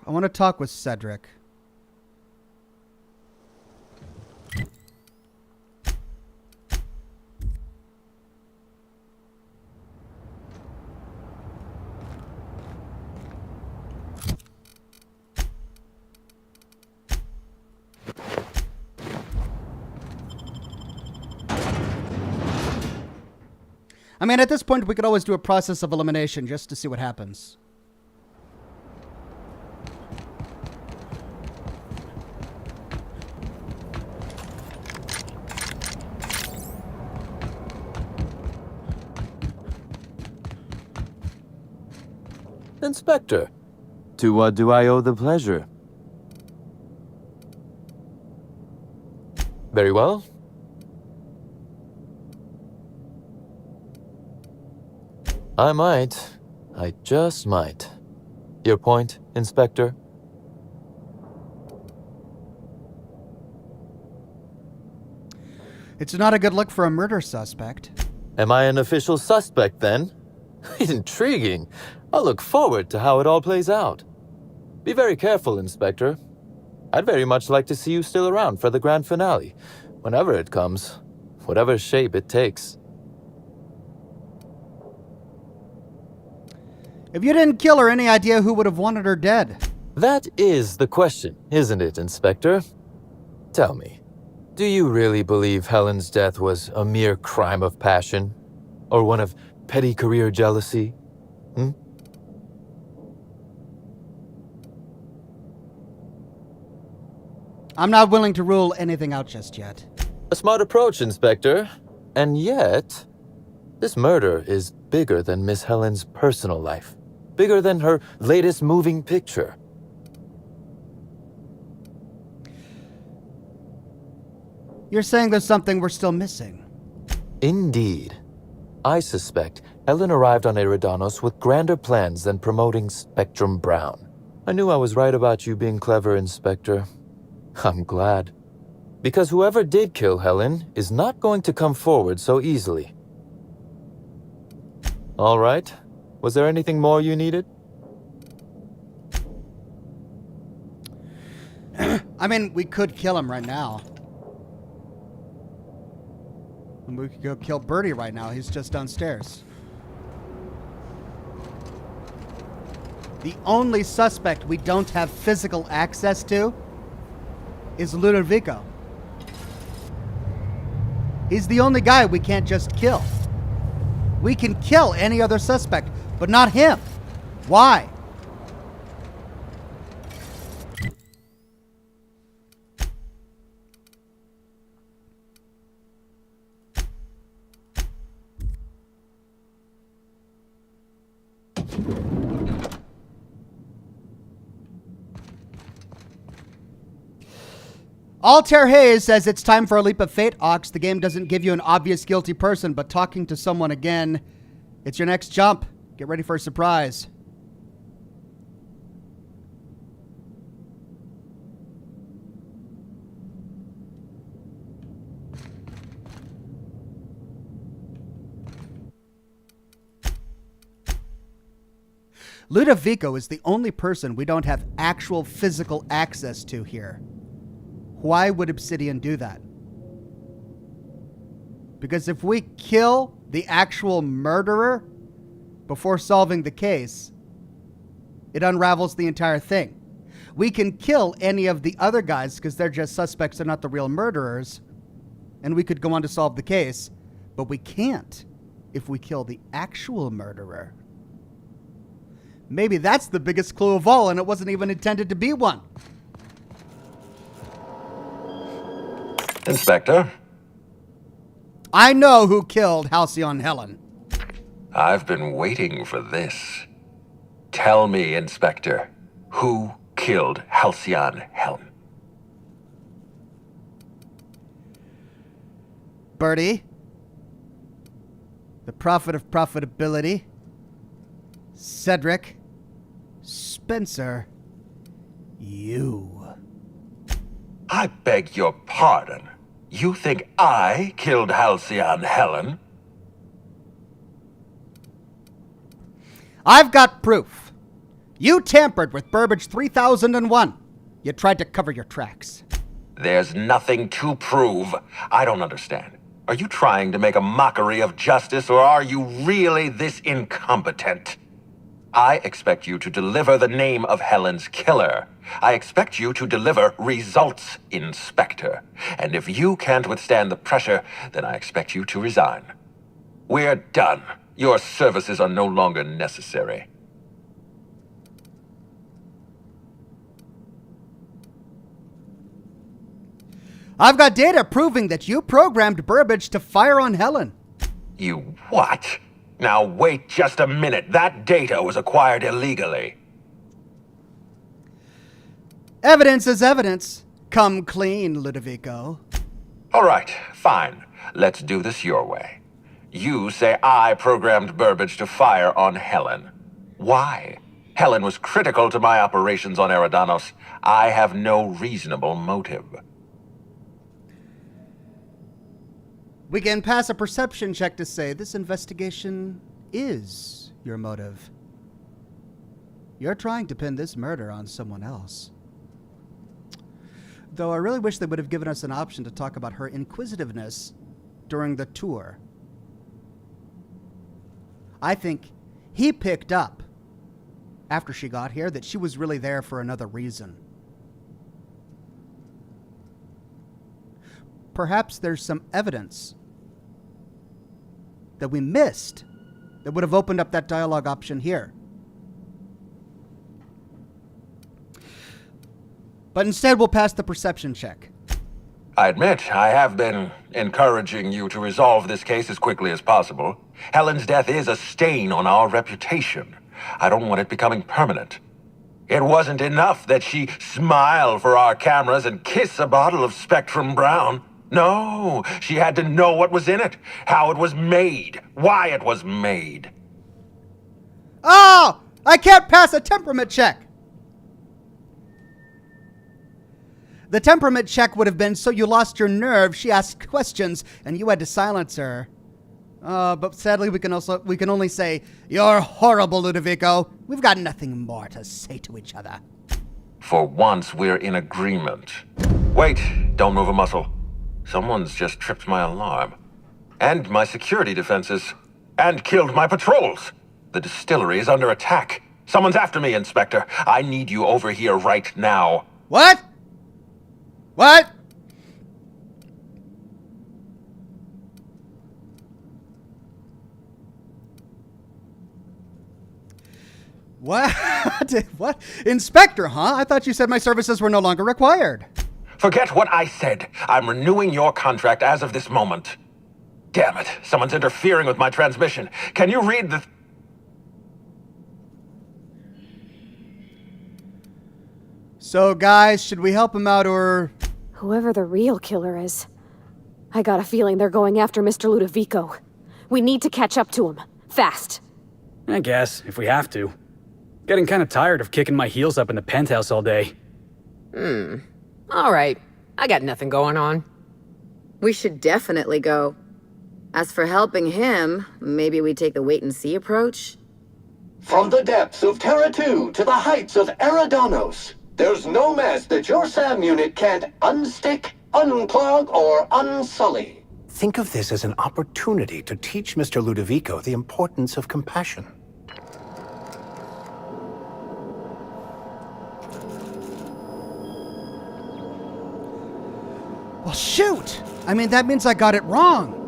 I want to talk with Cedric. I mean, at this point, we could always do a process of elimination just to see what happens. Inspector, to what do I owe the pleasure? Very well. I just might. Your point, Inspector? It's not a good look for a murder suspect. Am I an official suspect then? Intriguing. I'll look forward to how it all plays out. Be very careful, Inspector. I'd very much like to see you still around for the grand finale, whenever it comes, whatever shape it takes. If you didn't kill her, any idea who would have wanted her dead? That is the question, isn't it, Inspector? Tell me, do you really believe Helen's death was a mere crime of passion? Or one of petty career jealousy? I'm not willing to rule anything out just yet. A smart approach, Inspector. And yet, this murder is bigger than Miss Helen's personal life. Bigger than her latest moving picture. You're saying there's something we're still missing? Indeed. I suspect Helen arrived on Eridanos with grander plans than promoting Spectrum Brown. I knew I was right about you being clever, Inspector. I'm glad. Because whoever did kill Helen is not going to come forward so easily. All right. Was there anything more you needed? I mean, we could kill him right now. And we could go kill Bertie right now. He's just downstairs. The only suspect we don't have physical access to is Ludovico. He's the only guy we can't just kill. We can kill any other suspect, but not him. Why? Altair Hayes says it's time for a leap of fate, Ox. The game doesn't give you an obvious guilty person, but talking to someone again, it's your next jump. Get ready for a surprise. Ludovico is the only person we don't have actual physical access to here. Why would Obsidian do that? Because if we kill the actual murderer before solving the case, it unravels the entire thing. We can kill any of the other guys because they're just suspects, they're not the real murderers, and we could go on to solve the case, but we can't if we kill the actual murderer. Maybe that's the biggest clue of all, and it wasn't even intended to be one. Inspector? I know who killed Halcyon Helen. I've been waiting for this. Tell me, Inspector, who killed Halcyon Helen? Bertie, the prophet of profitability, Cedric, Spencer, you. I beg your pardon. You think I killed Halcyon Helen? I've got proof. You tampered with Burbage 3001. You tried to cover your tracks. There's nothing to prove. I don't understand. Are you trying to make a mockery of justice, or are you really this incompetent? I expect you to deliver the name of Helen's killer. I expect you to deliver results, Inspector. And if you can't withstand the pressure, then I expect you to resign. We're done. Your services are no longer necessary. I've got data proving that you programmed Burbage to fire on Helen. You what? Now wait just a minute. That data was acquired illegally. Evidence is evidence. Come clean, Ludovico. All right, fine. Let's do this your way. You say I programmed Burbage to fire on Helen. Why? Helen was critical to my operations on Eridanos. I have no reasonable motive. We can pass a perception check to say this investigation is your motive. You're trying to pin this murder on someone else. Though I really wish they would have given us an option to talk about her inquisitiveness during the tour. I think he picked up after she got here that she was really there for another reason. Perhaps there's some evidence that we missed that would have opened up that dialogue option here. But instead, we'll pass the perception check. I admit, I have been encouraging you to resolve this case as quickly as possible. Helen's death is a stain on our reputation. I don't want it becoming permanent. It wasn't enough that she smile for our cameras and kiss a bottle of Spectrum Brown. No, she had to know what was in it, how it was made, why it was made. Oh! I can't pass a temperament check! The temperament check would have been so you lost your nerve, she asked questions, and you had to silence her. But sadly, we can only say, "You're horrible, Ludovico. We've got nothing more to say to each other." For once, we're in agreement. Wait, don't move a muscle. Someone's just tripped my alarm. And my security defenses. And killed my patrols. The distillery is under attack. Someone's after me, Inspector. I need you over here right now. What? What? What? What? Inspector, huh? I thought you said my services were no longer required. Forget what I said. I'm renewing your contract as of this moment. Damn it. Someone's interfering with my transmission. Can you read the... So, guys, should we help him out or... Whoever the real killer is, I got a feeling they're going after Mr. Ludovico. We need to catch up to him. Fast. I guess, if we have to. Getting kind of tired of kicking my heels up in the penthouse all day. All right. I got nothing going on. We should definitely go. As for helping him, maybe we take the wait-and-see approach? From the depths of Terra 2 to the heights of Eridanos, there's no mess that your SAM unit can't unstick, unclog, or unsully. Think of this as an opportunity to teach Mr. Ludovico the importance of compassion. Well, shoot! I mean, that means I got it wrong.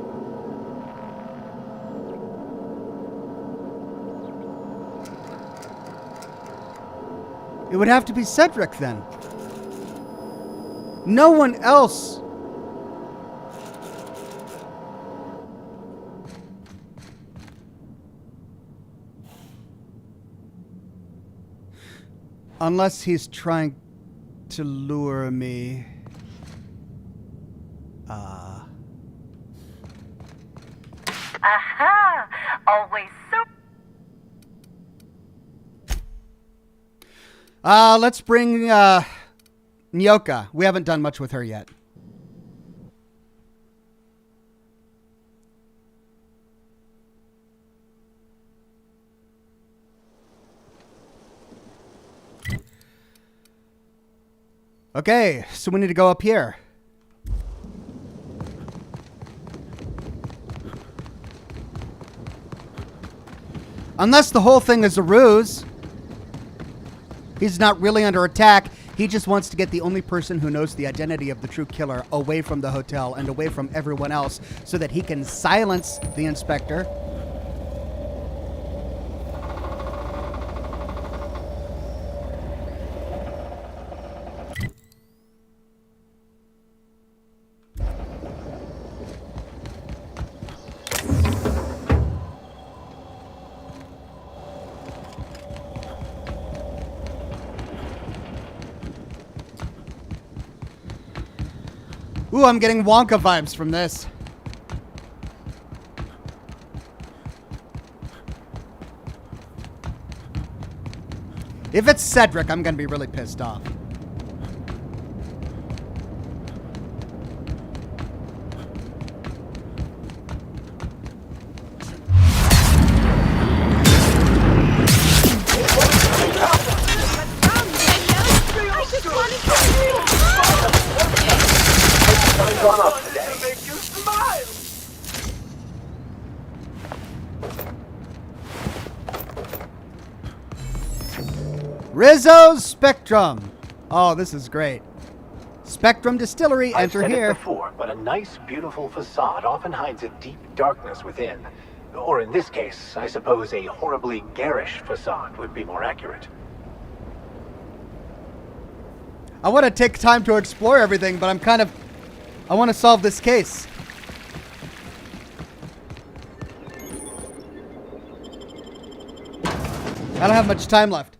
It would have to be Cedric then. No one else. Unless he's trying to lure me. Aha! Always so. Let's bring Nyoka. We haven't done much with her yet. Okay, so we need to go up here. Unless the whole thing is a ruse. He's not really under attack. He just wants to get the only person who knows the identity of the true killer away from the hotel and away from everyone else so that he can silence the inspector. Ooh, I'm getting Wonka vibes from this. If it's Cedric, I'm going to be really pissed off. Rizzo's Spectrum. Oh, this is great. Spectrum Distillery, I've enter said here. it before, but a nice, beautiful facade often hides a deep darkness within. Or in this case, I suppose a horribly garish facade would be more accurate. I want to take time to explore everything, but I want to solve this case. I don't have much time left.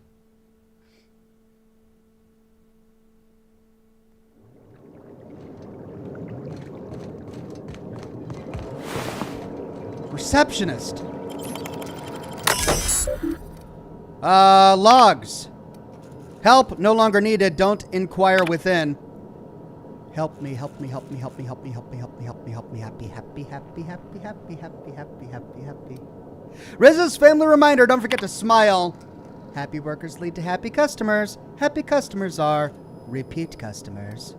Receptionist. Logs. Help no longer needed. Don't inquire within. Help me, help me, help me, help me, help me, help me, help me, help me, help me, happy, happy, happy, happy, happy, happy, happy, happy, happy. Rizzo's family reminder, don't forget to smile. Happy workers lead to happy customers. Happy customers are repeat customers.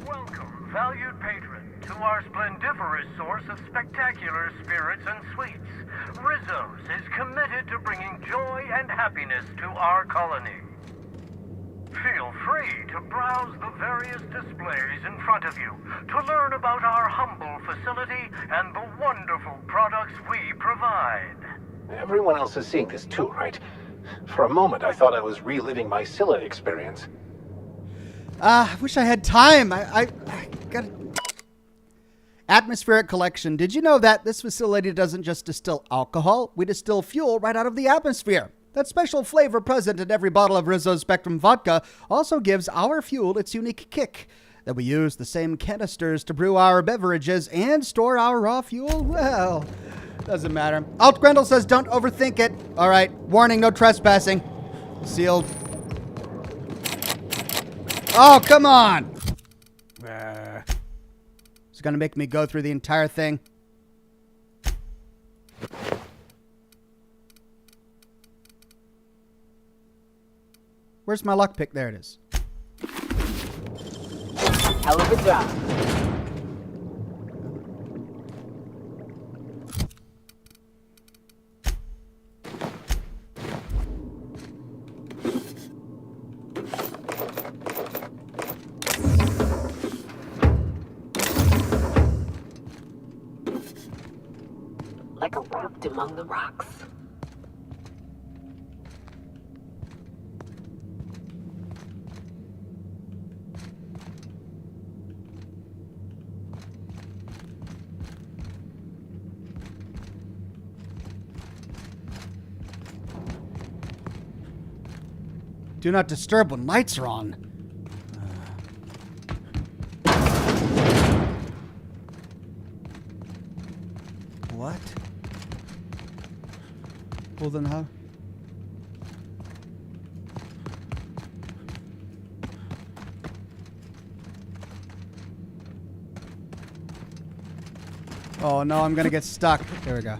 Welcome, valued patron, to our splendiferous source of spectacular spirits and sweets. Rizzo's is committed to bringing joy and happiness to our colony. Feel free to browse the various displays in front of you to learn about our humble facility and the wonderful products we provide. Everyone else is seeing this too, right? For a moment, I thought I was reliving my Scylla experience. I wish I had time. I got Atmospheric collection. Did you know that this facility doesn't just distill alcohol? We distill fuel right out of the atmosphere. That special flavor present in every bottle of Rizzo's Spectrum vodka also gives our fuel its unique kick. That we use the same canisters to brew our beverages and store our raw fuel? Well, doesn't matter. Alt Grendel says don't overthink it. All right, warning, no trespassing. Sealed. Oh, come on. It's going to make me go through the entire thing. Where's my lockpick? There it is. Hell of a job. Like a raft among the rocks. Do not disturb when lights are on. What? Well then how? Oh no, I'm gonna get stuck. There we go.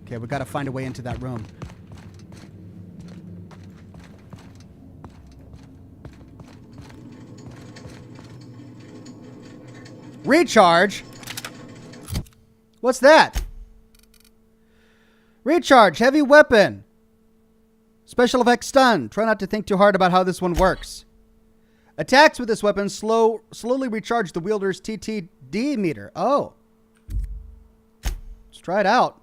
Okay, we gotta find a way into that room. Recharge? What's that? Recharge, heavy weapon. Special effects stun. Try not to think too hard about how this one works. Attacks with this weapon slowly recharge the wielder's TTD meter. Oh. Let's try it out.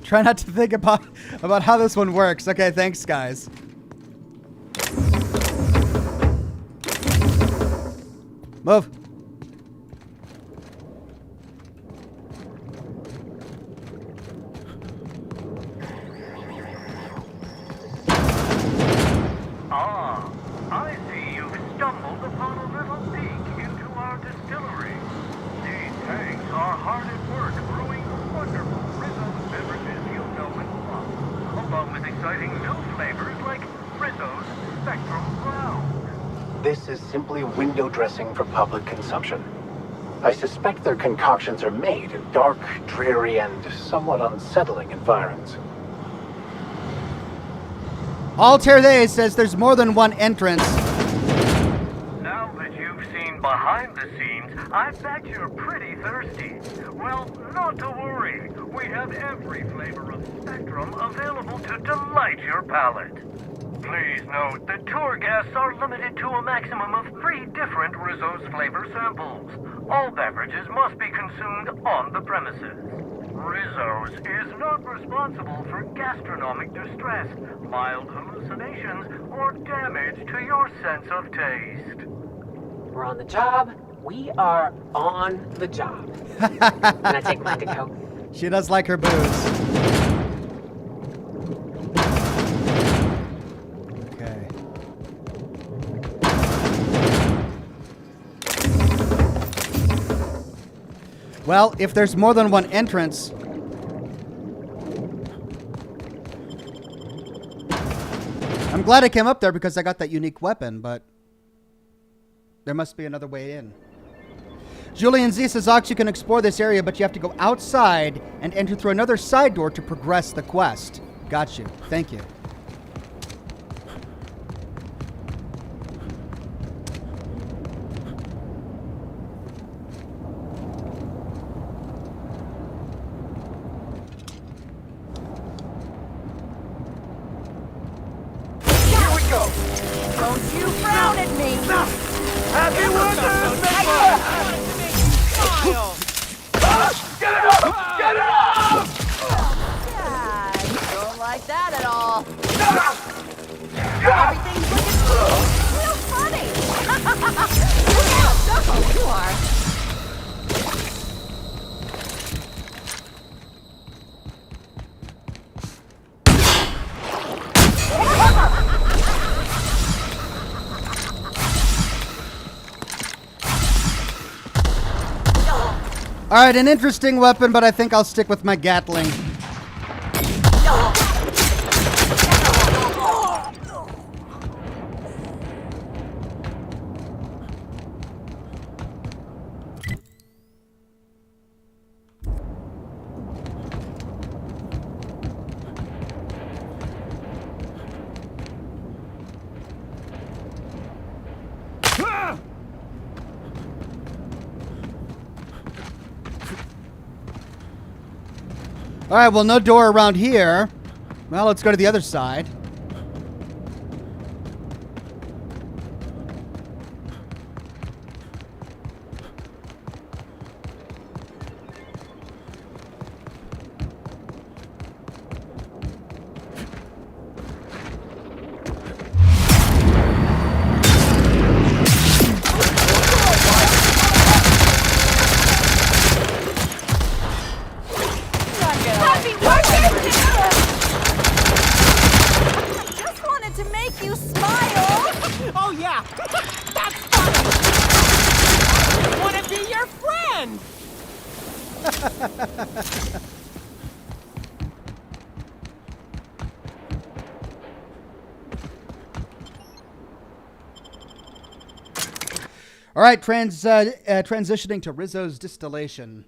Try not to think about how this one works. Okay, thanks, guys. Move. Ah, I see you've stumbled upon a little peek into our distillery. These tanks are hard at work brewing wonderful Rizzo's beverages you know and love, along with exciting new flavors like Rizzo's Spectrum Brown. This is simply window dressing for public consumption. I suspect their concoctions are made in dark, dreary, and somewhat unsettling environs. Altair Day says there's more than one entrance. Now that you've seen behind the scenes, I bet you're pretty thirsty. Well, not to worry. We have every flavor of Spectrum available to delight your palate. Please note that tour guests are limited to a maximum of 3 different Rizzo's flavor samples. All beverages must be consumed on the premises. Rizzo's is not responsible for gastronomic distress, mild hallucinations, or damage to your sense of taste. We're on the job. We are on the job. Can I take mine to go? She does like her booze. Okay. Well, if there's more than one entrance... I'm glad I came up there because I got that unique weapon, but... there must be another way in. Julian Z says, Ox, you can explore this area, but you have to go outside and enter through another side door to progress the quest. Got you. Thank you. Here we go! Don't you frown at me! Happy workers! Get it up! Get it up! Yeah, don't like that at all. Everything's looking real funny. Look out, you are. Alright, an interesting weapon, but I think I'll stick with my Gatling. All right, well, no door around here. Well, let's go to the other side. Oh, yeah! That's funny! I want to be your friend! All right, transitioning to Rizzo's distillation.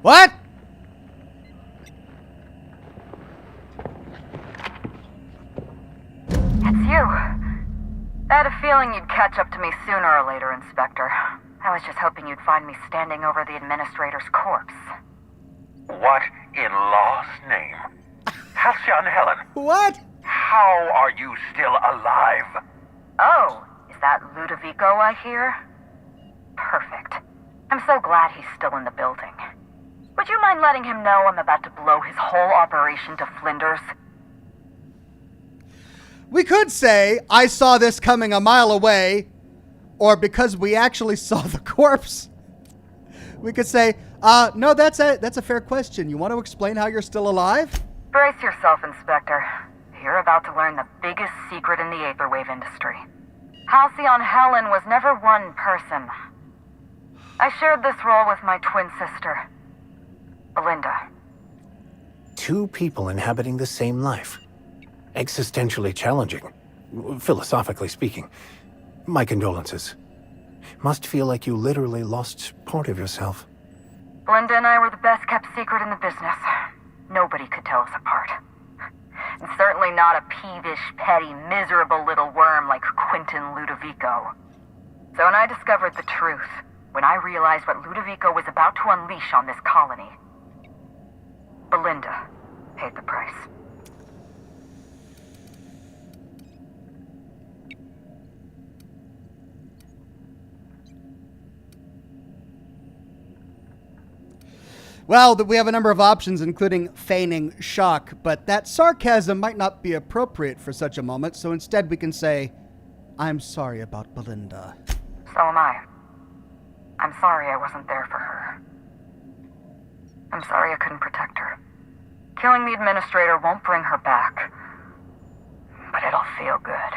What? It's you. I had a feeling you'd catch up to me sooner or later, Inspector. I was just hoping you'd find me standing over the administrator's corpse. What in law's name? Halcyon Helen. What? How are you still alive? Oh, is that Ludovico I hear? Perfect. I'm so glad he's still in the building. Would you mind letting him know I'm about to blow his whole operation to flinders? We could say, I saw this coming a mile away, or because we actually saw the corpse, we could say, no, that's a fair question. You want to explain how you're still alive? Brace yourself, Inspector. You're about to learn the biggest secret in the Aetherwave industry. Halcyon Helen was never one person. I shared this role with my twin sister, Belinda. Two people inhabiting the same life. Existentially challenging, philosophically speaking. My condolences. Must feel like you literally lost part of yourself. Belinda and I were the best kept secret in the business. Nobody could tell us apart. And certainly not a peevish, petty, miserable little worm like Quentin Ludovico. So when I discovered the truth, when I realized what Ludovico was about to unleash on this colony, Belinda paid the price. Well, we have a number of options, including feigning shock, but that sarcasm might not be appropriate for such a moment, so instead we can say, I'm sorry about Belinda. So am I. I'm sorry I wasn't there for her. I'm sorry I couldn't protect her. Killing the administrator won't bring her back, but it'll feel good.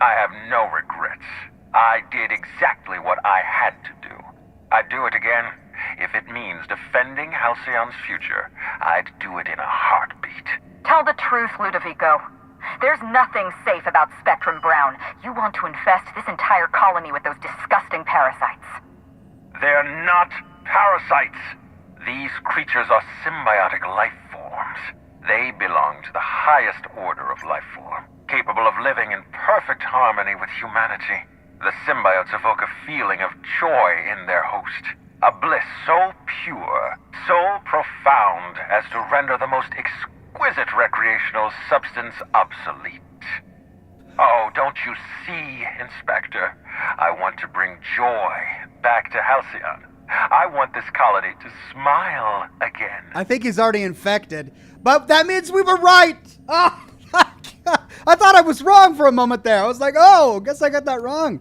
I have no regrets. I did exactly what I had to do. I'd do it again. If it means defending Halcyon's future, I'd do it in a heartbeat. Tell the truth, Ludovico. There's nothing safe about Spectrum Brown. You want to infest this entire colony with those disgusting parasites. They're not parasites. These creatures are symbiotic life forms. They belong to the highest order of life form, capable of living in perfect harmony with humanity. The symbiotes evoke a feeling of joy in their host. A bliss so pure, so profound as to render the most exquisite recreational substance obsolete. Oh, don't you see, Inspector? I want to bring joy back to Halcyon. I want this colony to smile again. I think he's already infected, but that means we were right. Oh, I thought I was wrong for a moment there. I was like, oh, guess I got that wrong.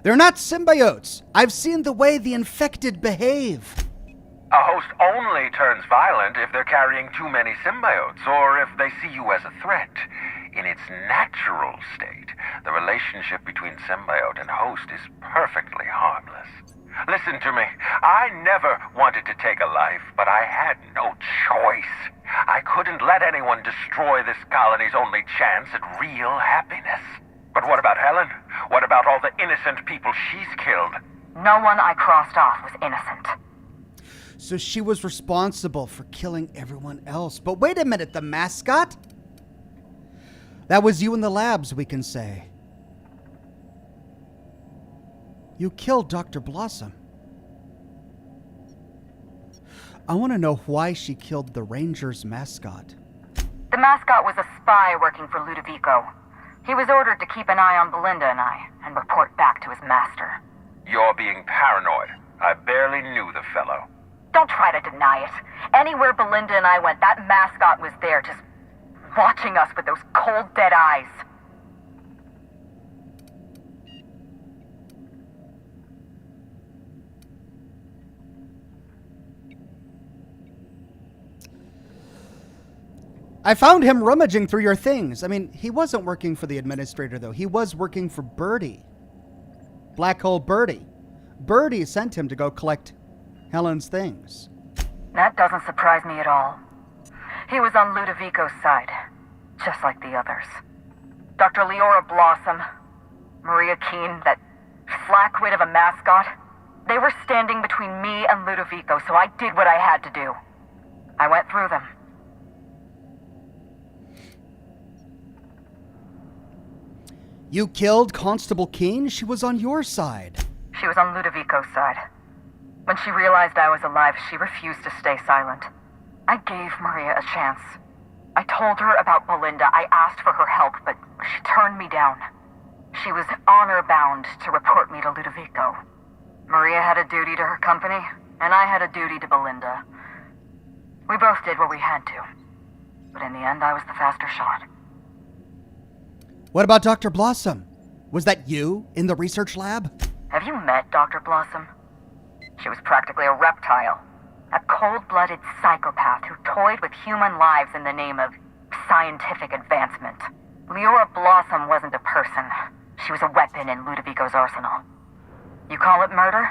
They're not symbiotes. I've seen the way the infected behave. A host only turns violent if they're carrying too many symbiotes, or if they see you as a threat. In its natural state, the relationship between symbiote and host is perfectly harmless. Listen to me. I never wanted to take a life, but I had no choice. I couldn't let anyone destroy this colony's only chance at real happiness. But what about Helen? What about all the innocent people she's killed. No one I crossed off was innocent. So she was responsible for killing everyone else. But wait a minute, the mascot? That was you in the labs, we can say. You killed Dr. Blossom. I want to know why she killed the Ranger's mascot. The mascot was a spy working for Ludovico. He was ordered to keep an eye on Belinda and I, and report back to his master. You're being paranoid. I barely knew the fellow. Don't try to deny it. Anywhere Belinda and I went, that mascot was there, just watching us with those cold, dead eyes. I found him rummaging through your things. I mean, he wasn't working for the administrator, though. He was working for Birdie. Black Hole Birdie. Birdie sent him to go collect Helen's things. That doesn't surprise me at all. He was on Ludovico's side, just like the others. Dr. Leora Blossom, Maria Keene, that flackwit of a mascot, they were standing between me and Ludovico, so I did what I had to do. I went through them. You killed Constable Keene? She was on your side. She was on Ludovico's side. When she realized I was alive, she refused to stay silent. I gave Maria a chance. I told her about Belinda. I asked for her help, but she turned me down. She was honor-bound to report me to Ludovico. Maria had a duty to her company, and I had a duty to Belinda. We both did what we had to. But in the end, I was the faster shot. What about Dr. Blossom? Was that you in the research lab? Have you met Dr. Blossom? She was practically a reptile. A cold-blooded psychopath who toyed with human lives in the name of scientific advancement. Leora Blossom wasn't a person. She was a weapon in Ludovico's arsenal. You call it murder?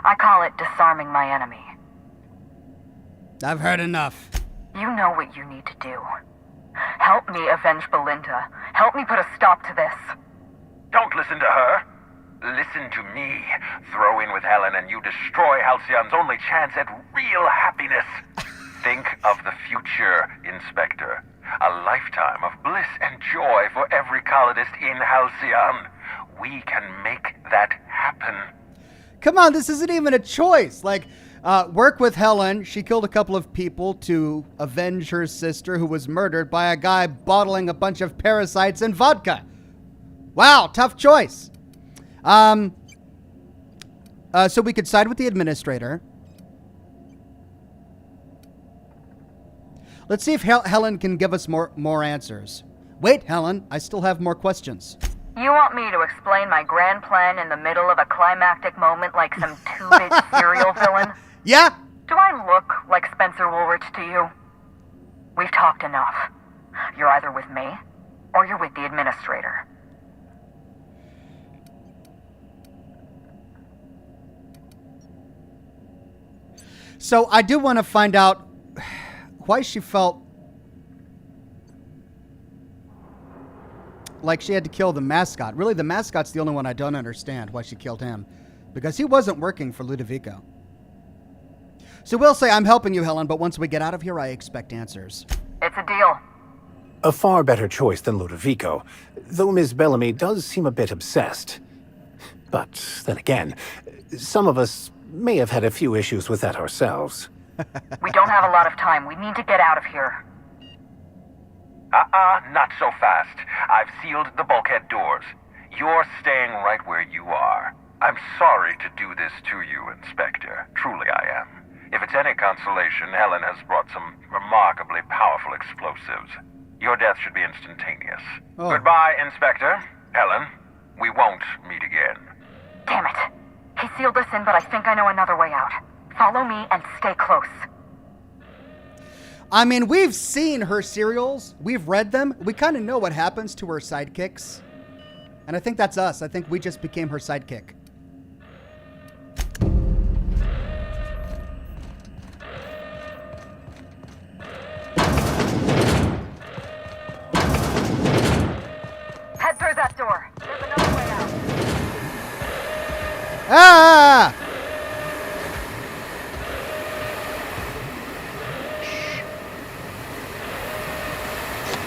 I call it disarming my enemy. I've heard enough. You know what you need to do. Help me avenge Belinda. Help me put a stop to this. Don't listen to her. Listen to me. Throw in with Helen and you destroy Halcyon's only chance at real happiness. Think of the future, Inspector. A lifetime of bliss and joy for every colonist in Halcyon. We can make that happen. Come on, this isn't even a choice. Like, work with Helen. She killed a couple of people to avenge her sister who was murdered by a guy bottling a bunch of parasites in vodka. Wow, tough choice. So we could side with the administrator. Let's see if Helen can give us more answers. Wait, Helen, I still have more questions. You want me to explain my grand plan in the middle of a climactic moment like some two-bit serial villain? Yeah? Do I look like Spencer Woolrich to you? We've talked enough. You're either with me, or you're with the administrator. So I do want to find out why she felt like she had to kill the mascot. Really, the mascot's the only one I don't understand why she killed him. Because he wasn't working for Ludovico. So we'll say I'm helping you, Helen, but once we get out of here, I expect answers. It's a deal. A far better choice than Ludovico, though Ms. Bellamy does seem a bit obsessed. But then again, some of us may have had a few issues with that ourselves. We don't have a lot of time. We need to get out of here. Not so fast. I've sealed the bulkhead doors. You're staying right where you are. I'm sorry to do this to you, Inspector. Truly I am. If it's any consolation, Helen has brought some remarkably powerful explosives. Your death should be instantaneous. Oh. Goodbye, Inspector. Helen, we won't meet again. Damn it. He sealed us in, but I think I know another way out. Follow me and stay close. I mean, we've seen her serials. We've read them. We kind of know what happens to her sidekicks. And I think that's us. I think we just became her sidekick. Head through that door. There's another way out. Ah!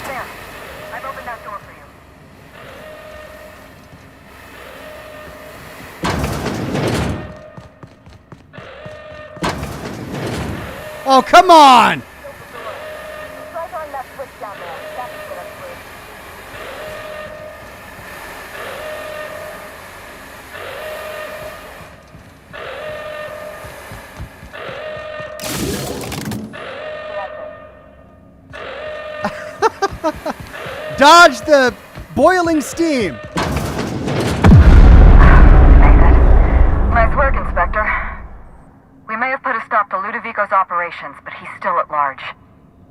There. I've opened that door for you. Oh, come on! Try throwing that switch down there. That should get us through. Dodge the boiling steam. Nice work, Inspector. We may have put a stop to Ludovico's operations, but he's still at large.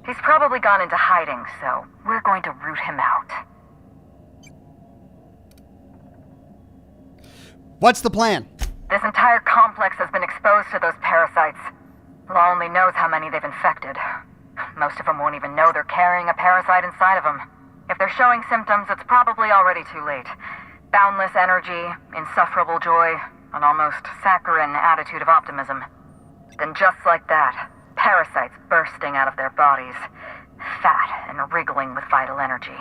He's probably gone into hiding, so we're going to root him out. What's the plan? This entire complex has been exposed to those parasites. Law only knows how many they've infected. Most of them won't even know they're carrying a parasite inside of them. If they're showing symptoms, it's probably already too late. Boundless energy, insufferable joy, an almost saccharine attitude of optimism. Then just like that, parasites bursting out of their bodies, fat and wriggling with vital energy.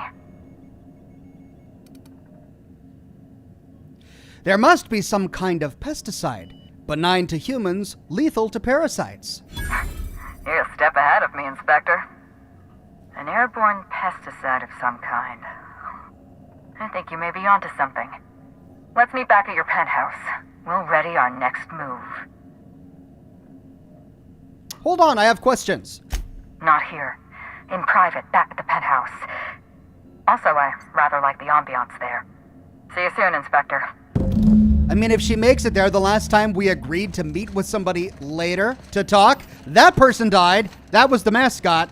There must be some kind of pesticide. Benign to humans, lethal to parasites. You're a step ahead of me, Inspector. An airborne pesticide of some kind. I think you may be onto something. Let's meet back at your penthouse. We'll ready our next move. Hold on, I have questions. Not here. In private, back at the penthouse. Also, I rather like the ambiance there. See you soon, Inspector. I mean, if she makes it there, the last time we agreed to meet with somebody later to talk, that person died. That was the mascot.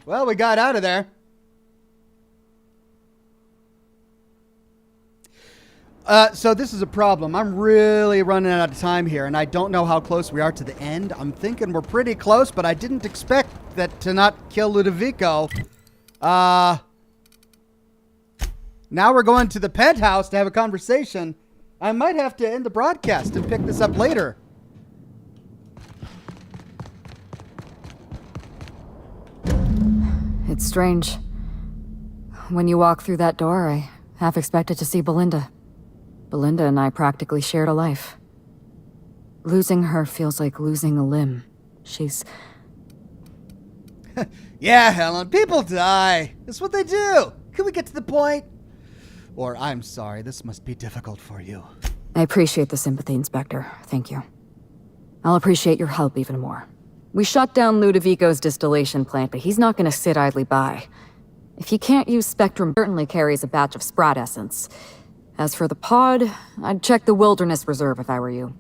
Well, we got out of there. So this is a problem. I'm really running out of time here, and I don't know how close we are to the end. I'm thinking we're pretty close, but I didn't expect that to not kill Ludovico. Now we're going to the penthouse to have a conversation. I might have to end the broadcast and pick this up later. It's strange. When you walk through that door, I half expected to see Belinda. Belinda and I practically shared a life. Losing her feels like losing a limb. She's... Yeah, Helen, people die. That's what they do. Can we get to the point? Or, I'm sorry, this must be difficult for you. I appreciate the sympathy, Inspector. Thank you. I'll appreciate your help even more. We shut down Ludovico's distillation plant, but he's not going to sit idly by. If he can't use Spectrum, certainly carries a batch of Sprat essence. As for the pod, I'd check the Wilderness Reserve if I were you.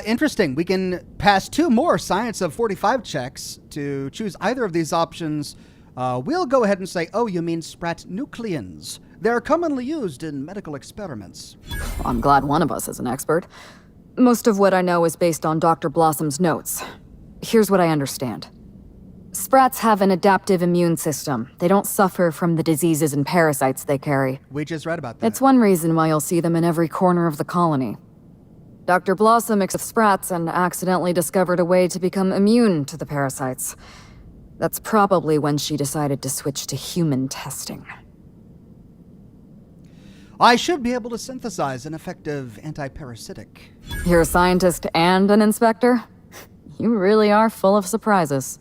Interesting. We can pass 2 more Science of 45 checks to choose either of these options. We'll go ahead and say, oh, you mean Sprat nucleons. They're commonly used in medical experiments. I'm glad one of us is an expert. Most of what I know is based on Dr. Blossom's notes. Here's what I understand. Sprats have an adaptive immune system. They don't suffer from the diseases and parasites they carry. We just read about that. It's one reason why you'll see them in every corner of the colony. Dr. Blossom mixed with Sprats and accidentally discovered a way to become immune to the parasites. That's probably when she decided to switch to human testing. I should be able to synthesize an effective anti-parasitic. You're a scientist and an inspector? You really are full of surprises.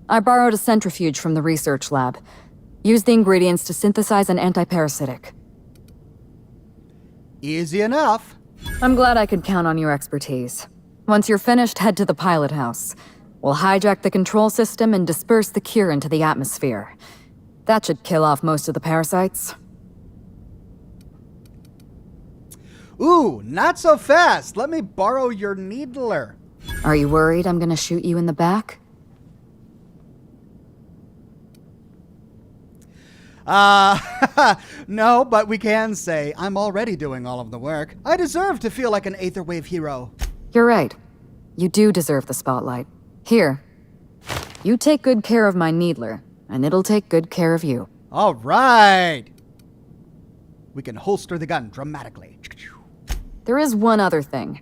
I borrowed a centrifuge from the research lab. Used the ingredients to synthesize an anti-parasitic. Easy enough. I'm glad I could count on your expertise. Once you're finished, head to the pilot house. We'll hijack the control system and disperse the cure into the atmosphere. That should kill off most of the parasites. Ooh, not so fast. Let me borrow your needler. Are you worried I'm gonna shoot you in the back? No, but we can say I'm already doing all of the work. I deserve to feel like an Aetherwave hero. You're right. You do deserve the spotlight. Here. You take good care of my needler. and it'll take good care of you. All right. We can holster the gun dramatically. There is one other thing.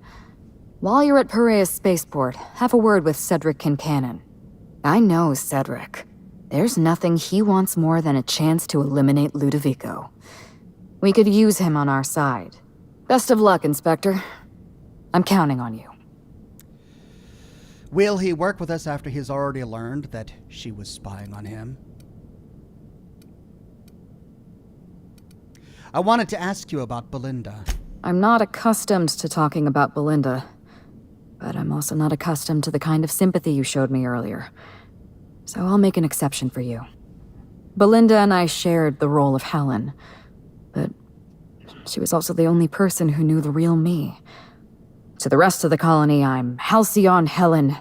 While you're at Piraeus Spaceport, have a word with Cedric Kincannon. I know Cedric. There's nothing he wants more than a chance to eliminate Ludovico. We could use him on our side. Best of luck, Inspector. I'm counting on you. Will he work with us after he's already learned that she was spying on him? I wanted to ask you about Belinda. I'm not accustomed to talking about Belinda, but I'm also not accustomed to the kind of sympathy you showed me earlier. So I'll make an exception for you. Belinda and I shared the role of Helen, but she was also the only person who knew the real me. To the rest of the colony, I'm Halcyon Helen,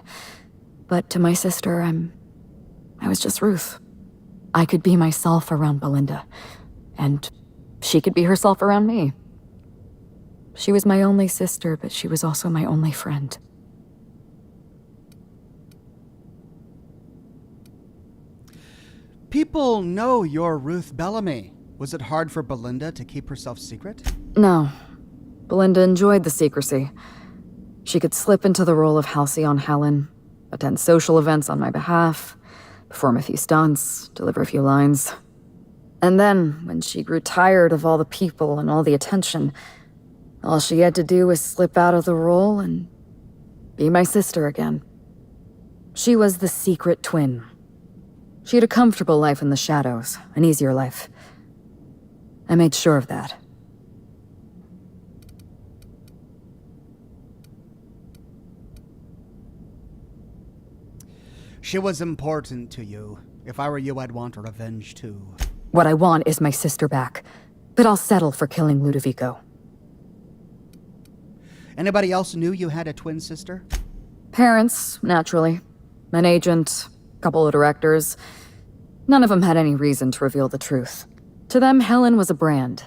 but to my sister, I was just Ruth. I could be myself around Belinda, and she could be herself around me. She was my only sister, but she was also my only friend. People know you're Ruth Bellamy. Was it hard for Belinda to keep herself secret? No. Belinda enjoyed the secrecy. She could slip into the role of Halcyon Helen, attend social events on my behalf, perform a few stunts, deliver a few lines. And then, when she grew tired of all the people and all the attention, all she had to do was slip out of the role and be my sister again. She was the secret twin. She had a comfortable life in the shadows, an easier life. I made sure of that. She was important to you. If I were you, I'd want revenge too. What I want is my sister back, but I'll settle for killing Ludovico. Anybody else knew you had a twin sister? Parents, naturally. An agent, a couple of directors. None of them had any reason to reveal the truth. To them, Helen was a brand.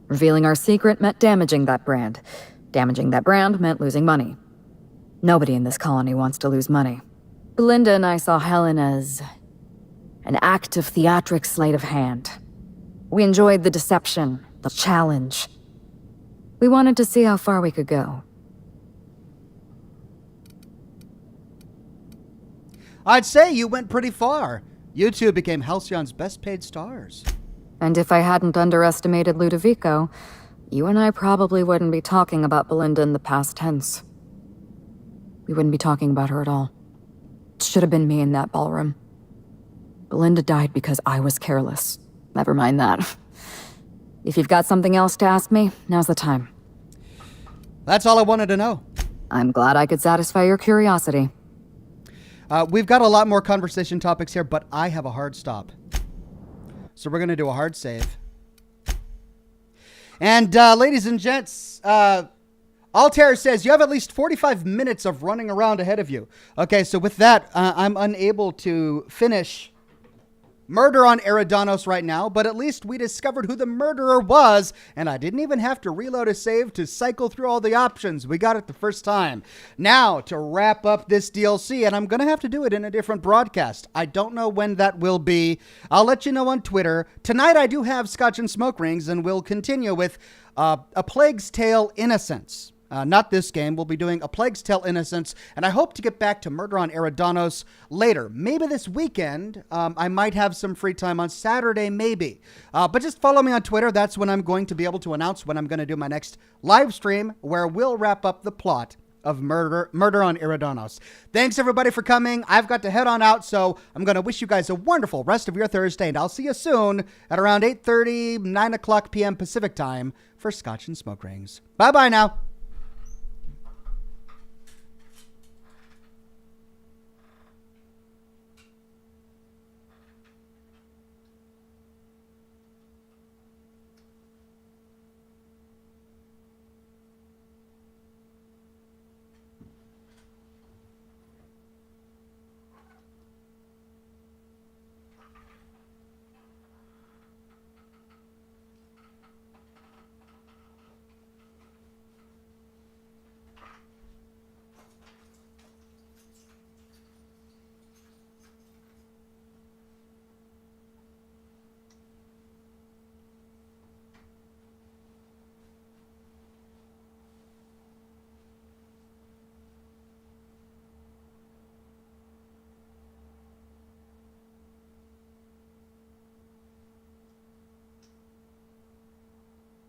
Revealing our secret meant damaging that brand. Damaging that brand meant losing money. Nobody in this colony wants to lose money. Belinda and I saw Helen as an act of theatric sleight of hand. We enjoyed the deception, the challenge. We wanted to see how far we could go. I'd say you went pretty far. You two became Halcyon's best paid stars. And if I hadn't underestimated Ludovico, you and I probably wouldn't be talking about Belinda in the past tense. We wouldn't be talking about her at all. It should have been me in that ballroom. Belinda died because I was careless. Never mind that. If you've got something else to ask me, now's the time. That's all I wanted to know. I'm glad I could satisfy your curiosity. We've got a lot more conversation topics here, but I have a hard stop. So we're going to do a hard save. And ladies and gents, Altair says you have at least 45 minutes of running around ahead of you. Okay, so with that, I'm unable to finish Murder on Eridanos right now, but at least we discovered who the murderer was, and I didn't even have to reload a save to cycle through all the options. We got it the first time. Now, to wrap up this DLC, and I'm going to have to do it in a different broadcast. I don't know when that will be. I'll let you know on Twitter. Tonight I do have Scotch and Smoke Rings, and we'll continue with A Plague's Tale: Innocence. Not this game. We'll be doing A Plague's Tale: Innocence, and I hope to get back to Murder on Eridanos later. Maybe this weekend. I might have some free time on Saturday, maybe. But just follow me on Twitter. That's when I'm going to be able to announce when I'm going to do my next live stream, where we'll wrap up the plot of Murder on Eridanos. Thanks, everybody, for coming. I've got to head on out, so I'm going to wish you guys a wonderful rest of your Thursday, and I'll see you soon at around 8:30, 9 o'clock p.m. Pacific time for Scotch and Smoke Rings. Bye-bye now.